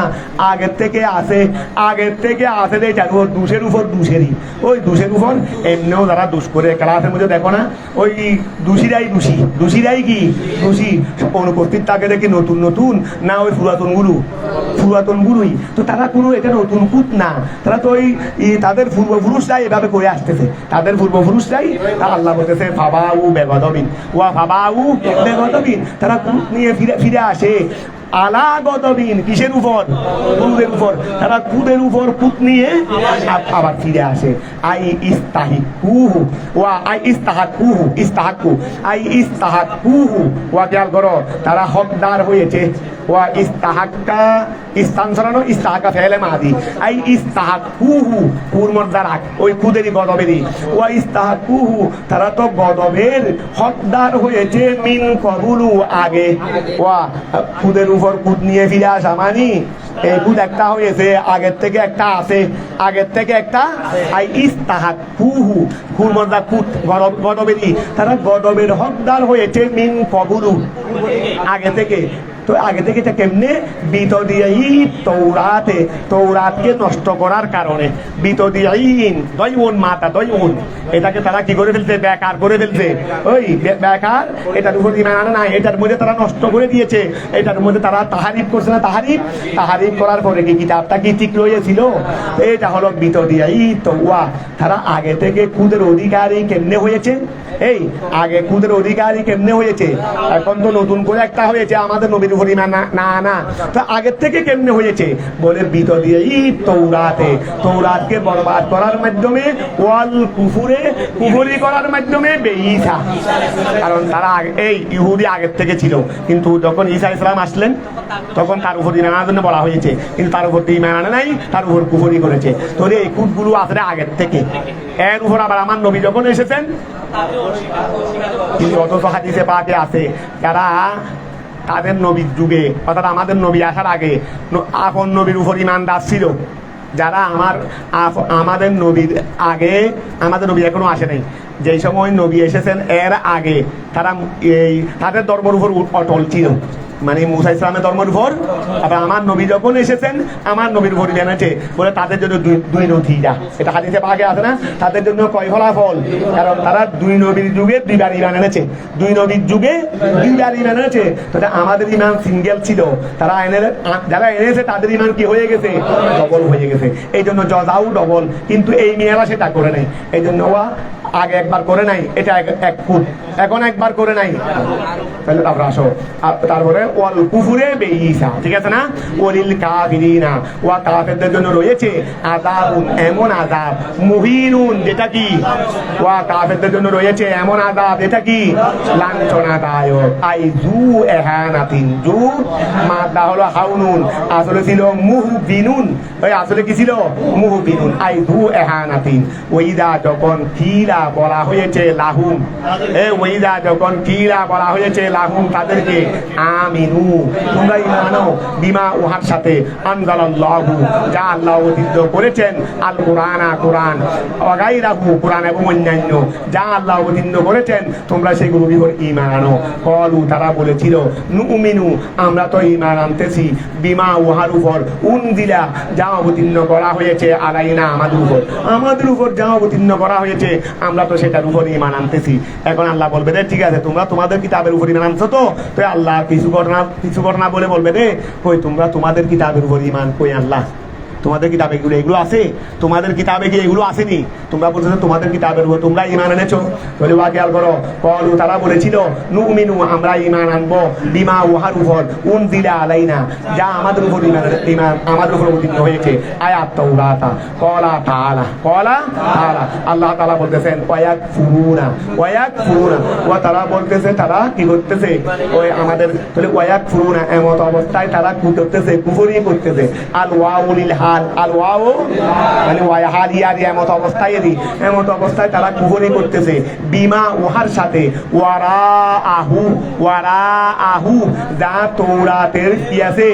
আগের থেকে আছে এটা দোষের উপর দোষেরই, ওই দোষের উপর এমনিও যারা দোষ করে ক্লাসের মধ্যে দেখো না, ওই দোষীরাই কি দোষী, অনুপস্থিত থাকে দেখি নতুন নতুন না ওই পুরাতন গুরুই, তো তারা কোনো এটা নতুন কুত না, তারা তো ওই তাদের পূর্বপুরুষরাই এভাবে করে আসতেছে, তাদের পূর্বপুরুষরাই আল্লাহ বলতেছে ফাবাউ বেগদবিন ওয়া ফাবাউ বেগদবিন, তারা কুত নিয়ে ফিরে আসে আলা গদবিন, কিসের উপর? কুদের উপর, তারা কুদের উপর কুত নিয়ে আবার ফিরে আসে। আই ইস্তাহিকুহু ওয়া খেয়াল করো, তারা হকদার হয়েছে, ওয়া ইস্তাহাক্কা ইস্তান সরানো ইস্তাহাক্কা ফেলে মাদি, আই ইস্তাহাকুহু কুরমর্দার ওই কুদেরই গদবেরই, ওয়া ইস্তাহাকুহু তারা তো গদবের হকদার হয়েছে মিন কবুলু আগে, ওয়া কুদের উপর কুদ নিয়ে ফিরে আসা মানি এই কুদ একটা হয়েছে, আগের থেকে একটা আছে, আই ইস্তাহাকুহু কুরমর্দা কুদ গদবেরই, তারা গদবের হকদার হয়েছে মিন কবুলু আগে থেকে। তো আগে থেকে এটা কেমনে? তৌরাতকে নষ্ট করার কারণে, এটাকে তারা কি করে ফেলছে? বেকার করে ফেলছে, ওই বেকার, এটার উপর ইমান আনে না, এটার মধ্যে তারা নষ্ট করে দিয়েছে, এটার মধ্যে তারা তাহারিফ করছে না, তাহারিফ করার পরে কি কিতাবটা কি ঠিক রয়েছিল? এটা হলো তারা আগে থেকে কুদের অধিকারী কেমনে হয়েছে? এই আগে কুদের অধিকারী কেমনে হয়েছে? এখন তো নতুন করে একটা হয়েছে আমাদের নবীর উপর ইমান না, তো আগের থেকে কেমনে হয়েছে? বলে তৌরাতকে বরবাদ করার মাধ্যমে, ওয়াল কুফরি করার মাধ্যমে বেঈসা, কারণ তারা এই ইহুদি আগের থেকে ছিল, কিন্তু যখন ঈসা ইসলাম আসলেন তখন তার উপর ইমান আনার জন্য বলা হয়েছে, কিন্তু তার উপর ইমান আনে নাই, তার উপর কুফরি করেছে। তো এই কুটগুলো আসলে আগের থেকে, এর উপর আবার আমার নবী যখন এসেছেন, কিন্তু অথচ হাদিসে পাকে আছে যারা তাদের নবীর যুগে অর্থাৎ আমাদের নবী আসার আগে আপন নবীর উপর ইমানদার ছিল, যারা আমাদের নবীর আগে, আমাদের নবী এখনো আসে নাই, যেই সময় নবী এসেছেন এর আগে তারা এই তাদের ধর্মের উপর অটল ছিল, মানে মুসা ইসলামের ধর্মের উপর। আবার আমার নবী যখন এসেছেন আমার নবীর উপর জেনেছে বলে তাদের জন্য দুই নথিরা, এটা হাদিসে পাকে আছে না, তাদের জন্য কয় ফলাফল, কারণ তারা দুই নবীর যুগে দুইবার ইমান এনেছে, দুই নবীর যুগে দুইবার ইমান এনেছে। তো আমাদের ইমান সিঙ্গেল ছিল, তারা যারা এনেছে তাদের ইমান কি হয়ে গেছে? ডবল হয়ে গেছে। এই জন্য জজাও ডবল, কিন্তু এই মেয়েরা সেটা করে নাই, এই জন্য ওয়া আগে একবার করে নাই, এটা এক ফুট, এখন একবার করে নাই। তাহলে তারপর আসো, তারপরে ওয়াল কুফুরে বেঈসা, ঠিক আছে না? ওয়ালিল কাফিরিনা, ওয়া কাফেরদের জন্য রয়েছে আযাবুন, এমন আযাব, মুহিনুন, যেটা কি? ওয়া কাফেরদের জন্য রয়েছে এমন আযাব, এটা কি? লাঞ্ছনাদায়ক। আই জু এহানাতিন, জু মাদা হলো হাউনুন, আসলে ছিল মুহবিনুন, ওই আসলে কি ছিল? মুহবিনুন। আই জু এহানাতিন, ওইদা যখন কিলা বলা হয়েছে লাহুম, ওইদা যখন কিলা বলা হয়েছে লাহুম তাদেরকে, আমিনু, তোমরা ঈমান আনো, বিমা উহার সাথে, আনজালাল্লাহু, যা আল্লাহ অবতীর্ণ করেছেন, আল কুরআনা, কুরআন, ওয়াগাইরাহু, কুরআন এবং অন্যান্য যা আল্লাহ অবতীর্ণ করেছেন, তোমরা সেগুলোর উপর ঈমান আনো। কলু, তারা বলেছিল, নুমিনু, আমরা তো ঈমান আনতেছি, বিমা উহার উপর, উনজিলা, যা অবতীর্ণ করা হয়েছে, আলাইনা, আমাদের উপর যা অবতীর্ণ করা হয়েছে আমরা তো সেটার উপর ঈমান আনতেছি। এখন আল্লাহ বলবে রে ঠিক আছে, তোমরা তোমাদের কিতাবের উপর ঈমান আনছো, তো আল্লাহ কিছু ঘটনা বলে বলবে রে, কই তোমরা তোমাদের কিতাবের উপর ঈমান, কই আল্লাহ তোমাদের কিতাবে এগুলো আছে? তোমাদের কিতাবে কি এগুলো আসেনি? তোমরা বলছো তোমাদের কিতাবের উপর তোমরা ঈমান এনেছো, তাহলে ওয়া খেয়াল করো, কলু, তারা বলেছিল, নুমিনু, আমরা ঈমান আনবো, বিমা উহার উপর, উনজিলা আলাইনা, যা আমাদের উপর ঈমান আমাদের উপর অবতীর্ণ হয়েছে, আয়াত তাওরাতা। ক্বালা তাআলা, আল্লাহ তাআলা বলতেছেন, ওয়ায়াকফুরুনা, ওয়া তারা বলতেছে, তারা কি করতেছে? ওই আমাদের, তাহলে ওয়ায়াকফুরুনা, এমন অবস্থায় তারা কি করতেছে? কুফরি করতেছে। আল ওয়াউলিল হা, হাল আল ওয়াও মানে ওয়া হাল ইয়া দিয়ে এমত অবস্থায় তারা কুফরি করতেছে বিমা উহার সাথে ওয়ারা আহু যা তৌরাতের কি আছে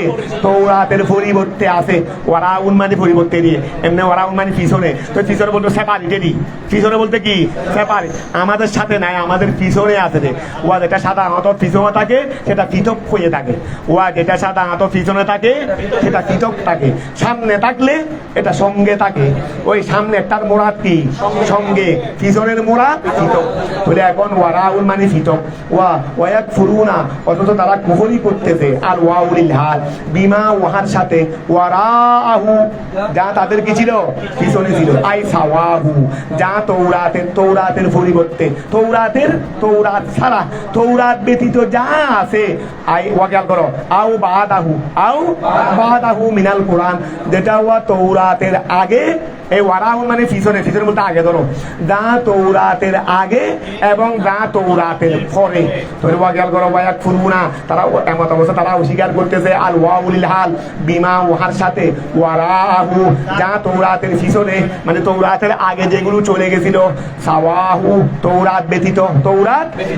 তৌরাতের পরিবর্তে আছে ওয়ারাউন মানে পরিবর্তে দিয়ে এমনি ওয়ারাউন মানে পিছনে তো পিছনে বলতে সেপারেটেরই পিছনে বলতে কি সেপারেট আমাদের সাথে নাই আমাদের পিছনে আছে রে ওয়া যেটা সাধারণত পিছনে থাকে সেটা পৃথক হয়ে থাকে ওয়া যেটা সাধারণত পিছনে থাকে সেটা পৃথক থাকে সামনে থাকলে এটা সঙ্গে থাকে ওই সামনেরটার মোড়াত কি সঙ্গে পিছনের মোড়াত পৃথক বলে এখন ওয়ারাউন মানে পৃথক ওয়াক ফুরুনা অথচ তারা কুফরি করতেছে আর ওয়াউলিল হাল বিমা ওয়াহার সাথে ওয়ারাহু যা তাদের কি ছিল পিছনে ছিল আই সাওয়াহু যা তৌরাতের পরিবর্তে তৌরাত ছাড়া তৌরাত ব্যতীত যা আছে আই ওয়াকাল করো আও বাদাহু মিনাল কোরআন যেটা ওয়া তৌরাতের আগে এই ওয়ারাহুন মানে পিছনে বলতে আগে ধরো যা তৌরাতের আগে এবং যা তৌরাতের পরে তোর ওয়াকাল করো ওয়াক ফুরুনা তারা এমত অবস্থা তারা অস্বীকার করতেছে আল ওয়াউলিল হাল বিমা ওয়াহার সাথে ওয়ারাহু যা তৌরাতের পিছনে মানে তৌরাতের আগে যেগুলো চলে গেছিল সাওয়াহু তৌরাত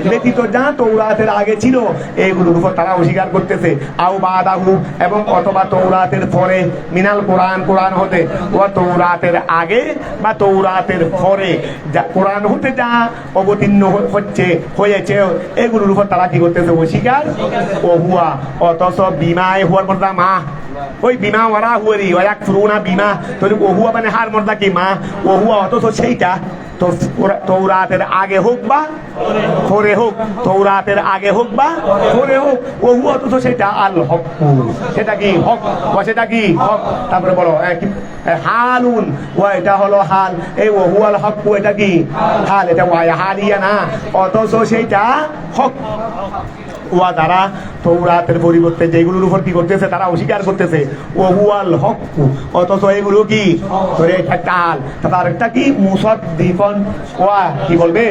ব্যতীত যা তৌরাতের আগে ছিল এইগুলোর উপর তারা অস্বীকার করতেছে আও বাদাহু এবং অথবা তৌরাতের পরে মিনাল কোরআন হতে ও তৌরাতের আগে বা তৌরাতের পরে যা কোরআন হতে যা অবতীর্ণ হয়েছে এগুলোর উপর তারা কি করতেছে অস্বীকার ও হুয়া অথচ বিমায় হুয়ার মর্দা মা ওই বিমা ওয়ারা হুয়ারি ওয়াক ফুরুনা বিমা তাহলে ও হুয়া মানে হার মর্দা কি মা ও হুয়া অথচ সেইটা তৌরাতের আগে হোক বা পরে হোক তৌরাতের আগে হোক বা পরে হোক ও হুয়া অথচ সেটা আল হক সেটা কি হক সেটা কি হক তারপরে বলো হালুন ওয়া এটা হলো হাল এই ও হুয়াল হক এটা কি হাল এটা ওয়া হালিয়া না অথচ সেইটা হক ওয়া দ্বারা তৌরাতের পরিবর্তে যেগুলোর উপর কি করতেছে তারা অস্বীকার করতেছে ও হুয়াল হক অথচ এগুলো কি ধরে একটা কাল তার একটা কি মুসাদ্দিকন ওয়া কি বলবে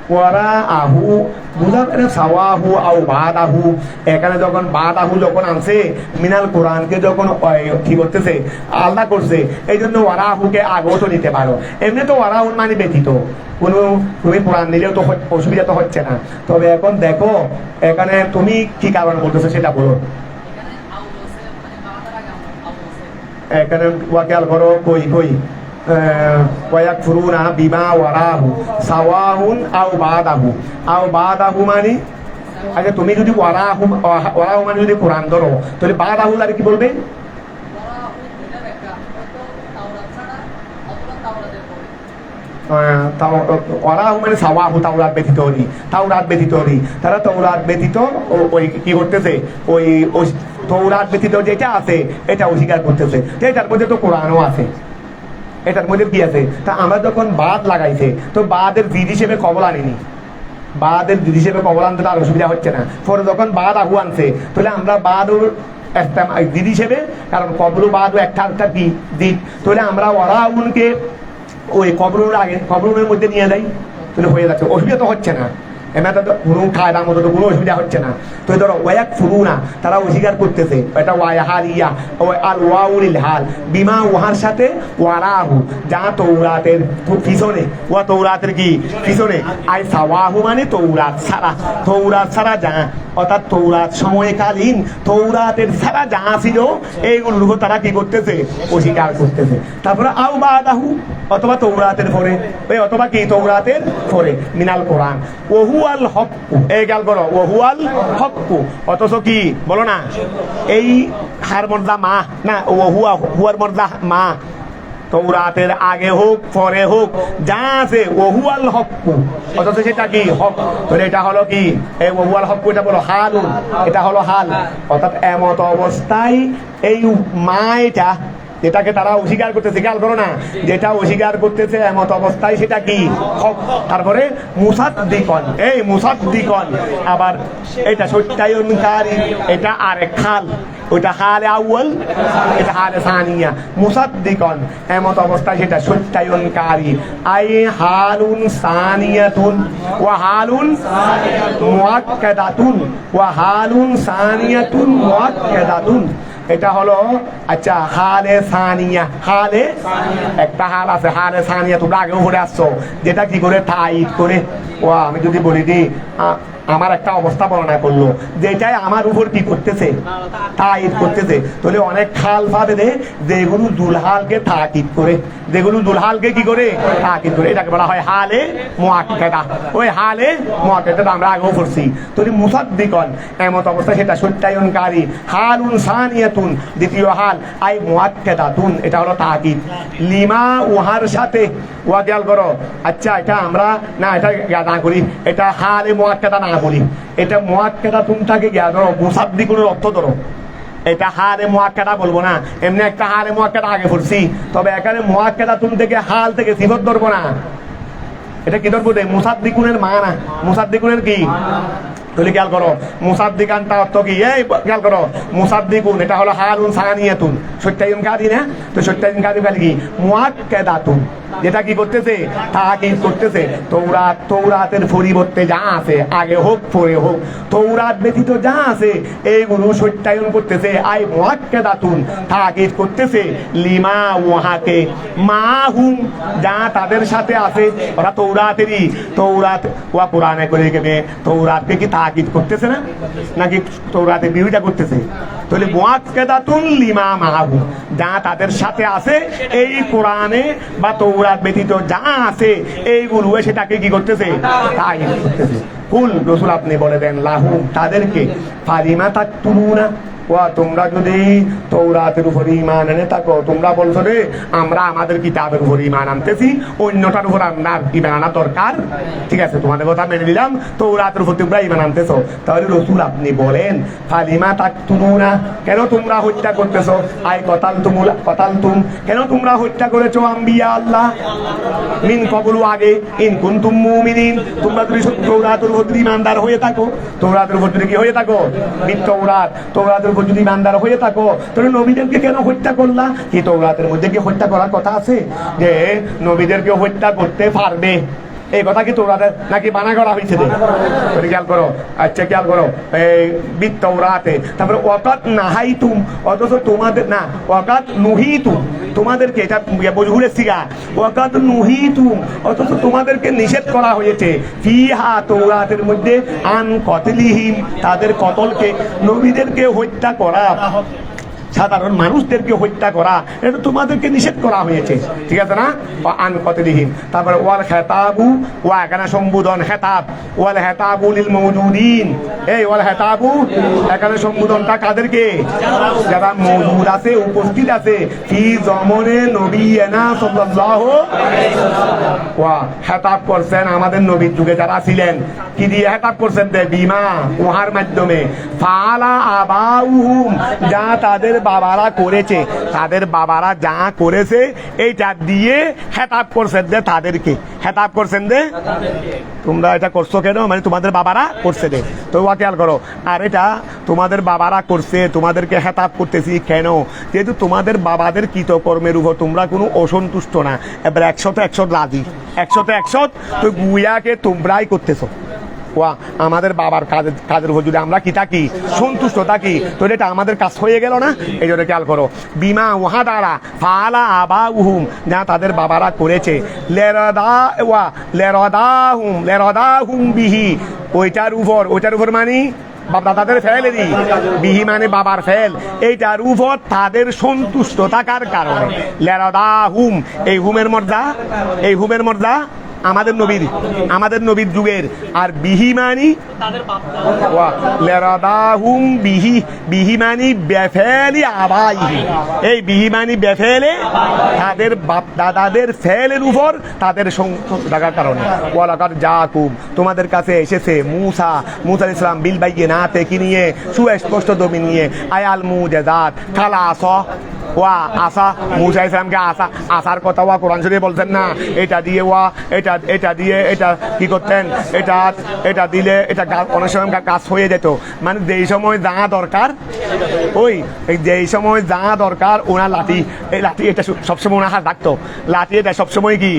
ওয়ারা আহু বুঝা পেরে সাওয়াহু আও বাদাহু এখানে যখন বাদাহু যখন আনছে মিনাল কোরআনকে যখন কি করতেছে আলাদা করছে এই জন্য ওয়ারাহুকে আগেও তো নিতে পারো এমনি তো ওয়ারাহুন মানে ব্যতীত কোনো তুমি কোরআন নিলেও তো অসুবিধা তো হচ্ছে না তবে এখন দেখো এখানে তুমি কি কারণ বলতেছো সেটা বলো এখানে ওয়াকাল করো কই ওয়াক ফুরুনা বিমা ওয়ারাহু সাওয়াহুন আও বাদাহু মানে আচ্ছা তুমি যদি ওয়ারাহু মানে যদি কোরআন ধরো তাহলে বাদাহু আর কি বলবে ওয়ারাহু মানে সাওয়াহু তাওরাত ব্যতীত তারা তৌরাত ব্যতীত ওই কি করতেছে ওই তৌরাত ব্যতীত যেটা আছে এটা অস্বীকার করতেছে এটার মধ্যে তো কোরআনও আছে এটার মধ্যে কি আছে তা আমরা যখন বাদ লাগাইছে তো বাদের জিদ হিসেবে কবল আনিনি বাদের জিদ হিসেবে কবল আনতে আর অসুবিধা হচ্ছে না পরে যখন বাদ আহু আনছে তাহলে আমরা বাদুর একটা জিদ হিসেবে কারণ কবরু বাদও একটা কি দিদ তাহলে আমরা ওয়ারাউনকে ওই কবরুনের মধ্যে নিয়ে যাই তাহলে হয়ে যাচ্ছে অসুবিধা তো হচ্ছে না এমনি তো কোনো খায়দার মতো তো কোনো অসুবিধা হচ্ছে না তো ধরো ওয়াক ফুরুনা তারা অস্বীকার করতেছে এটা ওয়াহালিয়া আর ওয়াউলিল হাল বিমা ওয়াহার সাথে ওয়ারাহু যা তৌরাতের পিছনে ওয়া তৌরাতের কি পিছনে আই সাওয়াহু মানে তৌরাত ছাড়া যা অর্থাৎ তৌরাত সময়কালীন তৌরাতের ছাড়া যা ছিল এইগুলোর উপর তারা কি করতেছে অস্বীকার করতেছে তারপরে আও বাদাহু অথবা তৌরাতের পরে অথবা কি তৌরাতের পরে মিনাল কোরআন ওহুয়াল হক এই গাল করো ওহুয়াল হক অথচ কি বলো না এই হার মর্দা মা না হুয়ার মর্দা মা তৌরাতের আগে হোক পরে হোক যা আছে ওহুয়াল হক অথচ সেটা কি হক তাহলে এটা হলো কি এই ওহুয়াল হক এটা বলো হালুন এটা হলো হাল অর্থাৎ এমত অবস্থায় এই মা এটা যেটাকে তারা অস্বীকার করতেছে খেয়াল করো না যেটা অস্বীকার করতেছে এমত অবস্থায় সেটা কি হক তারপরে মুসাদ্দিকন আবার এটা সত্যায়নকারী এটা আরেক খাল ওইটা হালে আউয়াল এটা হালে সানিয়া মুসাদ্দিকন এমত অবস্থায় সেটা সত্যায়নকারী আই হালুন সানিয়াতুন ওয়া হালুন মুআক্কাদাতুন ওয়া হালুন সানিয়াতুন মুআক্কাদাতুন এটা হলো আচ্ছা হালে সানিয়া, হালে একটা হাল আছে হালে সানিয়া, তোমরা আগেও পড়ে আসছো, যেটা কি করে তাইদ করে। ও আমি যদি বলি দি আমার একটা অবস্থা বর্ণনা করলো, যেটাই আমার উপর কি করতেছে, তাইদ করতেছে, তাহলে অনেক খাল পাবে রে যেগুলো দুলহালকে তাকিদ করে, যেগুলো দুলহালকে কি করে তাকিদ করে, এটাকে বলা হয় হালে মুআক্কাদা। ওই হালে মুআক্কাদা আমরা আগেও পড়ছি। তাহলে মুসাদ্দিকন এমত অবস্থা সেটা সত্যায়নকারী, হালুন সানিয়াতুন দ্বিতীয় হাল, আই মুআক্কাদাতুন এটা হলো তাকিদ, লিমা উহার সাথে। ওয়া খেয়াল করো, আচ্ছা এটা আমরা না এটা না করি, এটা হালে মুআক্কাদা না বলি, এটা মুআক্কাদাতুনটাকে জ্ঞান ধরো, মুসাদ্দিকুনের অর্থ ধরো, এটা হালে মুআক্কাদা বলবো না, এমনি একটা হালে মুআক্কাদা আগে পড়ছি, তবে এখানে মুআক্কাদাতুন থেকে হাল থেকে সিফত ধরবো না, এটা কি ধরবো রে মুসাদ্দিকুনের মানা, মুসাদ্দিকুনের কি, তাহলে খেয়াল করো মুসাদ্দিকানটা অর্থ কি, এই খেয়াল করো মুসাদ্দিকুন এটা হলো হালুন সানিয়াতুন সত্যায়নকারী না, তো সত্যায়নকারী বলে কি মুআক্কাদাতুন, যেটা কি করতেছে তাকিদ করতেছে। তৌরাতের পরিবর্তে যা আছে আগে হোক পরে হোক, তৌরাত ব্যতীত যা আছে এইগুলো সত্যায়ন করতেছে, আই মুআক্কাদাতুন তাকিদ করতেছে, লিমা ওয়াহাকে মাহুম যা তাদের সাথে আছে, ওরা তৌরাতেরই, তৌরাত ওয়া কোরআনে করে গেবে, তৌরাতকে কি তাকিদ করতেছে না নাকি তৌরাতের বিরোধিতা করতেছে? তাহলে মুআক্কাদাতুন লিমা মাহুম যা তাদের সাথে আছে এই কোরআনে বা তৌরাত ব্যতীত যা আছে এইগুলো সেটাকে কি করতেছে, তাকিদ করতেছে। কুল রাসূল আপনি বলে দেন লাহুম তাদেরকে, ফারিমা তাকতুমুনা ওয়া তোমরা যদি তৌরাতের উপর ঈমান এনে থাকো, তোমরা বলছো রে আমরা আমাদের কিতাবের উপর ঈমান আনতেছি, অন্যটার উপর আমরা ঈমান আনা দরকার, ঠিক আছে তোমাদের কথা মেনে নিলাম, তৌরাতের উপর তোমরা ঈমান আনতেছো, তাহলে রাসূল আপনি বলেন ফালিমা তাকতুমুনা কেন তোমরা হত্যা করতেছো, আই কতালতুম কেন তোমরা হত্যা করেছো আম্বিয়া আল্লাহ মিন কবলু আগে, ইন কুনতুম মুমিনিন তোমরা যদি তৌরাতের উপর ঈমানদার হয়ে থাকো, তৌরাতের উপর যদি কি হয়ে থাকো তৌরাতের যদি ইমানদার হয়ে থাকো, তাহলে নবীদেরকে কেন হত্যা করলা? কি তৌরাতের মধ্যে কি হত্যা করার কথা আছে যে নবীদেরকে হত্যা করতে পারবে? এই কথা কি তৌরাতে নাকি বানা করা হয়েছে? খেয়াল করো, আচ্ছা খেয়াল করো এই বিতৌরাতে, তারপরে ওয়াকাত নাহাইতুম অথচ তোমাদের না ওয়াকাত নুহিতুম তোমাদেরকে, এটা বজহুরের সিগা, ওয়াকাত নুহিতুম অথচ তোমাদেরকে নিষেধ করা হয়েছে, ফিহা তৌরাতের মধ্যে আন কতলিহিম তাদের কতলকে, নবীদেরকে হত্যা করা, সাধারণ মানুষদেরকে হত্যা করা এটা তোমাদেরকে নিষেধ করা হয়েছে, ঠিক আছে না? আন কতলিহিম, তারপরে ওয়াল খেতাবু ওয়া এখানে সম্বোধন খেতাব, ওয়াল হেতাবু লিল মওজুদিন, এই ওয়াল হেতাবু এখানে সম্বোধনটা কাদেরকে? যারা মওজুদ আছে উপস্থিত আছে, ফি জমনে নবিয়িনা সাল্লাল্লাহু আলাইহি ওয়াসাল্লাম, ওয়া হেতাব করছেন আমাদের নবীর যুগে যারা ছিলেন, কি দিয়ে হেতাব করছেন? বিমা উহার মাধ্যমে, ফালা আবাউহুম যা তাদের বাবারা করেছে, তাদের বাবারা যা করেছে এইটা দিয়ে হেতাব করছেন যে তাদেরকে, হেতাব করছেন যে তোমরা এটা করছো কেন, মানে তোমাদের বাবারা করছে দে, তো খেয়াল করো, আর এটা তোমাদের বাবারা করছে তোমাদেরকে হেতাব করতেছি কেন, যেহেতু তোমাদের বাবাদের কৃতকর্মের উপর তোমরা কোনো অসন্তুষ্ট না, এবার 100% রাজি, 100% তো গুয়াকে তোমরাই করতেছো, ওয়া আমাদের বাবার কাজের উপর যদি আমরা কি থাকি সন্তুষ্ট থাকি, তো এটা আমাদের কাজ হয়ে গেল না? এই জন্য খেয়াল করো, বিমা ওহা দ্বারা ফালা আবা উহুম যা তাদের বাবারা করেছে, লেরদাহুম বিহি ওইটার উপর মানে তাদের ফেলেরই, বিহি মানে বাবার ফেল, এইটার উপর তাদের সন্তুষ্ট থাকার কারণে, লেরদাহুম এই হুমের মর্যাদা আমাদের নবীর যুগের, আর বিহিমানি লেরাদাহুম বিহিমানি বেফেলি আবাইহি, এই বিহিমানি বেফেলে তাদের বাপ দাদাদের ফেলের উপর তাদের থাকার কারণে, ওয়ালাকাদ জাকুম তোমাদের কাছে এসেছে মুসা আলাইহিস সালাম বিল বাইয়িনাতে কি নিয়ে, সুস্পষ্ট দলিল নিয়ে, আয়াল মুজাদাত খালাস ওয়া আসা, মুসা আলাইহিস সালামকে আসার কথা ওয়া কোরআন শরীফে বলছেন না, এটা দিয়ে ওয়া এটা দিয়ে এটা কি করতেন, এটা দিলে এটা অনেক সময় কাজ হয়ে যেত, মানে যেই সময় যা দরকার ওই যেই সময় যা দরকার ওনার লাঠি, এই লাঠি এটা সবসময় ওনার হাত ডাকতো, লাঠি এটা সবসময় কি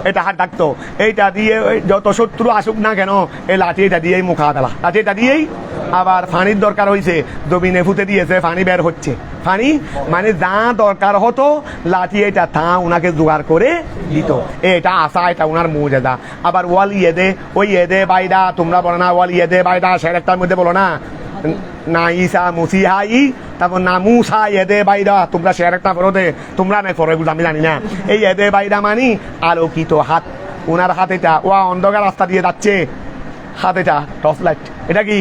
এটা হাত ডাকতো, এইটা দিয়ে যত শত্রু আসুক না কেন এই লাঠি এটা দিয়েই মুখা দেলা, লাঠি এটা দিয়েই আবার পানির দরকার হয়েছে, জমিনে ফুতে দিয়েছে, পানি বের হচ্ছে। পানি মানে যা দরকার হতো লাঠি এটা তা ওনাকে জোগাড় করে দিত। এটা আসা, এটা ওনার মুজেজা। আবার ওয়াল ইয়েদে, ওই ইয়েদে বাইদা, তোমরা বলো না ওয়াল ইয়েদে বাইদা, সের একটার মধ্যে বলো না না ইসা মুসিহাই, তারপর না মুসা এদে বাইরা, তোমরা শেয়ার একটা করো দে, তোমরা নাই পরে আমি জানি না। এই এদে বাইরা মানি আলোকিত হাত, ওনার হাত এটা, ও অন্ধকার রাস্তা দিয়ে যাচ্ছে, হাত এটা টর্চ লাইট, এটা কি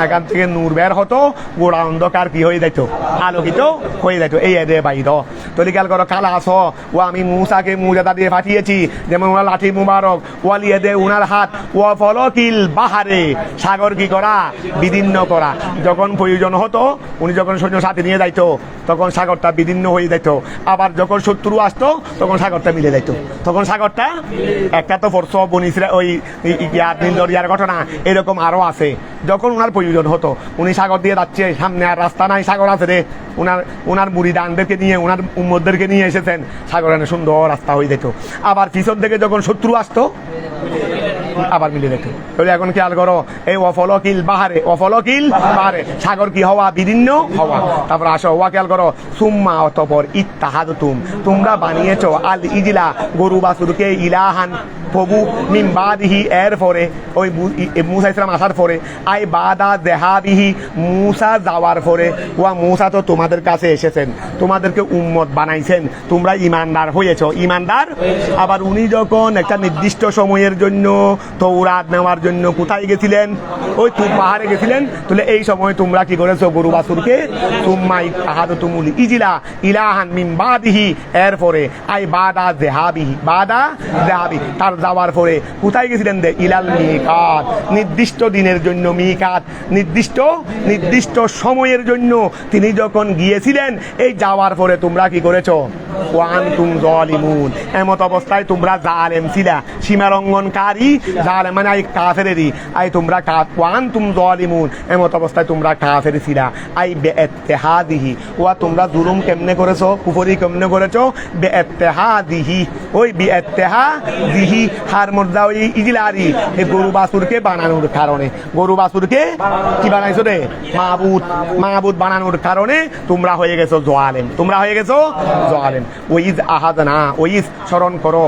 এখান থেকে নূর বের হতো, গোড়া অন্ধকার কি হয়ে যাইতো, আলোকিত হয়ে যাইতো। এই এদে বাইর তলি খেয়াল করো, কালা আস ও আমি মুসাকে মুজাদা দিয়ে পাঠিয়েছি, যেমন ওনার লাঠি মুবারক, ওয়ালি এদে উনার হাত, ও ফলকিল বাহারে, সাগর কি করা, বিদীর্ণ করা। যখন প্রয়োজন হতো উনি যখন সৈন্য সাথে নিয়ে যাইতো তখন সাগরটা বিদীর্ণ হয়ে যাইতো। আবার যখন শত্রু আসতো তখন সাগরটা মিলে যাইতো, তখন সাগরটা একটা তো ফোর্স বনিসরা ওই নীলদরিয়ার ঘটনা, এরকম আরো আছে। যখন ওনার প্রয়োজন হতো উনি সাগর দিয়ে যাচ্ছে, সামনে আর রাস্তা নাই, সাগর আছে রে, ওনার মুরিদানদেরকে নিয়ে, ওনার উম্মতদেরকে নিয়ে এসেছেন, সাগরে সুন্দর রাস্তা হয়ে যেত। আবার পিছন থেকে যখন শত্রু আসতো আবার মিলে যেত। তাহলে এখন খেয়াল করো, এই অফলকিল বাহারে, অফলকিল বাহারে, সাগর কি হওয়া, বিদীর্ণ হওয়া। তারপর আসো ওয়া খেয়াল করো, সুম্মা অতঃপর ইত্তাহাদতুম, তোমরা বানিয়েছো আল ইজলা, গরু বাছুরকে, ইলাহান প্রভু, মিন বাদিহি, এর পরে ওই মুসা ইসলাম আসার পরে, আই বাদা দেহাবিহি, মুসা যাওয়ার পরে, ওয়া মুসা তো তোমাদের কাছে এসেছেন, তোমাদেরকে উম্মত বানাইছেন, তোমরা ইমানদার হয়েছ, ইমানদার। আবার উনি যখন একটা নির্দিষ্ট সময়ের জন্য তৌরাত নেওয়ার জন্য কোথায় গেছিলেন, ওই তুর পাহাড়ে গেছিলেন, তাহলে এই সময় তোমরা কি করেছো, গরু বাছুরকে, তুম্মাই তাহাদতুমুল ইজলা ইলাহান মিন বাদিহি, এর পরে আই বাদা দেহাবিহি, বাদা দেহাবি, তার যাওয়ার পরে কোথায় গেছিলেন, দে ইলাল মিকাত, নির্দিষ্ট দিনের জন্য, মিকাত নির্দিষ্ট সময়ের জন্য তিনি যখন গিয়েছিলেন, এই যাওয়ার পরে তোমরা কি করেছো, ওয়ান্তুম যালিমুন, এমত অবস্থায় তোমরা জালেম ছিলা, সীমালঙ্ঘনকারী, জালেম মানে আই কাফেরেরই, আই তোমরা ওয়ান্তুম যালিমুন, এমত অবস্থায় তোমরা কাফের ছিলা। আই বেইত্তেহাদিহি, ওয়া তোমরা জুলুম কেমনে করেছো, কুফরি কেমনে করেছো, বেইত্তেহাদিহি, ওই বেইত্তেহাদিহি হার মর্দা ওই ইজলারি, এই গরু বাছুরকে বানানোর কারণে, গরু বাছুরকে কি বানাইছো রে, মাবুদ বানানোর কারণে তোমরা হয়ে গেছো জালেম, তোমরা হয়ে গেছো জালেম। ওইজ আহাদনা, ওইজ স্মরণ করো,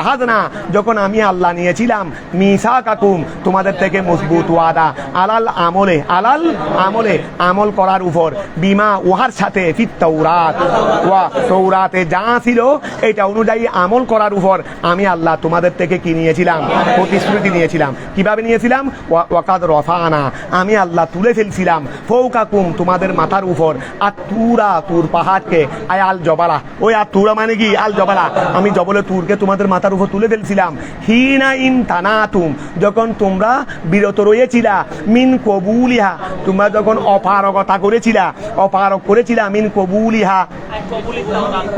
আহাদনা যখন আমি আল্লাহ নিয়েছিলাম, মিসাকাকুম তোমাদের থেকে মজবুত ওয়াদা, আলাল আমলে, আলাল আমলে আমল করার উপর, বিমা উহার সাথে, ফিত তাওরাত, ওয়া তাওরাতে যা ছিল এটা অনুযায়ী আমল করার উপর আমি আল্লাহ তোমাদের থেকে কি নিয়েছিলাম, প্রতিশ্রুতি নিয়েছিলাম। কিভাবে নিয়েছিলাম, ওয়াকাদ রফানা, আমি আল্লাহ তুলে ফেলছিলাম, ফৌকাকুম তোমাদের মাথার উপর, আর তুরা তুর পাহাড়কে, আয় আল জবালা, ওই আর তুরা মানে কি, আল জবালা, আমি জবলে তুরকে তোমাদের মাথার উপর তুলে ফেলছিলাম। হিনা ইন তানাতুম, যখন তোমরা বিরত রয়েছিলা, মিন কবুলিহা, তোমরা যখন অপারগতা করেছিলা, অপারগ করেছিলা, মিন কবুলিহা,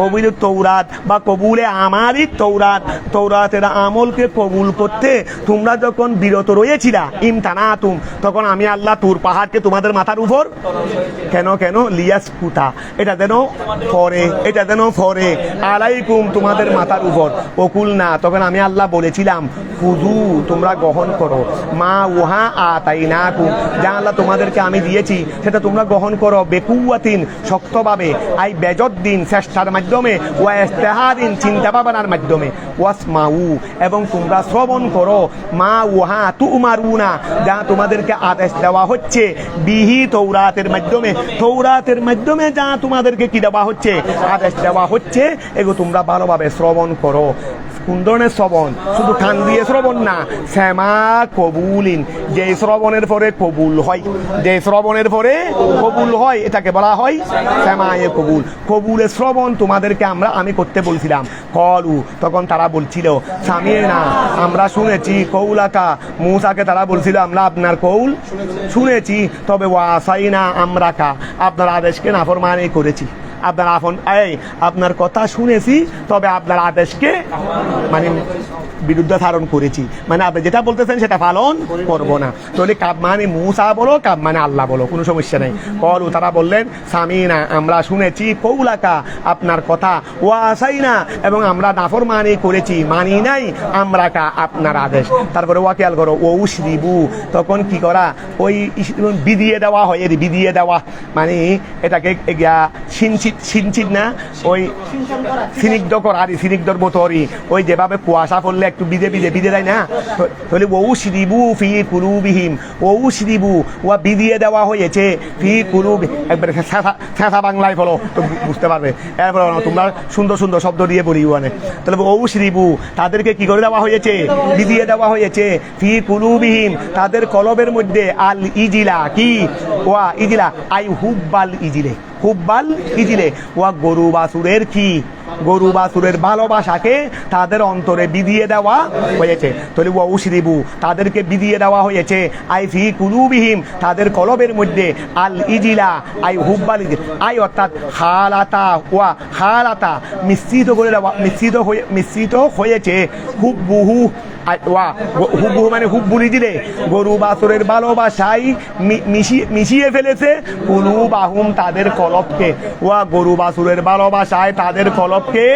কবুল তৌরাত বা কবুলে আমারই তৌরাত, তৌরাতের আমলকে কবুল করতে তোমরা যখন বিরত রয়েছিলা, ইমতানাতুম, তখন আমি আল্লাহ তুর পাহাড়কে তোমাদের মাথার উপর, কেন লিয়াস কুতা, এটা যেন পরে, এটা যেন পরে, আলাইকুম তোমাদের মাথার উপর, অকুল না, তখন আমি আল্লাহ বলেছিলাম, খুদু তোমরা গ্রহণ করো, মা উহা আতাইনাকুম, যা আল্লাহ তোমাদেরকে আমি দিয়েছি সেটা তোমরা গ্রহণ করো, বেকুয়াতিন শক্তভাবে, আই বেজদ্দিন চেষ্টার মাধ্যমে, ওয়া ইস্তেহাদিন চিন্তা ভাবনার মাধ্যমে, ওয়াসমাউ এবং তোমরা শ্রবণ করো, মা উহা তুমারুনা যা তোমাদেরকে আদেশ দেওয়া হচ্ছে, বিহি তৌরাতের মাধ্যমে, তৌরাতের মাধ্যমে যা তোমাদেরকে কি দেওয়া হচ্ছে, আদেশ দেওয়া হচ্ছে, এগুলো তোমরা ভালোভাবে শ্রবণ করো। কোন ধরনের শ্রবণ, শুধু কান দিয়ে শ্রবণ না, শ্যামা কবুলিন, যে শ্রবণের পরে কবুল হয়, যে শ্রবণের পরে কবুল হয় এটাকে বলা হয় শ্যামায়ে কবুল, কবুলের শ্রবণ তোমাদেরকে আমি করতে বলছিলাম। কলু তখন তারা বলছিল, সামিয়ে না আমরা শুনেছি, কৌলাকা মুসাকে তারা বলছিল আমরা আপনার কৌল শুনেছি, তবে ওয়াসাই না আমরা আপনার আদেশকে নাফরমানি করেছি, আপনার আপনার কথা শুনেছি, তবে আপনার আদেশকে মানে বিরুদ্ধে ধারণ করেছি, মানে আপনি যেটা বলতেছেন সেটা পালন করব না। তাহলে কাব মানে মুসা বলো, কাব মানে আল্লাহ বলো, কোনো সমস্যা নেই। কলু তারা বললেন সামিনা আমরা শুনেছি, কৌলাকা আপনার কথা, ওয়াসাইনা এবং আমরা নাফরমানি করেছি, মানি নাই আমরা কা আপনার আদেশ। তারপরে ওয়া খেয়াল করো, ও উশরিবু তখন কি করা, ওই বিদিয়ে দেওয়া হয়, বিদিয়ে দেওয়া মানে এটাকে সিনচিত না, ওই স্নিগ্ধ করা, স্নিগ্ধর মতোরই, ওই যেভাবে কুয়াশা পড়লে একটু বিদে দেয় না, তাহলে ও উশরিবু ফি কুলুবিহিম, ও উশরিবু ওয়া বিদিয়ে দেওয়া হয়েছে ফি কুলুবি, একবারে ছেঁচা বাংলায় বলো তো বুঝতে পারবে। এরপরে তোমরা সুন্দর সুন্দর শব্দ দিয়ে বলি ওয়ানে, তাহলে ও উশরিবু তাদেরকে কি করে দেওয়া হয়েছে, বিদিয়ে দেওয়া হয়েছে ফি কুলুবিহিম তাদের কলবের মধ্যে, আল ইজিলা কি, ওয়া ইজিলা আই হুব্বাল ইজিলে, হুব্বাল ইজিলে ওয়া গরু বাছুরের কি, গরু বাছুরের ভালোবাসাকে তাদের অন্তরে বিদিয়ে দেওয়া হয়েছে। তাহলে ওয়া উশরিবু তাদেরকে বিদিয়ে দেওয়া হয়েছে, আই ফি কুলুবিহিম তাদের কলবের মধ্যে, আল ইজিলা আই হুব্বাল ইজিল, আই অর্থাৎ হালাতা ওয়া হালাতা মিশ্রিত করে দেওয়া, মিশ্রিত হয়েছে হুব্বুহু হুব্বু মানে হুব্বুলি দিলে গরু বাছুরের ভালোবাসায় মিশিয়ে ফেলেছে কুলুবাহুম তাদের কলবকে, ওয়া গরু বাছুরের ভালোবাসায় তাদের কলবকে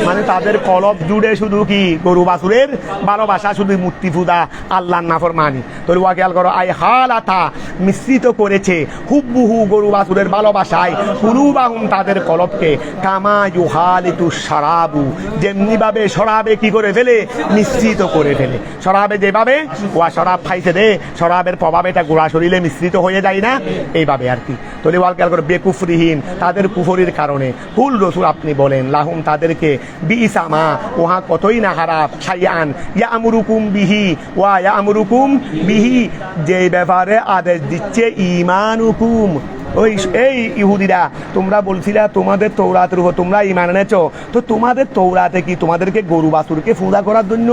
মানে তাদের কলব জুড়ে শুধু কি গরু বাছুরের ভালোবাসা, শুধু মূর্তি পূজা আল্লাহর নাফরমানি। তো ওয়া খেয়াল করো, আই হালাতা মিশ্রিত করেছে হুব্বুহু গরু বাছুরের ভালোবাসায় কুলুবাহুম তাদের কলবকে, কামা ইউহালিতু শারাবু যেমনি ভাবে শরাবে কি করে ফেলে, মিশ্রিত করে ফেলে। শরাবে যেভাবে ওয়া শরাব খাইছে রে, শরাবের প্রভাবে এটা গোড়া শরীরে মিশ্রিত হয়ে যায় না, এইভাবে আর কি। তাহলে ওয়াল খেয়াল করে, বেকুফরিহীন তাদের কুফরির কারণে, হুল রসুল আপনি বলেন লাহুম তাদেরকে, বিইসামা ওহা কতই না খারাপ, শাইআন ইয়ামুরুকুম বিহি ওয়া ইয়ামুরুকুম বিহি যে ব্যাপারে আদেশ দিচ্ছে, ঈমানুকুম ওই এই ইহুদিরা তোমরা বলছিলা তোমাদের তৌরাতের উপর তোমরা ঈমান এনেছো, তো তোমাদের তৌরাতে কি তোমাদেরকে গরু বাছুরকে পূজা করার জন্য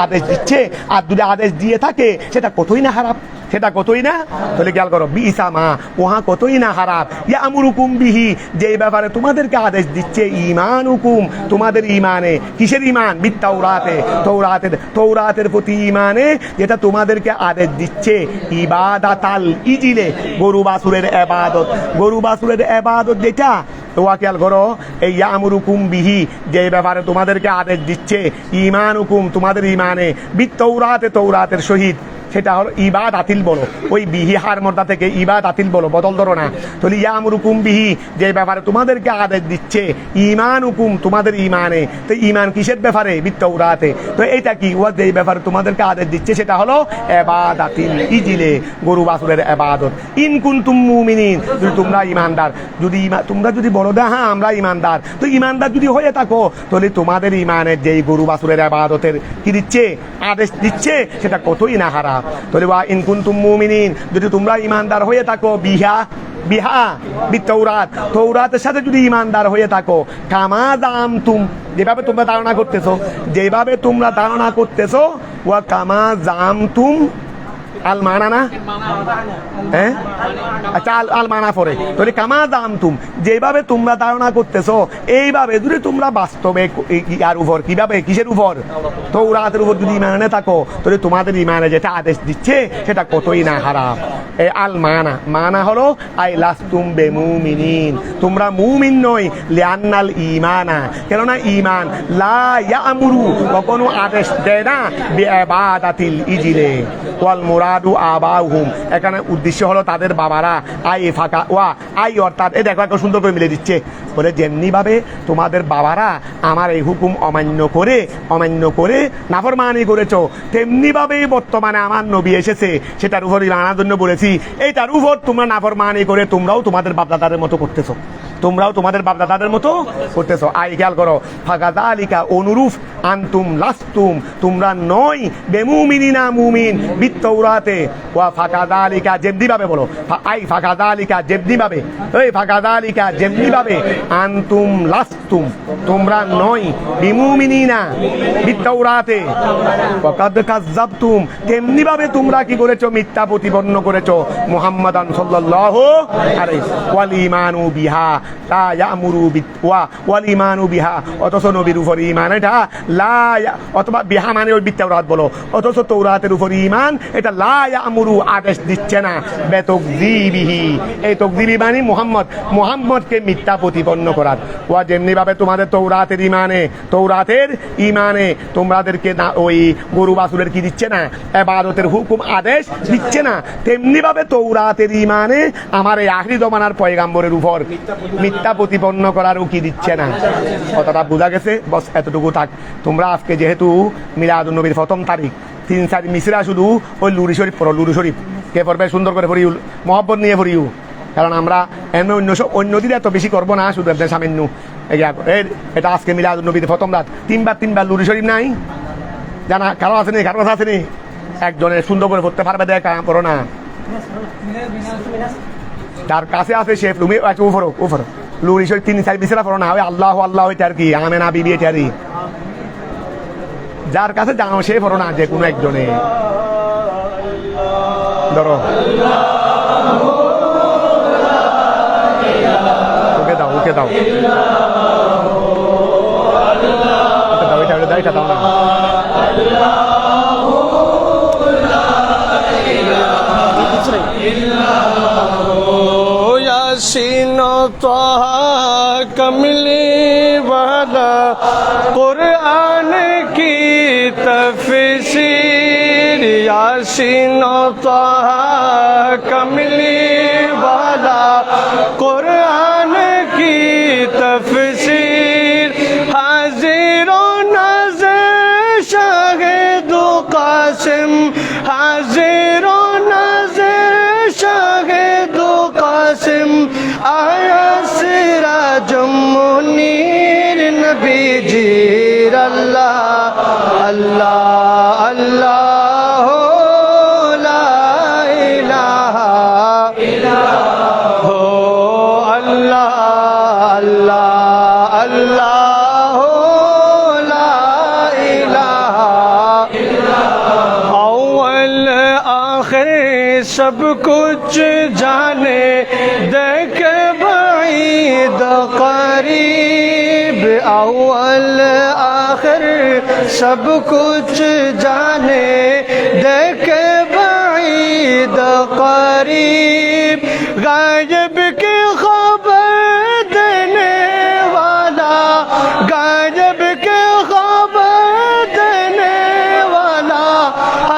আদেশ দিচ্ছে, আর যদি আদেশ দিয়ে থাকে সেটা কতই না খারাপ, সেটা কতই না। তাহলে খেয়াল করো, বিইসামা ওহা কতই না খারাপ, ইয়ামুরুকুম বিহি যে ব্যাপারে তোমাদেরকে আদেশ দিচ্ছে, ঈমানুকুম তোমাদের ঈমানে, কিসের ঈমান, বিত্তাওরাতে তৌরাতের প্রতি ঈমানে, যেটা তোমাদেরকে আদেশ দিচ্ছে ইবাদাতাল ইজিলে গরু বাছুরের ইবাদত, গরু বাছুরের ইবাদত যেটা ওয়া খেয়াল করো, এই ইয়ামুরুকুম বিহি যে ব্যাপারে তোমাদেরকে আদেশ দিচ্ছে, ঈমানুকুম তোমাদের ঈমানে, তৌরাতের সহিত, সেটা হলো ইবাদ আতিল বলো, ওই বিহি হার মর্দা থেকে ইবাদ আতিল বলো, বদল ধরো না। তাহলে ইয়ামুরুকুম বিহি যে ব্যাপারে তোমাদেরকে আদেশ দিচ্ছে, ঈমানুকুম তোমাদের ঈমানে, তো ঈমান কিসের ব্যাপারে, বিত্তৌরাতে, তো এইটা কি, ওয়া যে ব্যাপারে তোমাদেরকে আদেশ দিচ্ছে সেটা হলো ইবাদাতিল ইজিলে গরু বাছুরের ইবাদত, ইন কুনতুম মুমিনিন যদি তোমরা ঈমানদার, যদি তোমরা যদি বলো না হ্যাঁ আমরা ঈমানদার, তো ঈমানদার যদি হয়ে থাকো তাহলে তোমাদের ঈমানের যেই গরু বাছুরের ইবাদতের কি দিচ্ছে, আদেশ দিচ্ছে, সেটা কতই না হারাম। তাহলে ওয়া ইন কুনতুম মুমিনিন যদি তোমরা ঈমানদার হয়ে থাকো, বিহা বিত্তৌরাত তৌরাতের সাথে যদি ঈমানদার হয়ে থাকো, কামা জামতুম যেভাবে তোমরা ধারণা করতেছো, ওয়া কামা জামতুম আল মানা না, হ্যাঁ আচ্ছা আল মানা পরে, তাহলে কামা জামতুম যেভাবে তোমরা ধারণা করতেছো, এইভাবে যদি তোমরা বাস্তবে আর উপর কিভাবে, কিসের উপর, তৌরাতের উপর যদি ঈমানে থাকো, তাহলে তোমাদের ঈমানে যেটা আদেশ দিচ্ছে সেটা কতই না খারাপ। এই আল মানা হলো আই লাস্তুম বেমুমিনিন তোমরা মুমিন নই, লিআন্নাল ঈমানা কেননা ঈমান লা ইয়ামুরু কখনো আদেশ দেয় না, বিইবাদাতিল ইজিলে ওয়াল মুরাদু আবাহুম এখানে উদ্দেশ্য হলো তাদের বাবারা, আই অর্থাৎ এই দেখো একটা সুন্দর করে মিলে দিচ্ছে, বলে যেমনি ভাবে তোমাদের বাবারা আমার এই হুকুম অমান্য করে নাফরমানি করেছো, তেমনি ভাবেই বর্তমানে আমার নবী এসেছে সেটার উপর ঈমানের জন্য বলেছি, এইটার উপর তোমরা নাফরমানি করে তোমরাও তোমাদের বাপদাদাদের মতো করতেছো, আই খেয়াল করো, ফাকাযালিকা অনুরূপ, আনতুম লাস্তুম তোমরা নয়, বেমুমিনিনা মুমিন বিত্তৌরাতে, ওয়া ফাকাযালিকা যেমনি ভাবে বলো, আই ফাকাযালিকা যেমনি ভাবে আনতুম লাস্তুম তোমরা নয়, বিমুমিনিনা বিত্তৌরাতে, ওয়াকাদ কাযাবতুম তেমনি ভাবে তোমরা কি করেছো, মিথ্যা প্রতিপন্ন করেছো মুহাম্মাদান সাল্লাল্লাহু আলাইহি ওয়াল ঈমানু বিহা লা ইয়ামুরু বিত্তওয়া ওয়াল ঈমানু বিহা, অথচ নবীর উপর ঈমান এটা লা অথবা বিহা মানে ওই তাওরাত বলো, অথচ তাওরাতের উপর ঈমান এটা লা ইয়ামুরু আদেশ দিচ্ছে না বেতাকযীবিহি, এই তাকযীবি মানে মুহাম্মদকে মিথ্যা প্রতিপন্ন করার। ওয়া যেমনি ভাবে তোমাদের তাওরাতের ঈমানে তোমাদেরকে না ওই গরু বাছুরের কি দিচ্ছে না, ইবাদতের হুকুম আদেশ দিচ্ছে না, তেমনি ভাবে তাওরাতের ঈমানে আমার এই আখিরি জমানার পয়গাম্বরের উপর মিথ্যা প্রতিপন্ন করারও কি দিচ্ছে না। কথাটা বোঝা গেছে? বস এতটুকু থাক। তোমরা আজকে যেহেতু মিলাদুন নবীর প্রথম তারিখ, 3-4 মিসরা শুধু ওই লুরি শরীফ পড়ো, লুরি শরীফ কে পড়বে সুন্দর করে পড়িও, মহব্বত নিয়ে পড়িও, কারণ আমরা এমনি অন্য দিন এত বেশি করবো না, শুধু একদম সামান্য। এটা আজকে মিলাদুন নবীর প্রথম রাত, 3 বার লুরি শরীফ নাই জানা কারো আসেনি, কারো কথা আসেনি, একজনের সুন্দর করে পড়তে পারবে, দেখা করো না, তার কাছে আছে সে তুমি উপর লুরি শরীফ 3-4 মিসরা পড়ো না, ওই আল্লাহ আল্লাহ ওইটা আর কি আমেনা বিবি এটা আর কি, যার কাছে জানো সে পড়ো না, যে কোনো একজনে ধরো ওকে দাও এটা দাও না। यासीन तहा कमली वाला कुरान की तफसीर, यासीन तहा कमली वाला कुरान की तफसीर, हाजिर नाज़िर शाहिद कासिम, हाजिर नाज़िर शाहिद कासिम, आया सिराजुम मुनीर नबी जीर, अल्लाह अल्लाह अल्लाह हो ला इलाहा हो, अल्लाह अल्लाह अल्लाह हो ला इलाहा, अव्वल आखिर सब कुछ जाने, देख बाईद करीब, अव्वल आखिर सब कुछ जाने, देख बाईद करीब, गायब की खबर देने वाला, गायब की खबर देने वाला,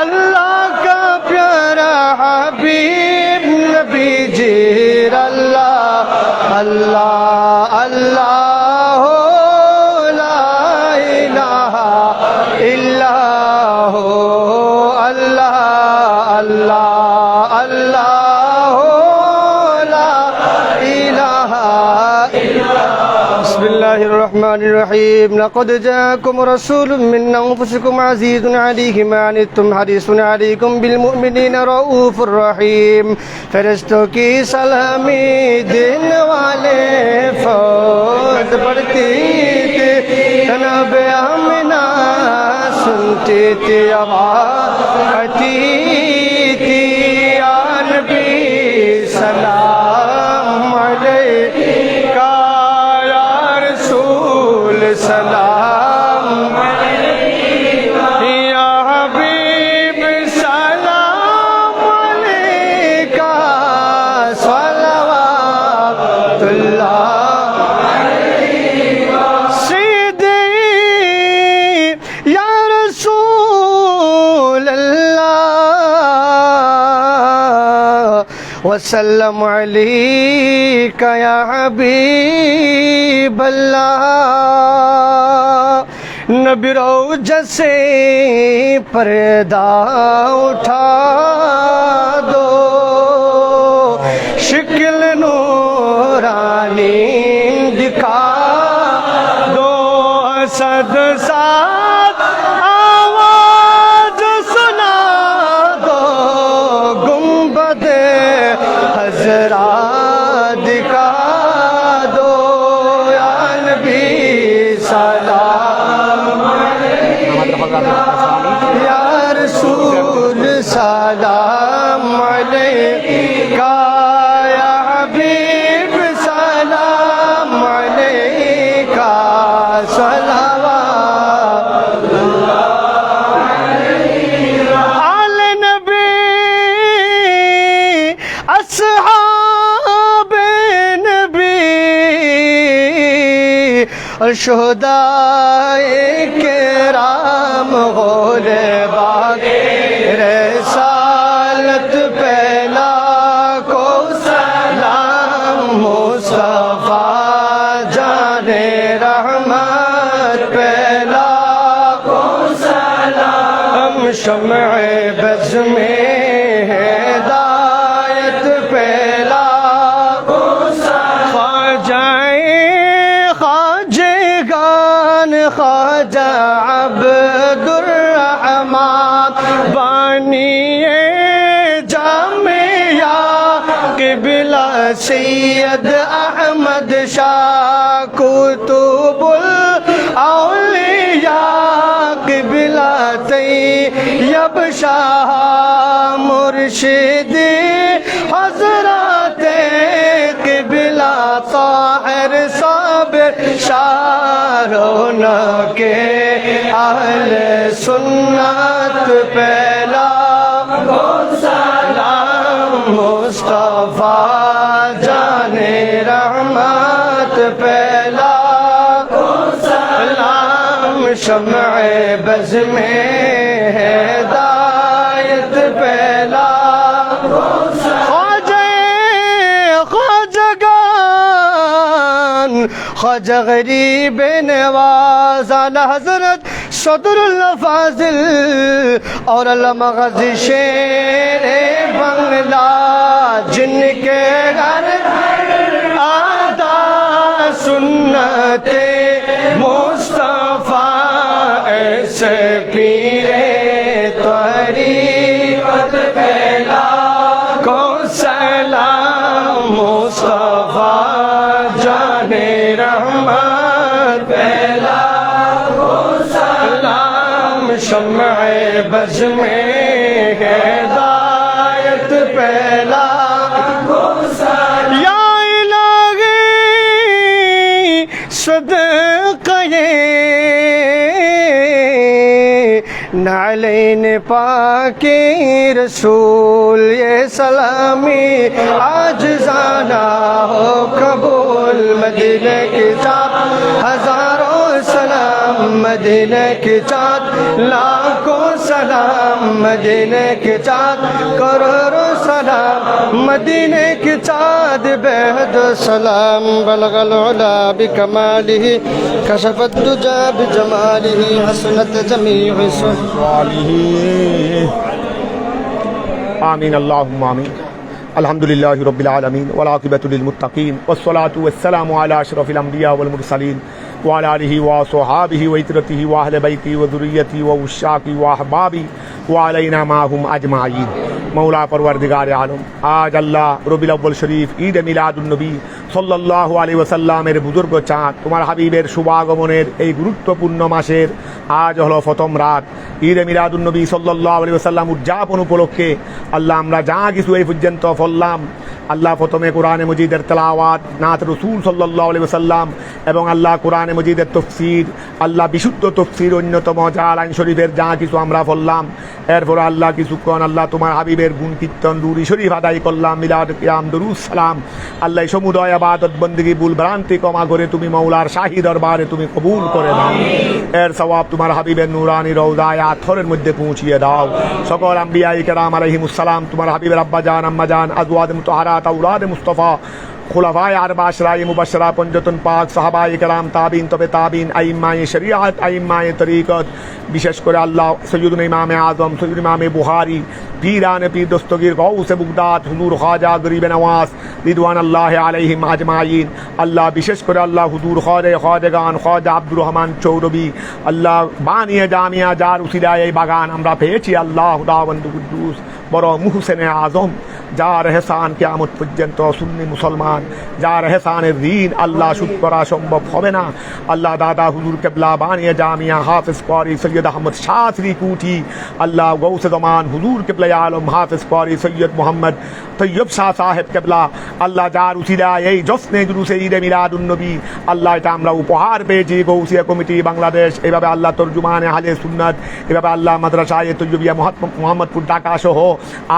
अल्लाह का प्यारा हबीब नबी जीर, अल्लाह अल्लाह अल्लाह हो ला इलाहा इल्लाह हो, अल्लाह अल्लाह अल्लाह हो ला इलाहा इल्लाह। बिस्मिल्लाहिर्रहमानिर्रहीम, लक़द जाअकुम रसूलुम मिन अनफुसिकुम अज़ीज़ुन अलैहि मा अनित्तुम हरीसुन अलैकुम बिल मुमिनीना रऊफ़ुर रहीम। फरिश्तों की सलामी देने वाले फौज बढ़ती थी, जनाब आमिना सुनती थी आवाज़ आती थी, या नबी सलाम अलैका, या रसूल सलाम अलैका, या हबीब सलाम अलैका, सलवातुल्लाह अलैका, सीधी या रसूल अल्लाह, वसल्लम अलैका या हबीब अल्लाह। नबी रोज़ा से पर्दा उठा दो, शिक्ल नूरानी दिखा दो, असद साथ आवाज सुना दो, गुंबद हजरा दिखा दो, या नबी सलाम या रसूल सलाम अलैका, या हबीब सलाम اور شہدائے کرام غربا کے رسالت پہلا کو سلام مصطفیٰ جان رحمت پہلا کو سلام شمع بز میں ہدایت پہلا کو سلام خواجگان خواجہ عبد الرحمن بانی جامعہ قبلہ سید احمد شاہ کتب الاولیاء قبلہ طیب شاہ مرشد حضرات قبلہ طاہر صابر شاہ رونق اہل سنت پہلا سلام مصطفیٰ جان رحمت پہلا سلام شمع بز میں ہدایت پہلا خواجہ غریب نواز اعلی حضرت صدر الفاضل اور علامہ غازی شیر بنگلہ جن کے گھر آدھا سنت مصطفیٰ ایسے پیر طریقت پہلا کو سلام مصطفیٰ جان رحمت پہلا کو سلام شمع بز میں ہدایت پہلا کو سلام یا الہی صدقہ نعلین پاک رسول یہ سلامی عاجزانہ ہو قبول مدینہ کی چاند ہزاروں سلام مدینہ کی چاند لاکھوں سلام مدینہ کی چاند کروڑوں سلام مدینہ کی چاند بہد سلام بلغ العلا بکمالہ کشف الدجى بجمالہ حسنت جمیع آمین اللہم آمین الحمدللہ رب العالمین والعاقبۃ للمتقین والصلاة والسلام علی اشرف الانبیاء والمرسلین وعلی آلہ وصحابہ وعترتہ واہل بیتہ وذریتہ وعشاقہ واحبابہ وعلینا معہم اجمعین مولا پروردگار عالم آج اللہ ربیع الاول شریف عید মিলাদ النبی সাল্লাল্লাহু আলাইহি ওয়াসাল্লামের বুজুর্গ চাঁদ তোমার হাবিবের শুভাগমনের এই গুরুত্বপূর্ণ মাসের আজ হলো প্রথম রাত ঈদে মিলাদুন্নবী সাল্লাল্লাহু আলাইহি ওয়াসাল্লাম উদযাপন উপলক্ষে আল্লাহ আমরা যা কিছু এই পর্যন্ত পড়লাম আল্লাহ প্রথমে কোরআনে মজিদের তেলাওয়াত নাত রাসূল সাল্লাল্লাহু আলাইহি ওয়াসাল্লাম এবং আল্লাহ কোরআনে মজিদের তাফসীর আল্লাহ বিশুদ্ধ তাফসীর অন্যতম জালালাইন শরীফের যা কিছু আমরা পড়লাম এরপর আল্লাহ কিছুক্ষণ আল্লাহ তোমার হাবিবের গুণ কীর্তন দুরূদ শরীফ আদায় করলাম মিলাদ কিয়াম দরুদ সালাম আল্লাহ সমুদয় ইবাদত বندگی ভুল ভ্রান্তি ক্ষমা করে তুমি মাওলার শাহী দরবারে তুমি কবুল করে নাও এর সওয়াব তোমার হাবিবের নূরানি রওজায়ে আতহরের মধ্যে পৌঁছিয়ে দাও সকল আম্বিয়া ইকরাম আলাইহিমুস সালাম তোমার হাবিবের আব্বা জান আম্মা জান আজওয়াজ মুতাহারাত আওলাদ মুস্তাফা খুলাফায়ে আরবা আশরায়ে মুবাশশারা পঞ্জতন পাক সাহাবায়ে কেরাম তাবিন তবে তাবিন আইম্মায়ে শরিয়াত আইম্মায়ে তরিকত বিশেষ করে আল্লাহ সৈয়দুল ইমামে আজম সৈয়দুল ইমামে বুখারী পীরানে পীর দস্তগীর গৌসে বুগদাদ হুজুর খাজা গরিবে নওয়াজ রিদওয়ানুল্লাহি আলাইহিম আজমাইন আল্লাহ বিশেষ করে আল্লাহ হুজুর খাজাগান খাজা আব্দুর রহমান চৌরবি আল্লাহ বানিয়ে জামিয়া যার উসিলায় এই বাগান আমরা পেয়েছি আল্লাহ খুদাবন্দ কুদ্দুস বড় মুহসিনে আজম যার এহসান কিয়ামত পর্যন্ত সুন্নি মুসলমান যার এহসানের ঋণ আল্লাহ শোধ করা সম্ভব হবে না আল্লাহ দাদা হুজুর কেবলা বানিয়ে জামিয়া হাফেজ কারি সৈয়দ আহমদ শাহরি কুঠি আল্লাহ গৌসে জমান হুজুর কেবলা আলম হাফেজ কারি সৈয়দ মোহাম্মদ তৈয়ব শাহ সাহেব কেবলা আল্লাহ যার উসিলায় এই জশ্নে জুলুসে ঈদে মিলাদুন্নবী আল্লাহ এটা আমরা উপহার পেয়েছি গৌসিয়া কমিটি বাংলাদেশ এভাবে আল্লাহ তরজুমানে আহলে সুন্নাত এভাবে আল্লাহ মাদ্রাসায়ে তৈয়বিয়া মোহাম্মদপুর ঢাকা সহ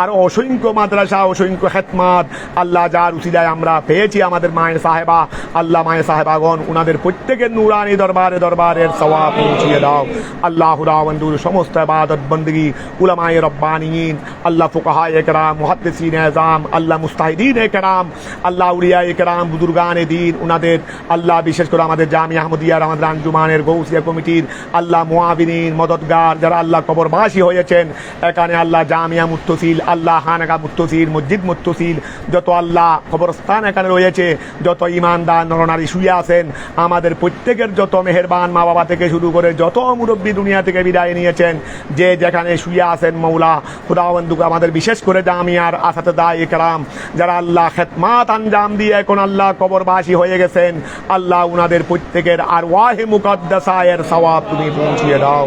আর অসংখ্য মাদ্রাসা, অসংখ্য খেদমাত আল্লাহ যার উসিলায় আমরা পেয়েছি, আমাদের মায়ের সাহেবা, আল্লাহ মায়ের সাহেবাগণ উনাদের প্রত্যেকের নুরানি দরবারের সওয়াব পৌঁছিয়ে দাও। আল্লাহ রাওয়ান্দুর সমস্ত ইবাদত বندگی উলামায়ে রব্বানিয়িন, আল্লাহ ফুকাহায়ে কেরাম, মুহাদ্দিসিনে আযম, আল্লাহ মুস্তাহিদিনে কেরাম, আল্লাহ আউলিয়ায়ে কেরাম, বুজুর্গানে দ্বীন উনাদের আল্লাহ, বিশেষ করে আমাদের জামিয়া আহমদিয়ার, আমাদের আঞ্জুমানের গৌসিয়া কমিটির আল্লাহ মুআবিনিন, মদদগার যারা আল্লাহ কবরবাসী হয়েছেন এখানে, আল্লাহ জামিয়া মুত্তসিল, আল্লাহ খানকা মুত্তসিল, মসজিদ মুত্তসিল, যত আল্লাহ কবরস্থান এখানে রয়েছে, যত ইমানদার নরনারী শুয়ে আছেন, আমাদের প্রত্যেকের যত মেহেরবান মা বাবা থেকে শুরু করে যত মুরব্বী দুনিয়া থেকে বিদায় নিয়েছেন, যে যেখানে শুয়ে আছেন মৌলা খুদাবন্দুকে, আমাদের বিশেষ করে জামিয়ার আসাতেদায়ে কেরাম যারা আল্লাহ খেদমাত আঞ্জাম দিয়ে এখন আল্লাহ কবরবাসী হয়ে গেছেন, আল্লাহ উনাদের প্রত্যেকের আরওয়াহে মুকাদ্দাসায়ের সওয়াব তুমি পৌঁছিয়ে দাও।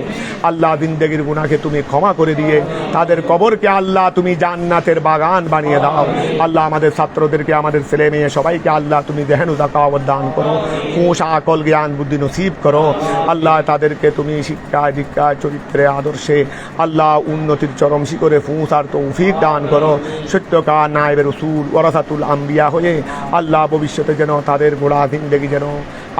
আল্লাহ জিন্দেগির গুনাহকে তুমি ক্ষমা করে দিয়ে তাদের কবরকে আল্লাহ তুমি জান্নাতের বাগান বানিয়ে দাও। আল্লাহ আমাদের ছাত্রদেরকে, আমাদের ছেলে মেয়ে সবাইকে আল্লাহ তুমি দেহেনু যাকাওয়াত দান করো, হুঁশ আকল জ্ঞান বুদ্ধি নসিব করো। আল্লাহ তাদেরকে তুমি শিক্ষায় দীক্ষায় চরিত্রে আদর্শে আল্লাহ উন্নতির চরম শিখরে পৌঁছার তৌফিক দান করো। সত্যকার নায়েবে রসুল ওয়ারাসাতুল আম্বিয়া হয়ে আল্লাহ ভবিষ্যতে যেন তাদের গোড়া জিন্দেগি যেন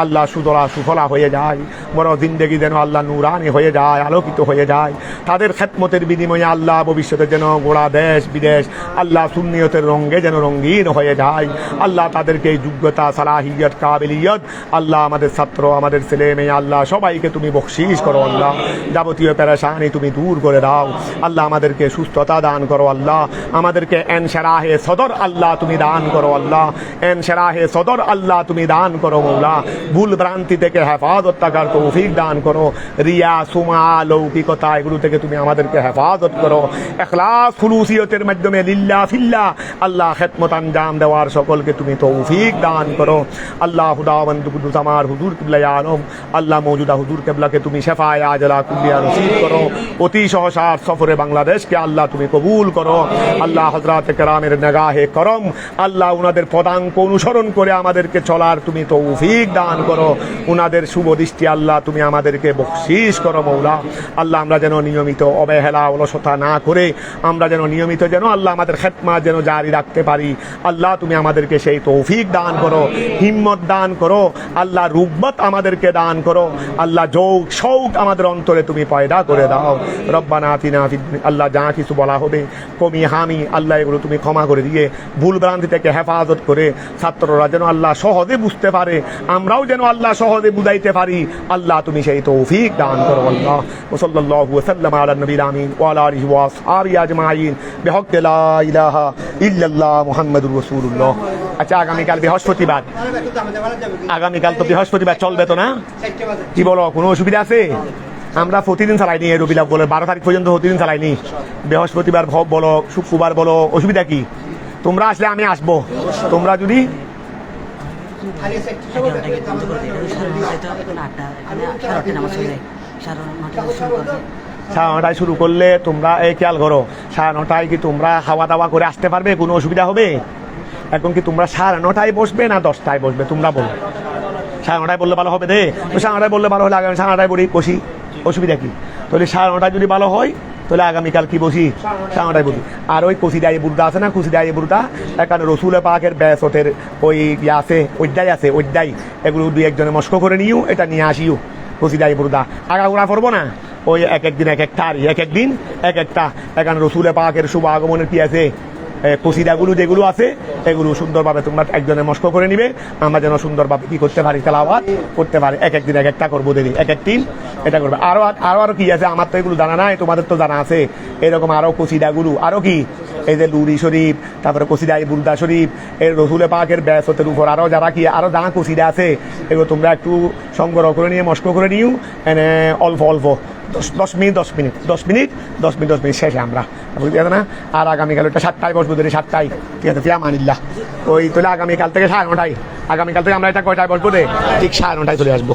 আল্লাহ সুদরা সুফলা হয়ে যায়, বড় জিন্দেগি যেন আল্লাহ নুরানি হয়ে যায়, আলোকিত হয়ে যায়। তাদের খেদমতের বিনিময়ে আল্লাহ ভবিষ্যতে যেন গোড়া দেশ বিদেশ আল্লাহ সুন্নিয়তের রঙে যেন রঙিন হয়ে যায়। আল্লাহ তাদেরকে যোগ্যতা, সালাহিয়ত, কাবিলিয়ত আল্লাহ আমাদের ছাত্র, আমাদের ছেলে মেয়ে আল্লাহ সবাইকে তুমি বখশিশ করো। আল্লাহ যাবতীয় পেরেশানি তুমি দূর করে দাও। আল্লাহ আমাদেরকে সুস্থতা দান করো। আল্লাহ আমাদেরকে এনশেরাহে সদর আল্লাহ তুমি দান করো। আল্লাহ এনশেরাহে সদর আল্লাহ তুমি দান করো। মৌলা ভুল ভ্রান্তি থেকে হেফাজত থাকার তৌফিক দান করো। রিয়া, সুমা, লৌকিকতা এগুলো থেকে তুমি আমাদেরকে হেফাজত করো। ইখলাস খুলুসিয়তের মাধ্যমে লিল্লাহ ফিল্লাহ আল্লাহ খেদমত আঞ্জাম দেওয়ার সকলকে তুমি তৌফিক দান করো। আল্লাহ খুদাবন্দ কুদ্দুস আমার হুজুর কিবলায়ে আলম আল্লাহ মওজুদা হুজুর কিবলাকে তুমি শেফায়ে আজলা কুল্লিয়া নসিব করো। অতি সহসার সফরে বাংলাদেশকে আল্লাহ তুমি কবুল করো। আল্লাহ হযরত কেরামের নিগাহে করম আল্লাহ উনাদের পদাঙ্ক অনুসরণ করে আমাদেরকে চলার তুমি তৌফিক দান করো। উনাদের শুভ দৃষ্টি আল্লাহ তুমি আমাদেরকে বখশিশ করো। মৌলা আল্লাহ আমরা যেন নিয়মিত অবহেলা অলসতা না করে আমরা যেন নিয়মিত যেন আল্লাহ আমাদের খেদমত যেন জারি রাখতে পারি। আল্লাহ তুমি আমাদেরকে সেই তৌফিক দান করো, হিম্মত দান করো। আল্লাহ রুব্বত আমাদেরকে দান করো। আল্লাহ যৌক শৌক আমাদের অন্তরে তুমি পয়দা করে দাও। রব্বানা আতিনা ফিদ দুনিয়া আল্লাহ যা কিছু বলা হবে কমি হামি আল্লাহ এগুলো তুমি ক্ষমা করে দিয়ে ভুল ভ্রান্তি থেকে হেফাজত করে ছাত্ররা যেন আল্লাহ সহজে বুঝতে পারে, আমরাও যেন আল্লাহ সহজে বুঝাইতে পারি। আল্লাহ তুমি সেই তৌফিক দান করো। আল্লাহ ওয়া সাল্লাল্লাহু ওয়া সাল্লামা আলা নবিল আমিন ওয়া আলা আলিহি ওয়া আসহাবিহি আজমাইন বিহক লা ইলাহা ইল্লাল্লাহ মুহাম্মাদুর রাসূলুল্লাহ। আচ্ছা আগামীকাল বৃহস্পতিবার, আগামীকাল তো বৃহস্পতিবার চলবে তো না? কি বলো, কোনো অসুবিধা আছে? আমরা প্রতিদিন চালাইনি, রবিবার বলে 12 তারিখ পর্যন্ত প্রতিদিন চালাইনি। বৃহস্পতিবার বলো, শুক্রবার বলো, অসুবিধা কি? তোমরা আসলে আমি আসবো। তোমরা যদি সাড়ে 9টায় শুরু করলে তোমরা এই খেয়াল করো, 9:30 কি তোমরা খাওয়া দাওয়া করে আসতে পারবে? কোনো অসুবিধা হবে? এখন কি তোমরা 9:30 বসবে না 10টায় বসবে? তোমরা বলো। 9:30 বললে ভালো হবে রে। তো 9:30 বললে ভালো হলে আগামী 9:30 বসি, অসুবিধা কি? তাহলে 9:30 যদি ভালো হয় তাহলে আগামীকাল কি বসি? 9:30 বসি। আর ওই কসিদায়ে বুরদা আছে না, কসিদায়ে বুরদা এখানে রসুল পাকের বেসতের ওই আছে, অধ্যায় আছে, অধ্যায় এগুলো 2-1 জনে মস্ক করে নিও, এটা নিয়ে আসিও। কসিদায়ে বুরদা আগাগোড়া পড়বো না, ওই এক একদিন এক একটা, এক একদিন এক একটা। এখানে রসুল পাকের শুভ আগমনের কি আছে কসিদাগুলো যেগুলো আছে এগুলো সুন্দরভাবে তোমরা একজনে মস্ক করে নিবে, আমরা যেন সুন্দরভাবে কি করতে পারি, তেলাওয়াত করতে পারি। এক একদিন এক একটা করবো, দেরি এক একদিন এটা করবে। আরো কি আছে, আমার তো এগুলো জানা নাই, তোমাদের তো জানা আছে। এরকম আরো কসিদাগুলো আরো কি, এই যে লুরি শরীফ, তারপরে কসিদায়ে বুরদা শরীফ, এর রসুল পাকের বেসতের উপর আরো যারা কি আরো জানা কসিদা আছে এগুলো তোমরা একটু সংগ্রহ করে নিয়ে মস্ক করে নিও। এনে অল্প অল্প 10 মিনিট শেষে আমরা বুঝতে না। আর আগামীকাল ওটা 7টায় বসবো, 7টায়, ঠিক আছে? ফিয়ামানিল্লাহ। ওই তাহলে আগামীকাল থেকে 9:30, আগামীকাল থেকে আমরা এটা কয়টায় বসবো রে? ঠিক 9:30 চলে আসবো।